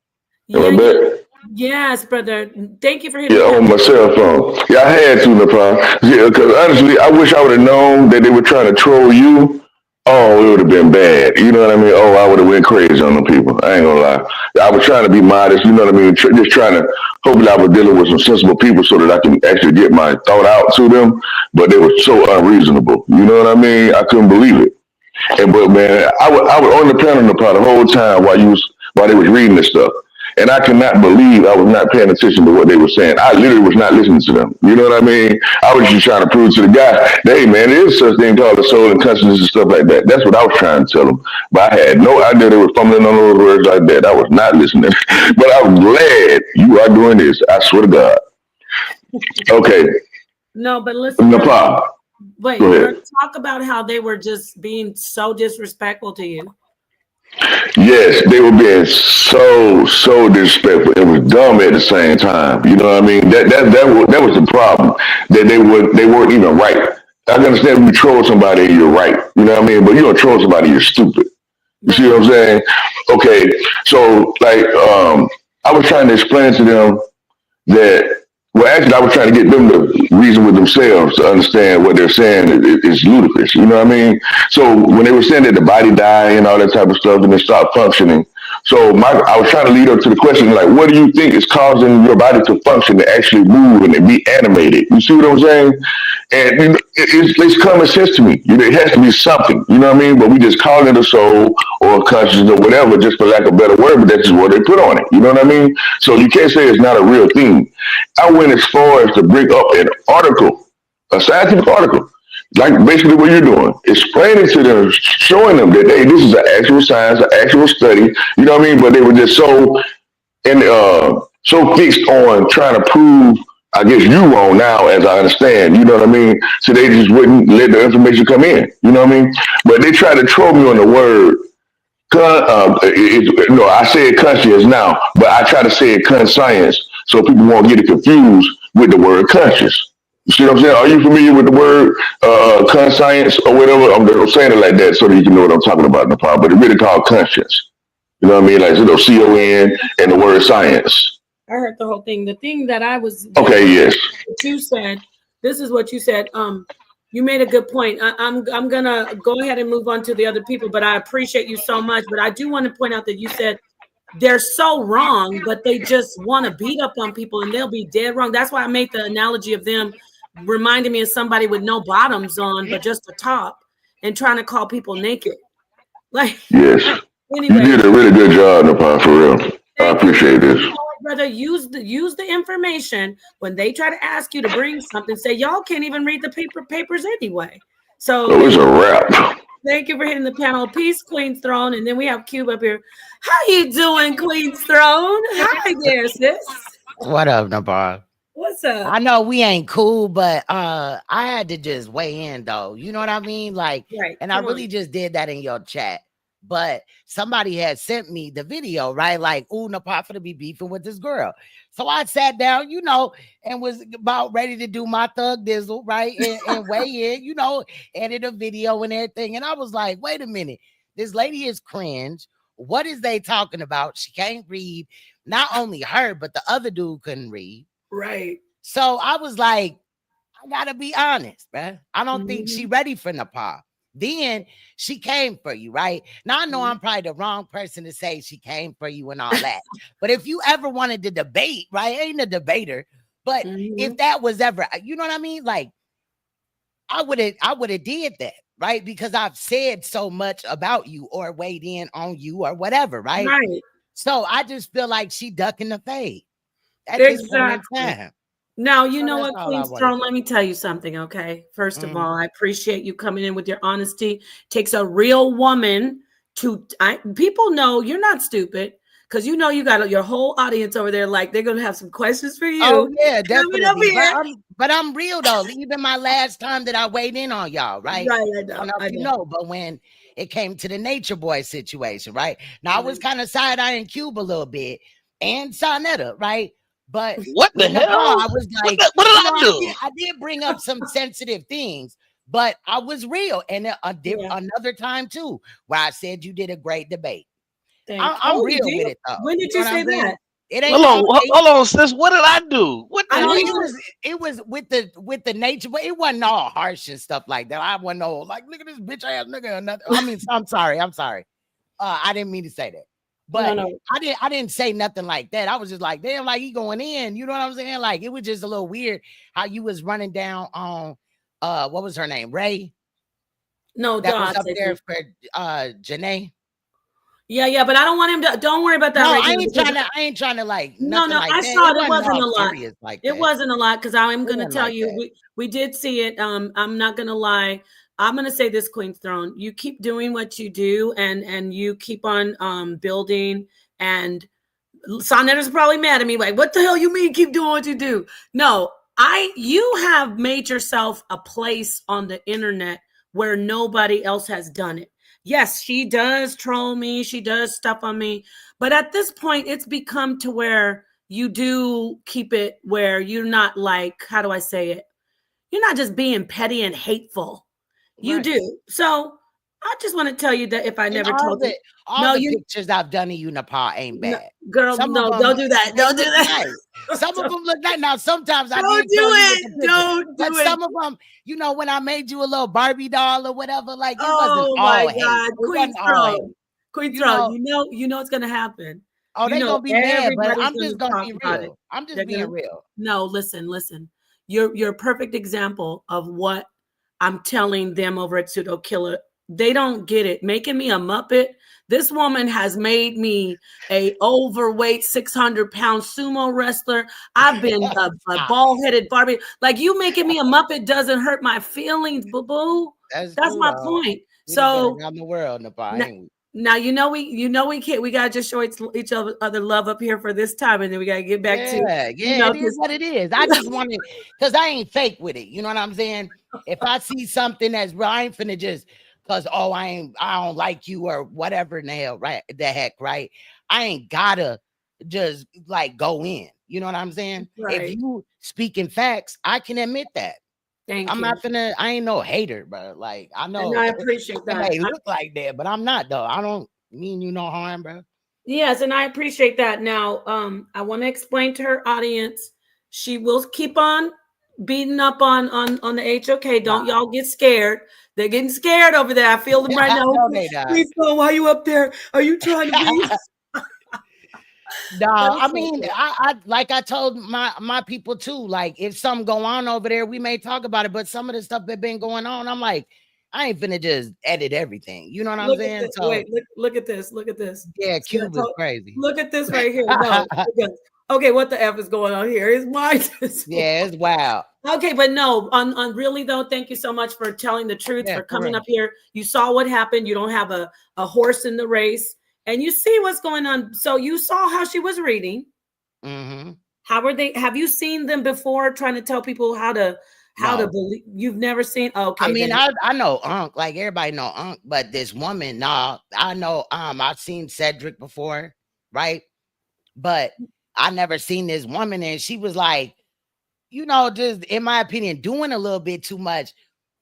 Am I back? Yes, brother. Thank you for hitting Yeah, the on my cell phone. Yeah, I had to, no problem. Yeah, because honestly, I wish I would have known that they were trying to troll you. Oh, it would have been bad. You know what I mean? Oh, I would have went crazy on them people. I ain't gonna lie. I was trying to be modest. You know what I mean? Just trying to. Hopefully, I was dealing with some sensible people so that I can actually get my thought out to them. But they were so unreasonable. You know what I mean? I couldn't believe it. But man, I was on the panel the whole time while they was reading this stuff. And I cannot believe I was not paying attention to what they were saying. I literally was not listening to them. You know what I mean? I was just trying to prove to the guy, hey man, there is such thing called the soul and consciousness and stuff like that. That's what I was trying to tell them. But I had no idea they were fumbling on those words like that. I was not listening. But I'm glad you are doing this. I swear to God. Okay. No, but listen. No problem. Wait, Go we're ahead. going to talk about how they were just being so disrespectful to you. Yes, they were being so disrespectful. It was dumb at the same time. You know what I mean? That was the problem. That they weren't even right. I can understand when you troll somebody and you're right. You know what I mean? But you don't troll somebody, you're stupid. You see what I'm saying? Okay, so like I was trying to explain to them that actually I was trying to get them to reason with themselves to understand what they're saying is ludicrous. You know what I mean? So when they were saying that the body died and all that type of stuff and it stopped functioning, so I was trying to lead up to the question like, what do you think is causing your body to function, to actually move and to be animated? You see what I'm saying? And you know, it's common sense to me. You know, it has to be something. You know what I mean? But we just call it a soul or a consciousness or whatever, just for lack of a better word. But that's just what they put on it. You know what I mean? So you can't say it's not a real thing. I went as far as to bring up an article, a scientific article, like basically what you're doing, explaining to them, showing them that hey, this is an actual science, an actual study. You know what I mean? But they were just so fixed on trying to prove, I guess, you wrong now, as I understand. You know what I mean? So they just wouldn't let the information come in. You know what I mean? But they tried to troll me on the word. No, I say it conscious now, but I try to say it conscience so people won't get it confused with the word conscious. You see what I'm saying? Are you familiar with the word conscience or whatever? I'm saying it like that so that you can know what I'm talking about in the part, but it's really called conscience. You know what I mean? Like, CON and the word science. I heard the whole thing. The thing that I was Okay, yes. you said, this is what you said. You made a good point. I'm gonna go ahead and move on to the other people, but I appreciate you so much. But I do want to point out that you said they're so wrong, but they just want to beat up on people and they'll be dead wrong. That's why I made the analogy of them reminding me of somebody with no bottoms on, but just a top and trying to call people naked. Like, yes. Anyway, you did a really good job, Napal, for real. I appreciate this. Brother, use the information when they try to ask you to bring something. Say y'all can't even read the papers anyway. So it's a wrap. Thank you for hitting the panel. Peace, Queen's Throne, and then we have Cube up here. How you doing, Queen's Throne? Hi there, sis. What up, Nabar? What's up? I know we ain't cool, but I had to just weigh in though. You know what I mean? Like, right. And I really just did that in your chat. But somebody had sent me the video, right? Like, ooh, Napaf to be beefing with this girl. So I sat down, and was about ready to do my thug dizzle, right? And weigh in, edit a video and everything. And I was like, wait a minute, this lady is cringe. What is they talking about? She can't read. Not only her, but the other dude couldn't read. Right. So I was like, I gotta be honest, man. I don't think she ready for Nepal. Then she came for you, right? Now I know I'm probably the wrong person to say she came for you and all that. But if you ever wanted to debate, right? I ain't a debater, but if that was ever, you know what I mean? Like, I would have did that, right? Because I've said so much about you or weighed in on you or whatever, right? Right. So I just feel like she ducking the fade at this point in time. Now, you So know that's what, all I Queen's wanna Throne, say. let me tell you something, okay? First of Mhm. all, I appreciate you coming in with your honesty. Takes a real woman to, people know you're not stupid because you know you got your whole audience over there, like they're going to have some questions for you. Oh yeah, Coming up definitely. here. But I'm real though. Even my last time that I weighed in on y'all, right? Right, I I know. don't know if you know, but when it came to the Nature Boy situation, right? Now I was kind of side-eyeing Cube a little bit and Sonetta, right? But What the with Nepal, hell? I was like, What did you I know, do? I did bring up some sensitive things, but I was real. And another time too, where I said you did a great debate. I'm Oh, you real with did? it though. When did know you what say I'm saying? that? It ain't all hate. Hold on, sis. What did I do? What the I know hell? it was with the nature, but it wasn't all harsh and stuff like that. I wasn't all like, look at this bitch ass nigga or nothing. I mean, I'm sorry. I didn't mean to say that. But No. I didn't say nothing like that. I was just like, damn, like he going in. You know what I'm saying? Like it was just a little weird how you was running down on what was her name? Ray? No, That was Dots, up I there think. for Janae. Yeah, but I don't want him to. Don't worry about that No, right I now. ain't trying to like No, nothing like I that. saw it. It wasn't wasn't all a lot. serious like It that. wasn't a lot because I'm It going to wasn't tell like you that. we did see it. I'm not going to lie. I'm going to say this, Queen's Throne. You keep doing what you do, and you keep on building. And Sonetta's probably mad at me, like, what the hell you mean keep doing what you do? No, you have made yourself a place on the internet where nobody else has done it. Yes, she does troll me, she does stuff on me, but at this point, it's become to where you do keep it where you're not like, how do I say it? You're not just being petty and hateful. You Right. do. So I just want to tell you that if I And never told you, all the pictures I've done of you, Nepal, ain't no, bad. girl, Some no, of them, don't do that. they Don't do look that. nice. Some of them look nice. Now, sometimes I Don't did do troll you it. with the picture, Don't but do it. some of them, you know, when I made you a little Barbie doll or whatever, like it wasn't Oh all my hate. God, It Queen wasn't all hate. Throne, Queen You Throne. know, You know it's gonna happen. oh, You they know gonna be mad, but everybody's I'm just gonna gonna talk be about it. real. I'm They're just being gonna. real. No, listen. You're a perfect example of what I'm telling them over at Pseudo Killer. They don't get it. Making me a Muppet. This woman has made me a overweight 600-pound sumo wrestler. I've been a bald-headed Barbie. Like you making me a Muppet doesn't hurt my feelings, boo-boo. That's That's true, my though. point. We done been So around the world, Nepal, ain't we? now we can't. We gotta just show each other love up here for this time, and then we gotta get back to It is what it is. I just wanted because I ain't fake with it. You know what I'm saying? If I see something that's real, I ain't finna just because I don't like you or whatever in the hell, right? The heck, right? I ain't gotta just like go in. You know what I'm saying? Right. If you speaking facts, I can admit that. Thank you. I ain't no hater, bro. Like I know And I appreciate it that. may look like that, but I'm not though. I don't mean you no harm, bro. Yes, and I appreciate that. Now, I want to explain to her audience. She will keep on beating up on the HOK. Don't y'all get scared. They're getting scared over there. I feel them right now. No, they not. Please, why are you up there? Are you trying to be? No, I mean, I like I told my people too. Like, if something go on over there, we may talk about it. But some of the stuff that been going on, I'm like, I ain't finna just edit everything. You know what I'm saying? So Wait, look at this. Look at this. yeah, Cube is crazy. Look at this right here. No, okay, what the F is going on here? It's mine. Yeah, it's wild. Okay, but no, on really though, thank you so much for telling the truth, for coming up here. You saw what happened. You don't have a horse in the race, and you see what's going on. So you saw how she was reading. Mm-hmm. How are they? Have you seen them before trying to tell people how to believe? You've never seen? Okay, I mean, I know Unc, like everybody know Unc, but this woman, nah, I know I've seen Cedric before, right? But I never seen this woman, and she was like, you know, just in my opinion, doing a little bit too much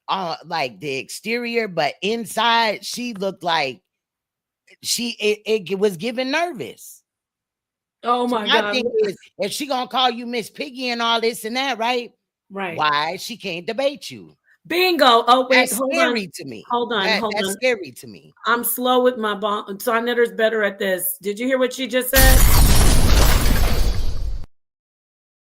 on like the exterior, but inside she looked like it was giving nervous. Oh So my my God. thing is, if she gonna call you Miss Piggy and all this and that, right? Right. Why she can't debate you? Bingo. Oh wait, That's hold scary on. to me. Hold on. That's scary to me. I'm slow with my bomb. Sonetter's better at this. Did you hear what she just said?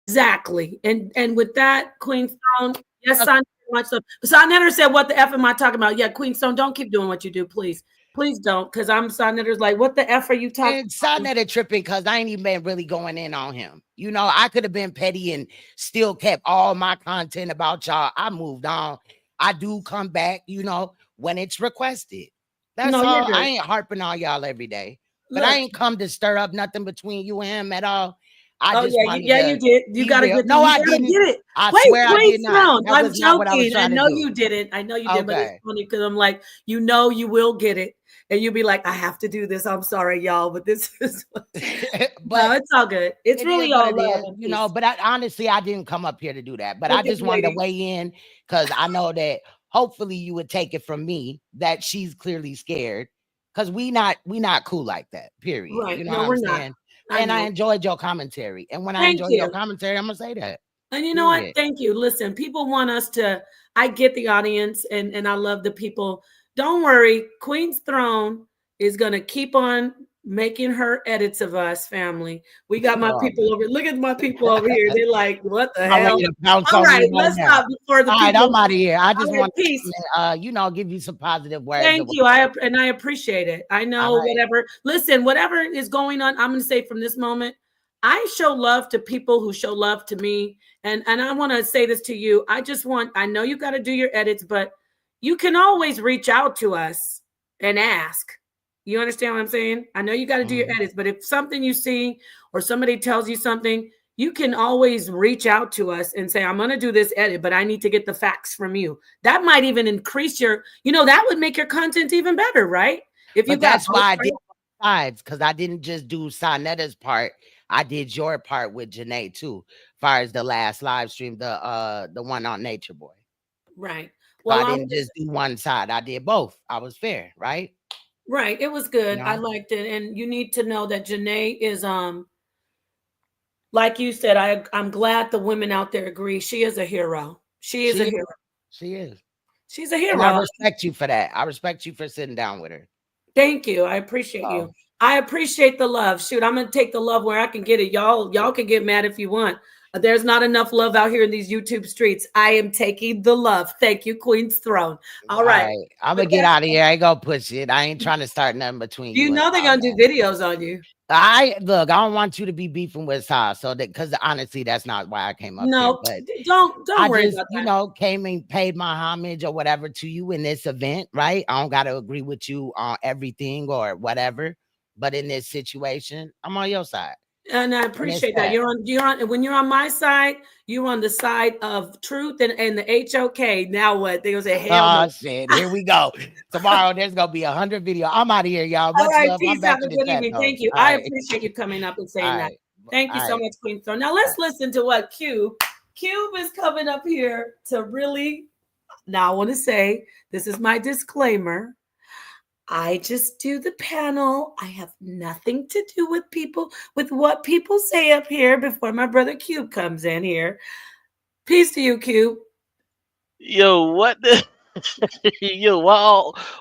Exactly. And with that, Queen Stone, yes, Sonetter much so. Sonetter said, "What the F am I talking about?" Yeah, Queen Stone, don't keep doing what you do, please. Please don't, because I'm Sonetter's like, what the F are you talking And Sonetter tripping because I ain't even been really going in on him. You know, I could have been petty and still kept all my content about y'all. I moved on. I do come back, you know, when it's requested. That's No, you're all. I good. ain't harping on y'all every day. But I Look. ain't come to stir up nothing between you and him at all. I Oh just yeah, wanted you to did. You be got a real. good. No, You I gotta didn't. get it. I Wait, swear I Queen did not. Throne. That I'm was not what I was joking. I trying to know do. you didn't. I know you didn't. But it's Okay. funny because I'm like, you know, you will get it, and you'll be like, I have to do this. I'm sorry, y'all, but this is. No, But it's all good. It's it really is what all it love is, and you know. peace. But honestly, I didn't come up here to do that. But Look I at just the wanted to lady. weigh in because I know that hopefully you would take it from me that she's clearly scared because we not cool like that. Period. Right? You know what No, I'm we're not. saying? I And I know. enjoyed your commentary. And when I Thank enjoy your you. commentary, I'm gonna say that. And you know what? Period. Thank you. Listen, people want us to. I get the audience, and I love the people. Don't worry, Queen's Throne is gonna keep on making her edits of us, family. We got my Oh, people over. Look at my people over here. They're like, what the I'm hell? ready to pounce All on right, you right let's now. stop before the All right, people. I'm out of here. I just All right, want peace. to, you know, give you some positive words. Thank you. I appreciate it. I know All right. whatever. Listen, whatever is going on, I'm going to say from this moment, I show love to people who show love to me. And I want to say this to you. I know you got to do your edits, but you can always reach out to us and ask. You understand what I'm saying? I know you got to do your edits, but if something you see or somebody tells you something, you can always reach out to us and say, I'm going to do this edit, but I need to get the facts from you. That might even increase that would make your content even better, right? If you But got that's why I did sides because I didn't just do Sonetta's part. I did your part with Janae too, as far as the last live stream, the one on Nature Boy. Right. Well, so I didn't just do one side. I did both. I was fair, right? Right. It was good. You know? I liked it. And you need to know that Janae is like you said, I'm glad the women out there agree. She is a hero. She is a hero. She is. She's a hero. And I respect you for that. I respect you for sitting down with her. Thank you. I appreciate you. I appreciate the love. Shoot, I'm gonna take the love where I can get it. Y'all can get mad if you want. There's not enough love out here in these YouTube streets. I am taking the love. Thank you, Queen's Throne. All right. I'm gonna get out of here. I ain't gonna push it. I ain't trying to start nothing between you. You know they're gonna do videos on you. I don't want you to be beefing with Sa, so that because honestly, that's not why I came up no, here. But don't worry just, about that. You know, came and paid my homage or whatever to you in this event, right? I don't gotta agree with you on everything or whatever, but in this situation, I'm on your side. And I appreciate that. You're on when you're on my side, you're on the side of truth and the HOK. Now what? They gonna say, hell no. Shit, here we go. Tomorrow there's gonna be 100 videos. I'm out of here, y'all. All right, love. peace. I'm back Have a in the good chat evening. though. Thank you. I appreciate you coming up and saying that. Thank you so much, Queen Throne. Now let's listen to what Cube is coming up here to really. Now I want to say this is my disclaimer. I just do the panel. I have nothing to do with what people say up here before my brother Cube comes in here. Peace to you, Cube. Yo, what the? Yo,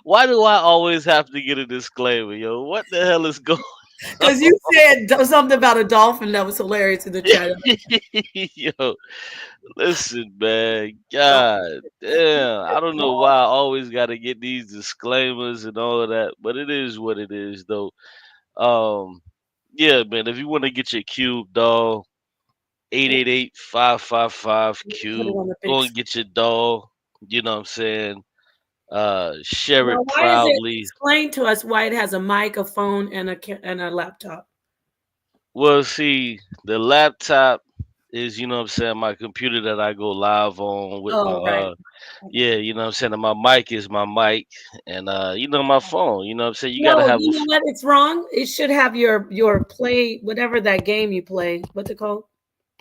why do I always have to get a disclaimer? Yo, what the hell is going on? Because you said something about a dolphin that was hilarious in the chat. Yo, listen, man. God damn. I don't know why I always got to get these disclaimers and all of that, but it is what it is, though. Yeah, man. If you want to get your cube, dog, 888-555-cube. Go and get your doll. You know what I'm saying? Share Now, it why is it? proudly. Explain to us why it has a mic, a phone, and a laptop. Well, see, the laptop is, you know what I'm saying, my computer that I go live on with my right. Yeah, you know what I'm saying? And my mic is my mic and you know, my phone, you know what I'm saying? You gotta No, have you know what? It's wrong. It should have your play, whatever that game you play. What's it called?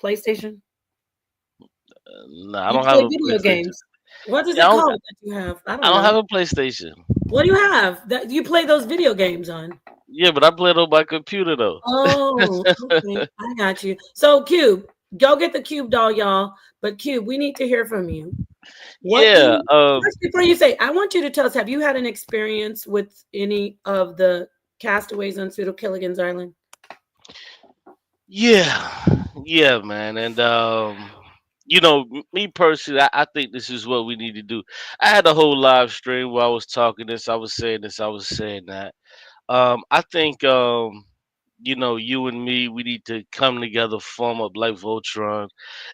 PlayStation? Nah, I You don't have play a video PlayStation. games. What is Yeah, it called that you have? I I don't don't know. have a PlayStation. What do you have that you play those video games on? Yeah, but I play it on my computer though. Oh, okay. I got you. So Cube, go get the Cube doll, y'all. But Cube, we need to hear from you. First, before you say, I want you to tell us, have you had an experience with any of the castaways on Pseudo Killigan's Island? Yeah, man. And me personally, I think this is what we need to do. I had a whole live stream where I was talking this, I was saying this, I was saying that. I think you and me, we need to come together, form up like Voltron,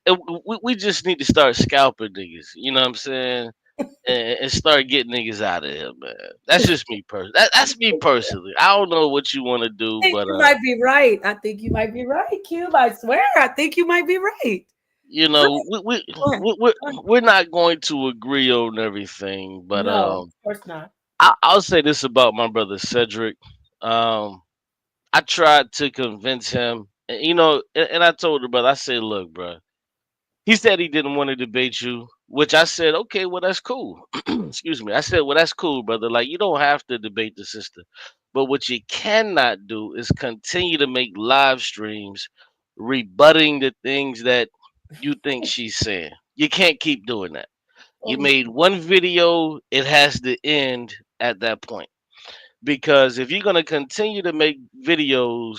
and we just need to start scalping niggas. You know what I'm saying? And start getting niggas out of here, man. That's just me personally. That's me personally. I don't know what you want to do, I think but you might be right. I think you might be right, Cube. I swear, I think you might be right. you know, we're not going to agree on everything. But No, of course not. I'll say this about my brother Cedric. Um, I tried to convince him, and I told the brother, I said, look, bro. He said he didn't want to debate you, which I said, okay, well, that's cool. Excuse me. I said, well, that's cool, brother. Like, you don't have to debate the sister. But what you cannot do is continue to make live streams rebutting the things that you think she's saying. You can't keep doing that. You made one video, it has to end at that point. Because if you're going to continue to make videos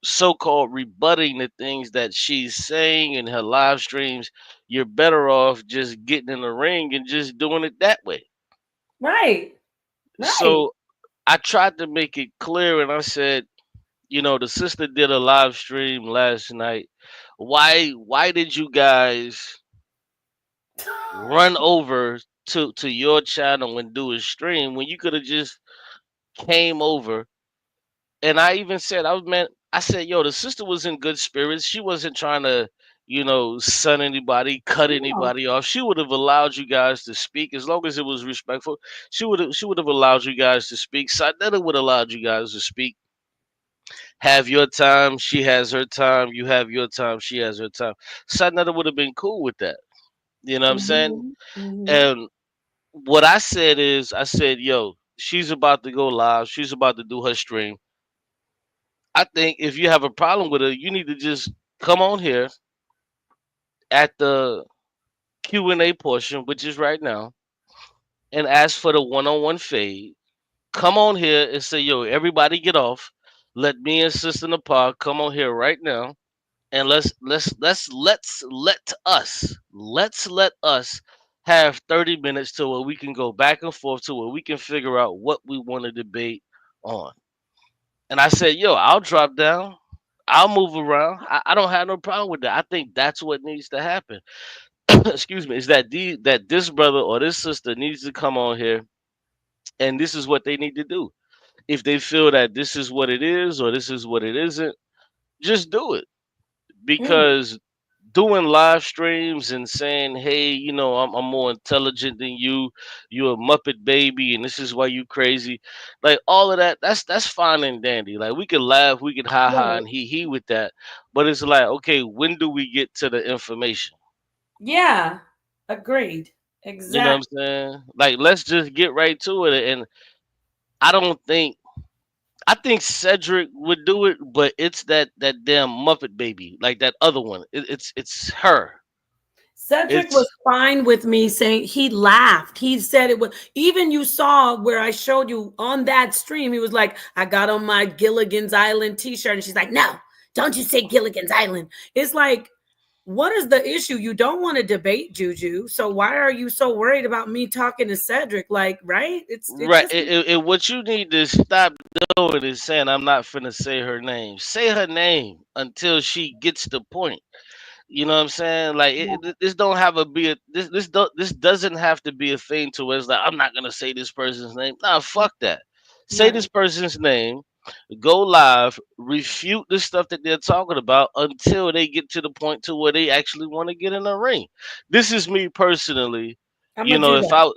so-called rebutting the things that she's saying in her live streams, you're better off just getting in the ring and just doing it that way. Right. Right. So I tried to make it clear, and I said, the sister did a live stream last night. Why did you guys run over to your channel and do a stream when you could have just came over? And I even said, I said, yo, the sister was in good spirits. She wasn't trying to, sun anybody, cut No. anybody off. She would have allowed you guys to speak as long as it was respectful. She would have allowed you guys to speak. Sadetta would have allowed you guys to speak. Have your time, she has her time. You have your time, she has her time. Sadetta would have been cool with that. You know what I'm saying? Mm-hmm. And what I said is, I said, yo, she's about to go live. She's about to do her stream. I think if you have a problem with her, you need to just come on here at the Q&A portion, which is right now, and ask for the one-on-one fade. Come on here and say, yo, everybody get off. Let me and Sister Nepal come on here right now, and let's let us have 30 minutes to where we can go back and forth to where we can figure out what we want to debate on. And I said, yo, I'll drop down. I'll move around. I don't have no problem with that. I think that's what needs to happen. Excuse me. Is that this brother or this sister needs to come on here, and this is what they need to do. If they feel that this is what it is or this is what it isn't, just do it. Because doing live streams and saying, "Hey, I'm more intelligent than you. You're a Muppet baby, and this is why you crazy," like all of that. That's fine and dandy. Like we can laugh, we can ha ha Right. and he with that. But it's like, okay, when do we get to the information? Yeah. Agreed. You know what I'm Exactly. saying? Like, let's just get right to it. And I don't think. I think Cedric would do it, but it's that damn Muppet baby, like that other one. It's her. Cedric was It's fine with me saying he laughed. He said it was even you saw where I showed you on that stream. He was like, I got on my Gilligan's Island t-shirt. And she's like, no, don't you say Gilligan's Island. It's like, what is the issue? You don't want to debate Juju. So why are you so worried about me talking to Cedric? Like, right? It right. just What you need to stop doing is saying I'm not finna say her name. Say her name until she gets the point. You know what I'm saying? Like this don't have a be a this doesn't have to be a thing to where it's like I'm not gonna say this person's name. Nah, fuck that. Say right. this person's name, go live, refute the stuff that they're talking about until they get to the point to where they actually want to get in the ring. This is me personally. I'm You gonna know, do that.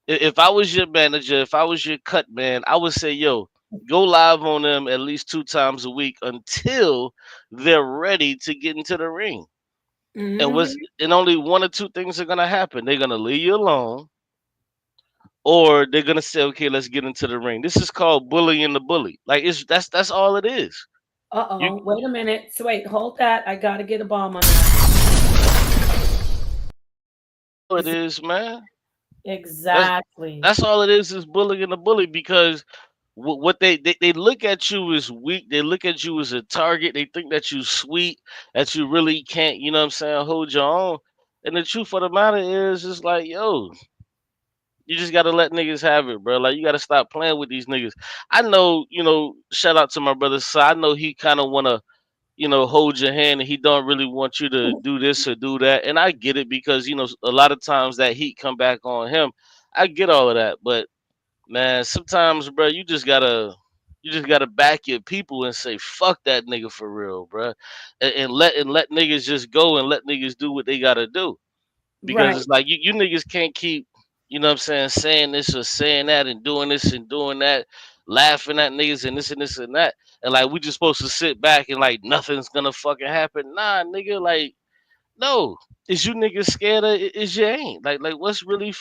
if I was your manager, if I was your cut man, I would say, yo, go live on them at least 2 times a week until they're ready to get into the ring. Mhm. And only one or two things are gonna happen. They're gonna leave you alone, or they're gonna say, okay, let's get into the ring. This is called bullying the bully. Like that's all it is. You Uh-oh. Wait a minute. So wait, hold that. I gotta get a bomb on that. know it is, man. That's Exactly. that's all it is bullying the bully because what they look at you as weak. They look at you as a target. They think that you sweet, that you really can't, you know what I'm saying, hold your own. And the truth of the matter is, it's like, yo, you just gotta let niggas have it, bro. Like you gotta stop playing with these niggas. I know, shout out to my brother. So I know he kind of wanna, hold your hand, and he don't really want you to do this or do that. And I get it because a lot of times that heat come back on him. I get all of that, but man, sometimes, bro, you just gotta back your people and say fuck that nigga for real, bro, and let niggas just go and let niggas do what they gotta do because Right. it's like you niggas can't keep, what I'm saying this or saying that and doing this and doing that, laughing at niggas and this and this and that, and like we just supposed to sit back and like nothing's gonna fucking happen. Nah, nigga, like no, is you niggas scared of is you ain't like what's really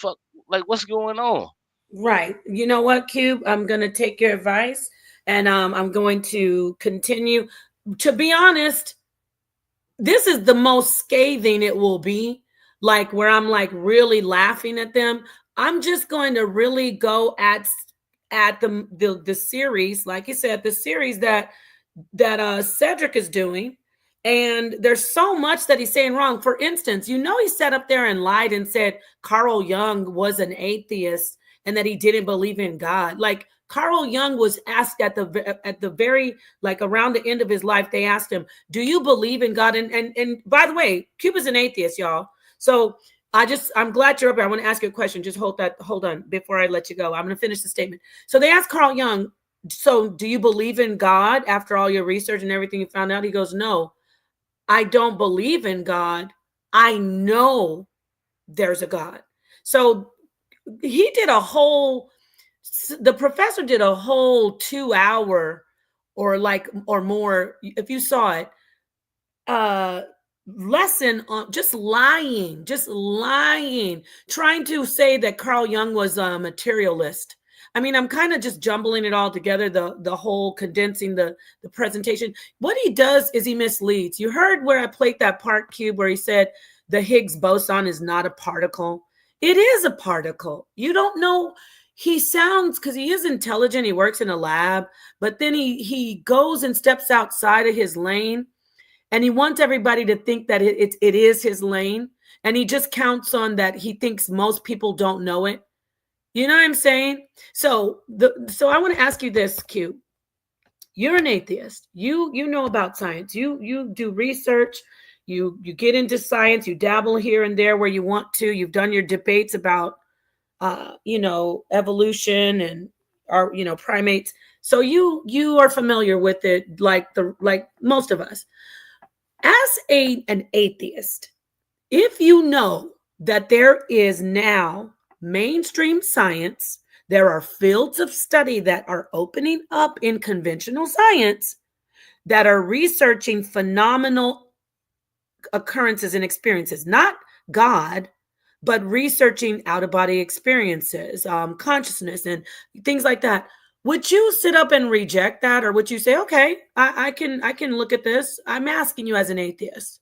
like what's going on? Right. You know what, Cube? I'm going to take your advice and I'm going to continue. To be honest, this is the most scathing it will be, like where I'm like really laughing at them. I'm just going to really go at the series, like you said, the series that Cedric is doing. And there's so much that he's saying wrong. For instance, he sat up there and lied and said Carl Jung was an atheist and that he didn't believe in God. Like Carl Jung was asked at the very, like around the end of his life, they asked him, "Do you believe in God?" And by the way, Cuba's an atheist, y'all. So I'm glad you're up here. I want to ask you a question. Just hold on before I let you go. I'm going to finish the statement. So they asked Carl Jung, "So do you believe in God after all your research and everything you found out?" He goes, "No, I don't believe in God. I know there's a God." So he did the professor did a whole 2 hour or more, if you saw it, lesson on just lying, trying to say that Carl Jung was a materialist. I mean, I'm kind of just jumbling it all together, the whole condensing the presentation. What he does is he misleads. You heard where I played that part, Cube, where he said the Higgs boson is not a particle. It is a particle. You don't know. He sounds, because he is intelligent, he works in a lab, but then he goes and steps outside of his lane, and he wants everybody to think that it is his lane, and he just counts on that. He thinks most people don't know it. You know what I'm saying? So I want to ask you this, Q. You're an atheist. You know about science. You do research. You get into science. You dabble here and there where you want to. You've done your debates about evolution and primates. So you are familiar with it, like most of us. As an atheist, if you know that there is now mainstream science, there are fields of study that are opening up in conventional science that are researching phenomenal occurrences and experiences, not God, but researching out-of-body experiences, consciousness, and things like that. Would you sit up and reject that, or would you say, "Okay, I can look at this"? I'm asking you as an atheist.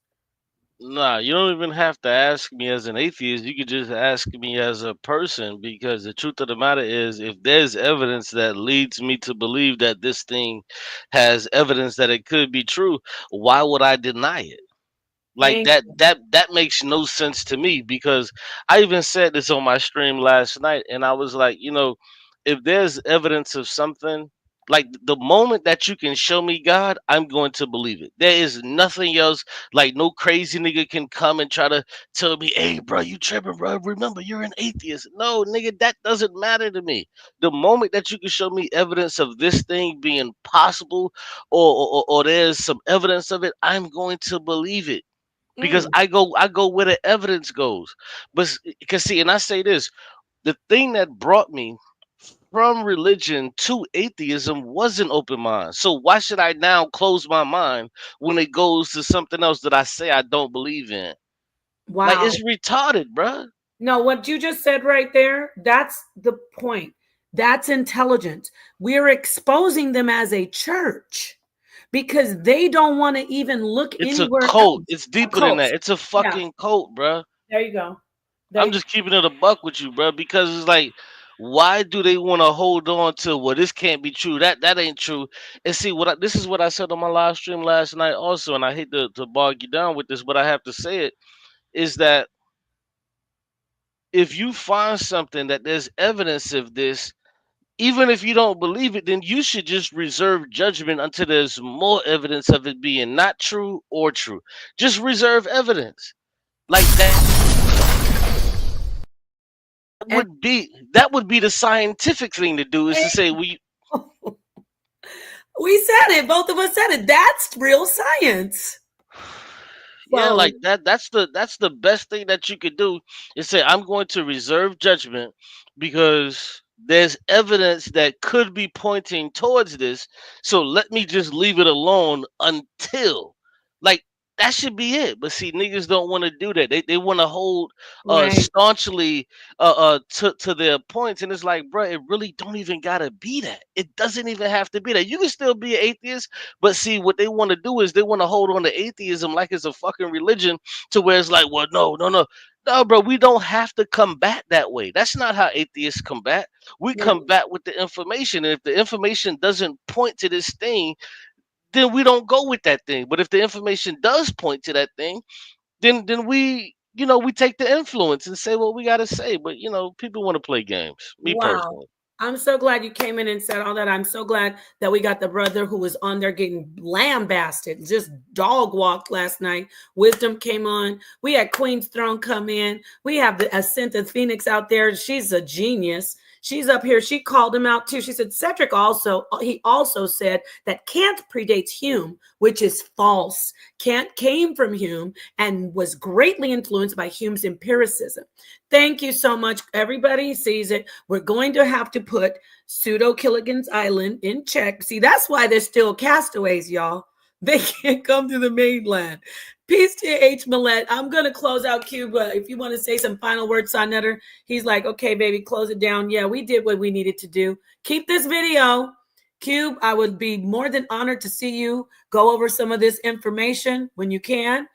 Nah, you don't even have to ask me as an atheist. You could just ask me as a person because the truth of the matter is if there's evidence that leads me to believe that this thing has evidence that it could be true, why would I deny it? Like Thank that makes no sense to me because I even said this on my stream last night and I was like, if there's evidence of something, like the moment that you can show me God, I'm going to believe it. There is nothing else. Like no crazy nigga can come and try to tell me, "Hey, bro, you tripping, bro? Remember, you're an atheist." No, nigga, that doesn't matter to me. The moment that you can show me evidence of this thing being possible, or there's some evidence of it, I'm going to believe it because I go where the evidence goes. But because see, and I say this, the thing that brought me from religion to atheism was an open mind. So why should I now close my mind when it goes to something else that I say I don't believe in? Like Wow. it's retarded, bruh. No, what you just said right there, that's the point. That's intelligence. We're exposing them as a church because they don't want to even look It's a anywhere cult. else. It's A deeper than cult. that. It's a Yeah, fucking cult, bruh. there you go. I'm just keeping it a buck with you, bruh, because it's like, why do they want to hold on to, well, this can't be true, that ain't true? And see, this is what I said on my live stream last night also, and I hate to bog you down with this, but I have to say it, is that if you find something that there's evidence of this, even if you don't believe it, then you should just reserve judgment until there's more evidence of it being not true or true. Just reserve evidence. Like that would be the scientific thing to do, is to say we said it. Both of us said it. That's real science. yeah, So, like that's the best thing that you could do, is say I'm going to reserve judgment because there's evidence that could be pointing towards this, so let me just leave it alone until, like, that should be it. But see, niggas don't want to do that. They want to hold right. staunchly to their points, and it's like, bro, it really don't even gotta be that. It doesn't even have to be that. You can still be an atheist, but see, what they want to do is they want to hold on to atheism like it's a fucking religion, to where it's like, well, no, no, no, no, bro, we don't have to combat that way. That's not how atheists combat. We Right. combat with the information, and if the information doesn't point to this thing, then we don't go with that thing. But if the information does point to that thing, then we, we take the influence and say what we got to say. But people want to play games. Me Wow. personally. I'm so glad you came in and said all that. I'm so glad that we got the brother who was on there getting lambasted, just dog walked last night. Wisdom came on. We had Queen's Throne come in. We have the Ascent of Phoenix out there. She's a genius. She's up here. She called him out too. She said Cedric he also said that Kant predates Hume, which is false. Kant came from Hume and was greatly influenced by Hume's empiricism. Thank you so much. Everybody sees it. We're going to have to put Pseudo Killigan's Island in check. See, that's why they're still castaways, y'all. They can't come to the mainland. Peace to H. Millette. I'm going to close out Cuba. If you want to say some final words, Sonetter, he's like, okay, baby, close it down. Yeah, we did what we needed to do. Keep this video. Cube, I would be more than honored to see you go over some of this information when you can.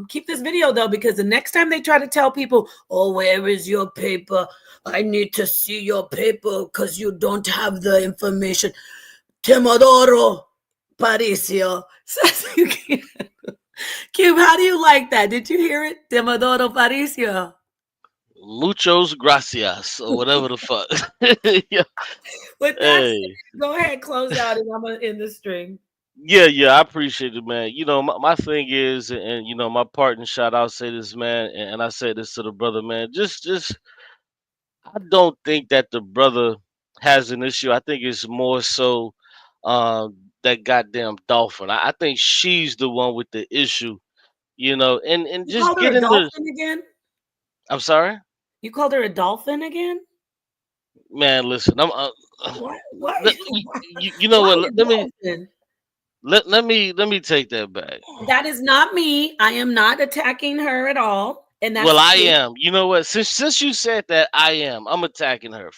Keep this video, though, because the next time they try to tell people, oh, where is your paper? I need to see your paper because you don't have the information. Timodoro Paricio says you can't. Cube, how do you like that? Did you hear it? Timodoro Paricio. Muchos gracias, or whatever the fuck. Yeah. With that Hey. said, go ahead, close out, and I'm going to end the stream. Yeah, I appreciate it, man. My thing is, and my partner shot, I'll say this, man, and I say this to the brother, man. Just, I don't think that the brother has an issue. I think it's more so that goddamn dolphin. I think she's the one with the issue, and You just called her get a in the. dolphin again? I'm sorry, You called her a dolphin again? man. Listen, I'm. What? You know Why what? a dolphin? Let me take that back. That is not me. I am not attacking her at all. And that's Well, I true. am. You know what? Since you said that, I am. I'm attacking her.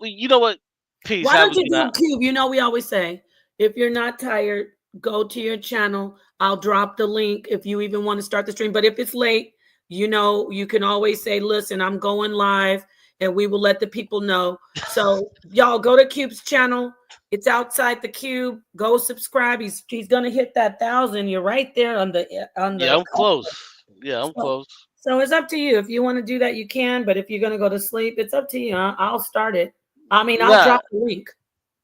You know what? Peace. Why Have don't a you good do night. Cube? You know, we always say, if you're not tired, go to your channel. I'll drop the link if you even want to start the stream. But if it's late, you can always say, listen, I'm going live, and we will let the people know. So y'all go to Cube's channel. It's outside the Cube. Go subscribe. He's gonna hit that 1,000. You're right there on the Yeah, I'm close. Yeah, I'm So- close. So it's up to you. If you want to do that, you can. But if you're gonna go to sleep, it's up to you. I'll start it. I mean, I'll Nah, drop the link.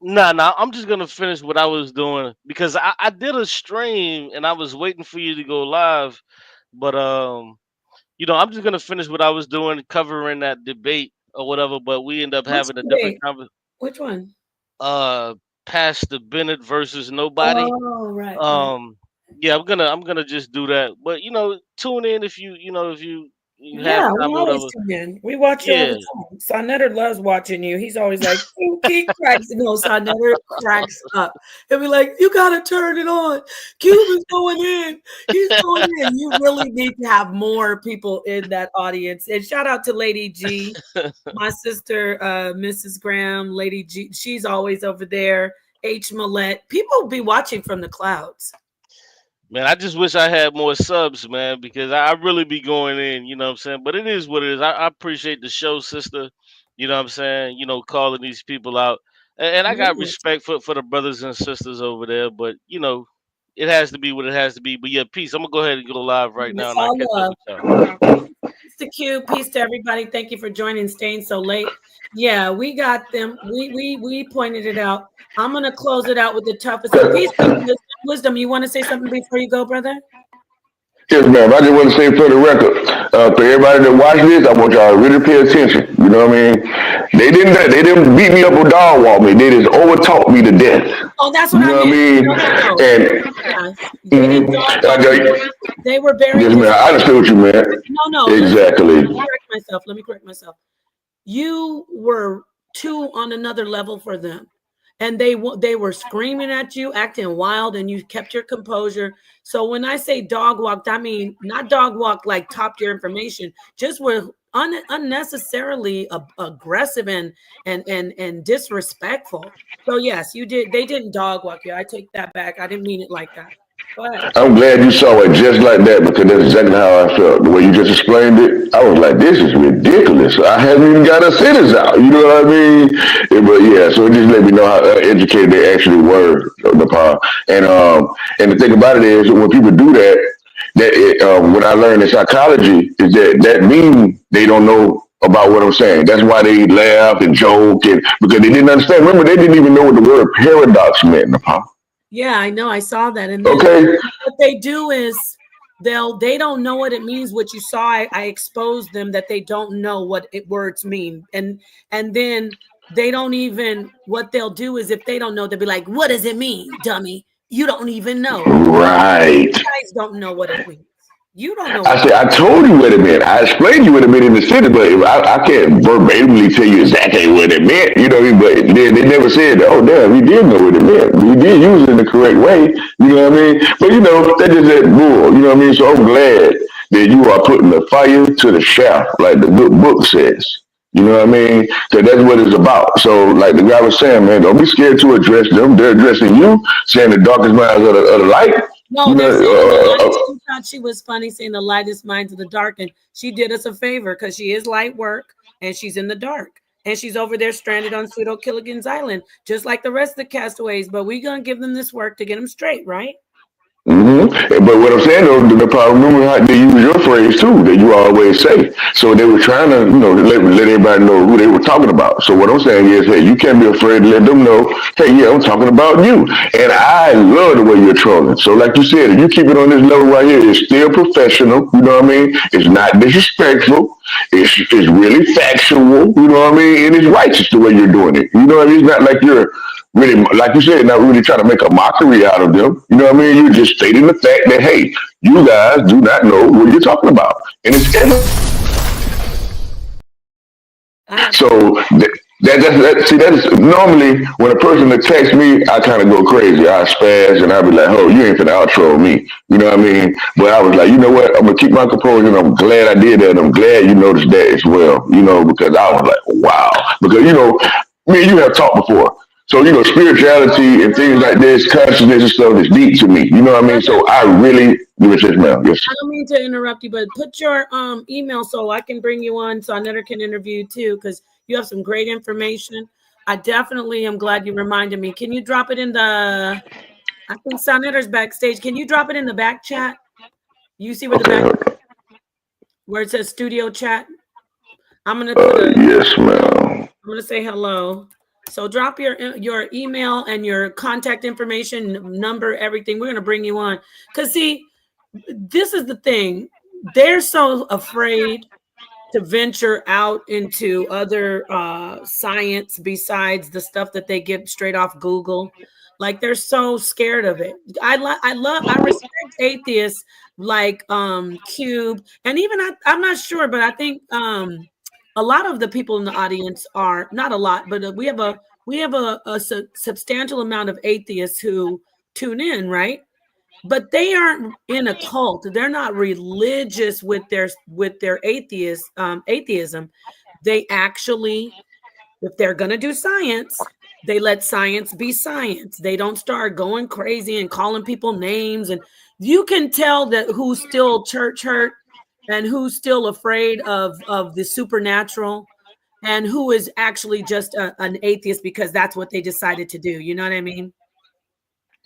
nah. I'm just gonna finish what I was doing because I did a stream and I was waiting for you to go live, but I'm just gonna finish what I was doing, covering that debate or whatever. But we end up Which having a different debate? conversation. Which one? Pastor Bennett versus nobody. Oh, right. Yeah, I'm gonna just do that. But tune in if you have Yeah, time we or always whatever. tune in. We watch you all Yeah. the time. Sonetter loves watching you. He's always like, he cracks. No, Sonetter cracks up. He'll be like, you gotta turn it on. Cuban's going in. He's going in. You really need to have more people in that audience. And shout out to Lady G, my sister, Mrs. Graham, Lady G. She's always over there. H. Millette. People be watching from the clouds. Man, I just wish I had more subs, man, because I really be going in, you know what I'm saying? But it is what it is. I appreciate the show, sister. You know what I'm saying? Calling these people out. And I got respect for the brothers and sisters over there, but it has to be what it has to be. But yeah, peace. I'm gonna go ahead and go live right now It's and I'll all catch up love. with y'all. to Q. Peace to everybody. Thank you for joining, staying so late. Yeah, we got them. We pointed it out. I'm gonna close it out with the toughest. And peace to you, wisdom. You want to say something before you go, brother? Yes, ma'am. I just want to say for the record, for everybody that watch this, I want y'all to really pay attention. You know what I mean? They didn't beat me up or dog walk me. They just over talk me to death. Oh, that's You what I know what I meant. mean? No. And Yeah, they didn't dog walk you. They were very yes, man. I understand what you meant. No. Exactly. Listen, let me correct myself. You were two on another level for them, and they were screaming at you, acting wild, and you kept your composure. So when I say dog walked, I mean not dog walk like top tier information, just were unnecessarily aggressive and disrespectful. So yes, you did. They didn't dog walk you. I take that back. I didn't mean it like that. Go ahead. I'm glad you saw it just like that because that's exactly how I felt. The way you just explained it, I was like, this is ridiculous. I haven't even got a sentence out. You know what I mean? But yeah, so it just let me know how educated they actually were, the power. And the thing about it is, when people do that, what I learned in psychology is that means they don't know about what I'm saying. That's why they laugh and joke and because they didn't understand. Remember, they didn't even know what the word paradox meant, Nepal. Yeah, I know. I saw that. And then what they do is they don't know what it means. What you saw, I exposed them that they don't know what words mean. And then they don't even, what they'll do is if they don't know, they'll be like, what does it mean, dummy? You don't even know. Right. You guys don't know what it means. You don't know. I said, I told you what it meant. I explained you what it meant in the sentence, but I can't verbatimly tell you exactly what it meant. You know what I mean? But they never said, oh, damn, he did know what it meant. He did use it in the correct way. You know what I mean? But, you know, that just that bull. You know what I mean? So I'm glad that you are putting the fire to the shaft, like the good book says. You know what I mean? Because that's what it's about. So, like the guy was saying, man, don't be scared to address them. They're addressing you, saying the darkest minds of the light. No, they're saying the light. She thought she was funny, saying the lightest minds of the dark, and she did us a favor because she is light work and she's in the dark, and she's over there stranded on Pseudo Killigan's Island, just like the rest of the castaways. But we're gonna give them this work to get them straight, right? But what I'm saying though, the problem, remember how they use your phrase too, that you always say. So they were trying to, you know, let everybody know who they were talking about. So what I'm saying is, hey, you can't be afraid to let them know, hey, yeah, I'm talking about you. And I love the way you're trolling. So like you said, if you keep it on this level right here, it's still professional, you know what I mean? It's not disrespectful. It's really factual, you know what I mean? And it's righteous the way you're doing it. You know what I mean? It's not like you're really, like you said, not really trying to make a mockery out of them. You know what I mean? You're just stating the fact that, hey, you guys do not know what you're talking about. And it's so that's normally when a person attacks me, I kind of go crazy. I spaz and I be like, oh, you ain't finna outro me. You know what I mean? But I was like, you know what? I'm gonna keep my composure and I'm glad I did that. And I'm glad you noticed that as well, you know, because I was like, wow. Because, you know, me and you have talked before. So, you know, spirituality and things like this, consciousness and stuff is deep to me. You know what I mean? So I really give it this man. Yes. I don't mean to interrupt you, but put your email so I can bring you on so Anetta can interview you too, because you have some great information. I definitely am glad you reminded me. Can you drop it in the, I think Sonetta's backstage. Can you drop it in the back chat? You see where the back, where it says studio chat? I'm going to put yes, ma'am. I'm going to say hello. So drop your email and your contact information, number, everything. We're going to bring you on. Because see, this is the thing. They're so afraid to venture out into other science besides the stuff that they get straight off Google. Like they're so scared of it. I respect atheists like Cube, and even I'm not sure, but I think a lot of the people in the audience are not a lot, but we have a substantial amount of atheists who tune in, right? But they aren't in a cult. They're not religious with their atheism. They actually, if they're gonna do science, they let science be science. They don't start going crazy and calling people names. And you can tell that who's still church hurt and who's still afraid of the supernatural and who is actually just an atheist because that's what they decided to do. You know what I mean?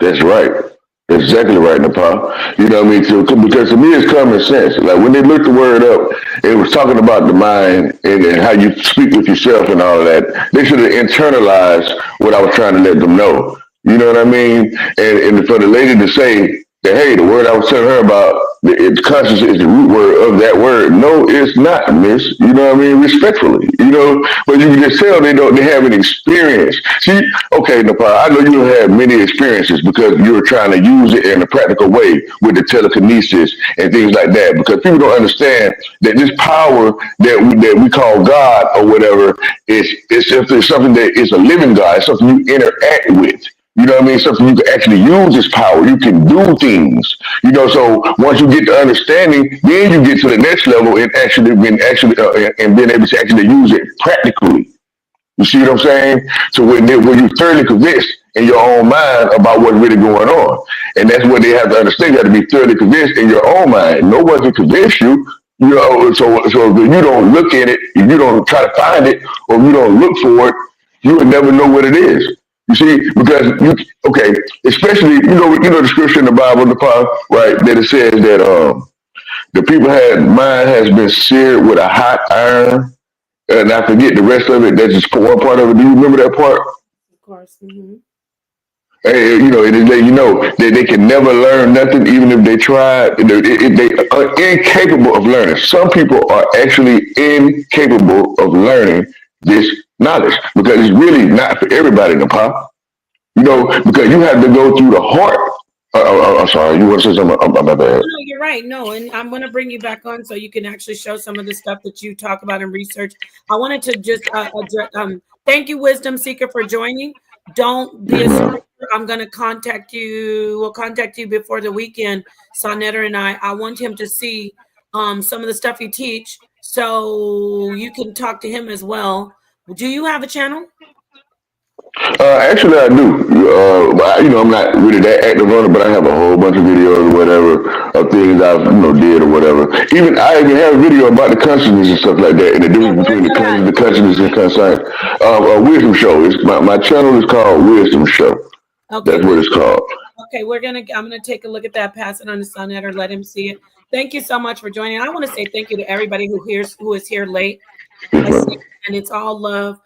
That's right. Exactly right, Nepal. You know what I mean? Because to me, it's common sense. Like when they looked the word up, it was talking about the mind and how you speak with yourself and all of that. They should have internalized what I was trying to let them know. You know what I mean? And for the lady to say that, hey, the word I was telling her about, it's conscious is the root word of that word. No, it's not, miss. You know what I mean? Respectfully. You know, but you can just tell they haven't experienced. See, okay, Nepal, I know you have many experiences because you're trying to use it in a practical way with the telekinesis and things like that. Because people don't understand that this power that we call God or whatever it's something that is a living God. It's something you interact with. You know what I mean? Something you can actually use this power. You can do things. You know, so once you get the understanding, then you get to the next level and and being able to actually use it practically. You see what I'm saying? So when you're thoroughly convinced in your own mind about what's really going on, and that's what they have to understand. You have to be thoroughly convinced in your own mind. No one can convince you. You know, so if you don't look at it, if you don't try to find it, or if you don't look for it, you will never know what it is. You see, because especially the scripture in the Bible, the part right that it says that the people had mind has been seared with a hot iron, and I forget the rest of it. That's just one part of it. Do you remember that part? Of course. Mm-hmm. And, it is let you know that they can never learn nothing, even if they try. They are incapable of learning. Some people are actually incapable of learning this knowledge because it's really not for everybody in the pop. You know, because you have to go through the heart. I'm sorry, you want to say something? My bad. No, you're right. No, and I'm going to bring you back on so you can actually show some of the stuff that you talk about in research. I wanted to just address, thank you, Wisdom Seeker, for joining. Don't be a stranger. I'm going to contact you. We'll contact you before the weekend, Sonetta and I want him to see some of the stuff you teach so you can talk to him as well. Do you have a channel? Actually, I do. I'm not really that active on it, but I have a whole bunch of videos or whatever of things I've did or whatever. I even have a video about the consciousness and stuff like that, and the difference between the consciousness and conscience. A wisdom show. My channel is called Wisdom Show. Okay, That's what it's called. Okay, I'm gonna take a look at that, pass it on to Sonnet or let him see it. Thank you so much for joining. I want to say thank you to everybody who is here late. And it's all love.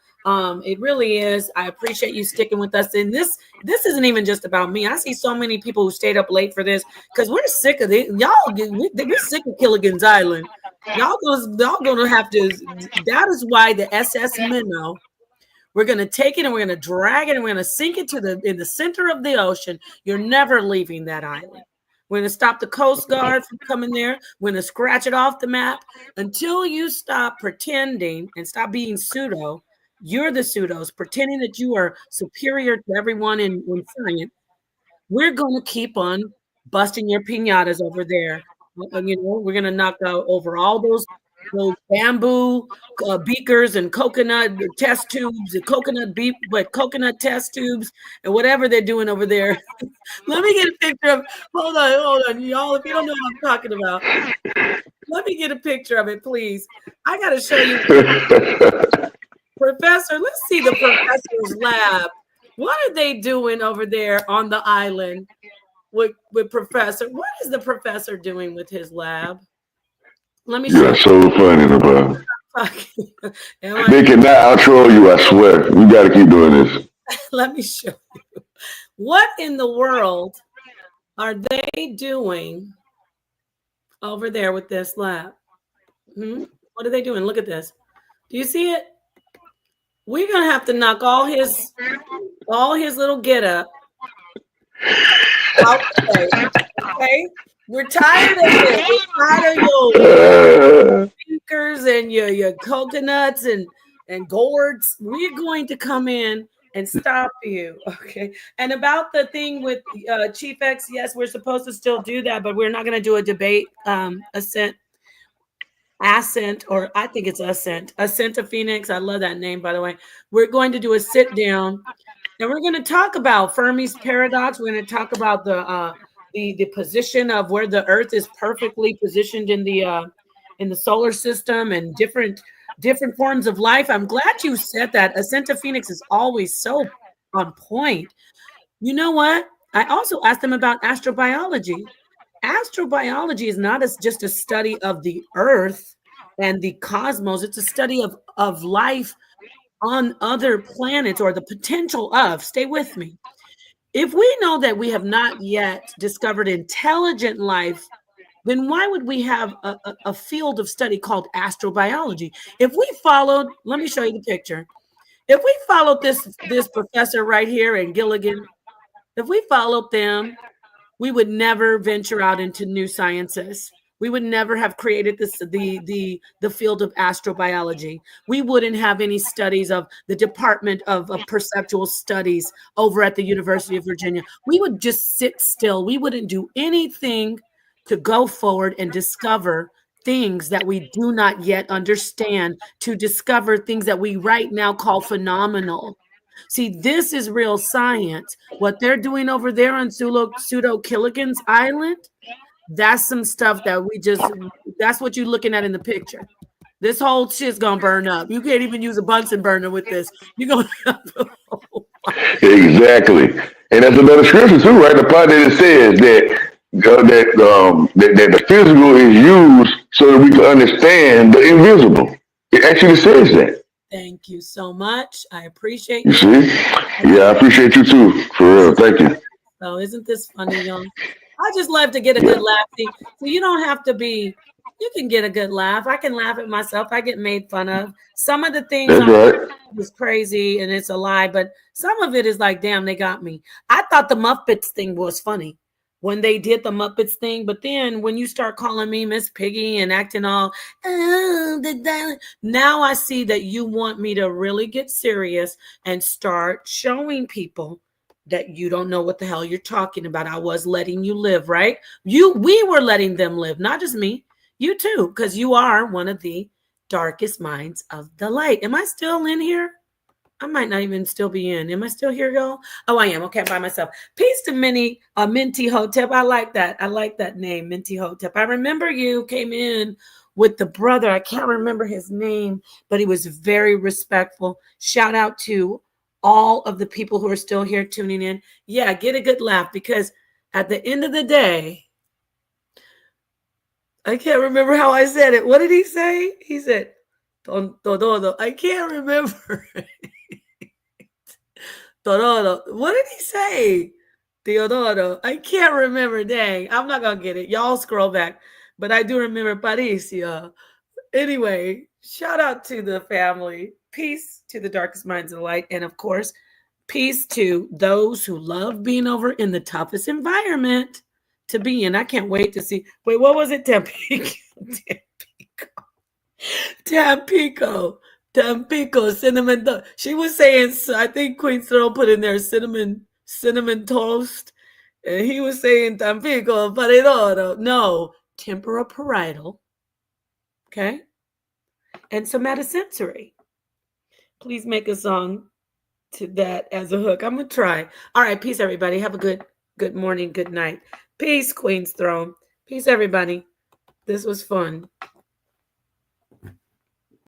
It really is. I appreciate you sticking with us. And this isn't even just about me. I see so many people who stayed up late for this because we're sick of it. We're sick of Killigan's Island. Y'all gonna have to. That is why the SS Minnow. We're going to take it and we're going to drag it and we're going to sink it in the center of the ocean. You're never leaving that island. We're going to stop the Coast Guard from coming there. We're going to scratch it off the map until you stop pretending and stop being pseudo. You're the pseudos, pretending that you are superior to everyone in science. We're going to keep on busting your piñatas over there. We're going to knock over all those bamboo beakers and coconut test tubes and coconut test tubes and whatever they're doing over there. Let me get a picture of. Hold on, y'all. If you don't know what I'm talking about, let me get a picture of it, please. I got to show you, Professor. Let's see the professor's lab. What are they doing over there on the island with Professor? What is the professor doing with his lab? Let me show You're you. so funny, about. They cannot outro you, I swear. We got to keep doing this. Let me show you. What in the world are they doing over there with this lab? What are they doing? Look at this. Do you see it? We're gonna have to knock all his little get up. Okay. We're tired of it. We're tired of your speakers and your coconuts and gourds. We're going to come in and stop you. Okay. And about the thing with Chief X, yes, we're supposed to still do that, but we're not going to do a debate, ascent, or I think it's ascent to Phoenix. I love that name, by the way. We're going to do a sit down and we're going to talk about Fermi's paradox. We're going to talk about the position of where the Earth is perfectly positioned in the solar system and different forms of life. I'm glad you said that. Ascent to Phoenix is always so on point. You know what? I also asked them about astrobiology. Astrobiology is not just a study of the earth and the cosmos. It's a study of life on other planets, or the potential of. Stay with me. If we know that we have not yet discovered intelligent life, then why would we have a field of study called astrobiology? If we followed, let me show you the picture. If we followed this professor right here in Gilligan, if we followed them, we would never venture out into new sciences. We would never have created the field of astrobiology. We wouldn't have any studies of the Department of Perceptual Studies over at the University of Virginia. We would just sit still. We wouldn't do anything to go forward and discover things that we do not yet understand, to discover things that we right now call phenomenal. See, this is real science. What they're doing over there on Pseudo Killigan's Island, that's some stuff that that's what you're looking at in the picture. This whole shit's gonna burn up. You can't even use a Bunsen burner with this. You're gonna Exactly. And that's another scripture too, right? The part that it says that the physical is used so that we can understand the invisible. It actually says that. Thank you so much. I appreciate You you. see? Yeah, I appreciate you too. For real. Thank you. So isn't this funny, y'all? I just love to get a good laugh. So you don't have to be, you can get a good laugh. I can laugh at myself. I get made fun of. Some of the things That's right. is crazy and it's a lie, but some of it is like, damn, they got me. I thought the Muppets thing was funny when they did the Muppets thing, but then when you start calling me Miss Piggy and acting all, now I see that you want me to really get serious and start showing people that you don't know what the hell you're talking about. I was letting you live, right? We were letting them live, not just me, you too, because you are one of the darkest minds of the light. Am I still in here? I might not even still be in. Am I still here, y'all? Oh, I am. Okay, by myself. Peace to Minty Hotep. I like that. I like that name, Minty Hotep. I remember you came in with the brother. I can't remember his name, but he was very respectful. Shout out to all of the people who are still here tuning in. Yeah, get a good laugh, because at the end of the day, I can't remember how I said it. What did he say? He said, I can't remember. What did he say? Teodoro. I can't remember. Dang, I'm not going to get it. Y'all scroll back. But I do remember Patricia. Anyway, shout out to the family. Peace to the darkest minds of the light. And of course, peace to those who love being over in the toughest environment to be in. I can't wait to see. Wait, what was it? Tampico, cinnamon. She was saying, I think Queen Throw put in there cinnamon toast. And he was saying Tampico, paredoro. No, tempura parietal. Okay. And somatosensory. Please make a song to that as a hook. I'm going to try. All right. Peace, everybody. Have a good morning, good night. Peace, Queen's Throne. Peace, everybody. This was fun.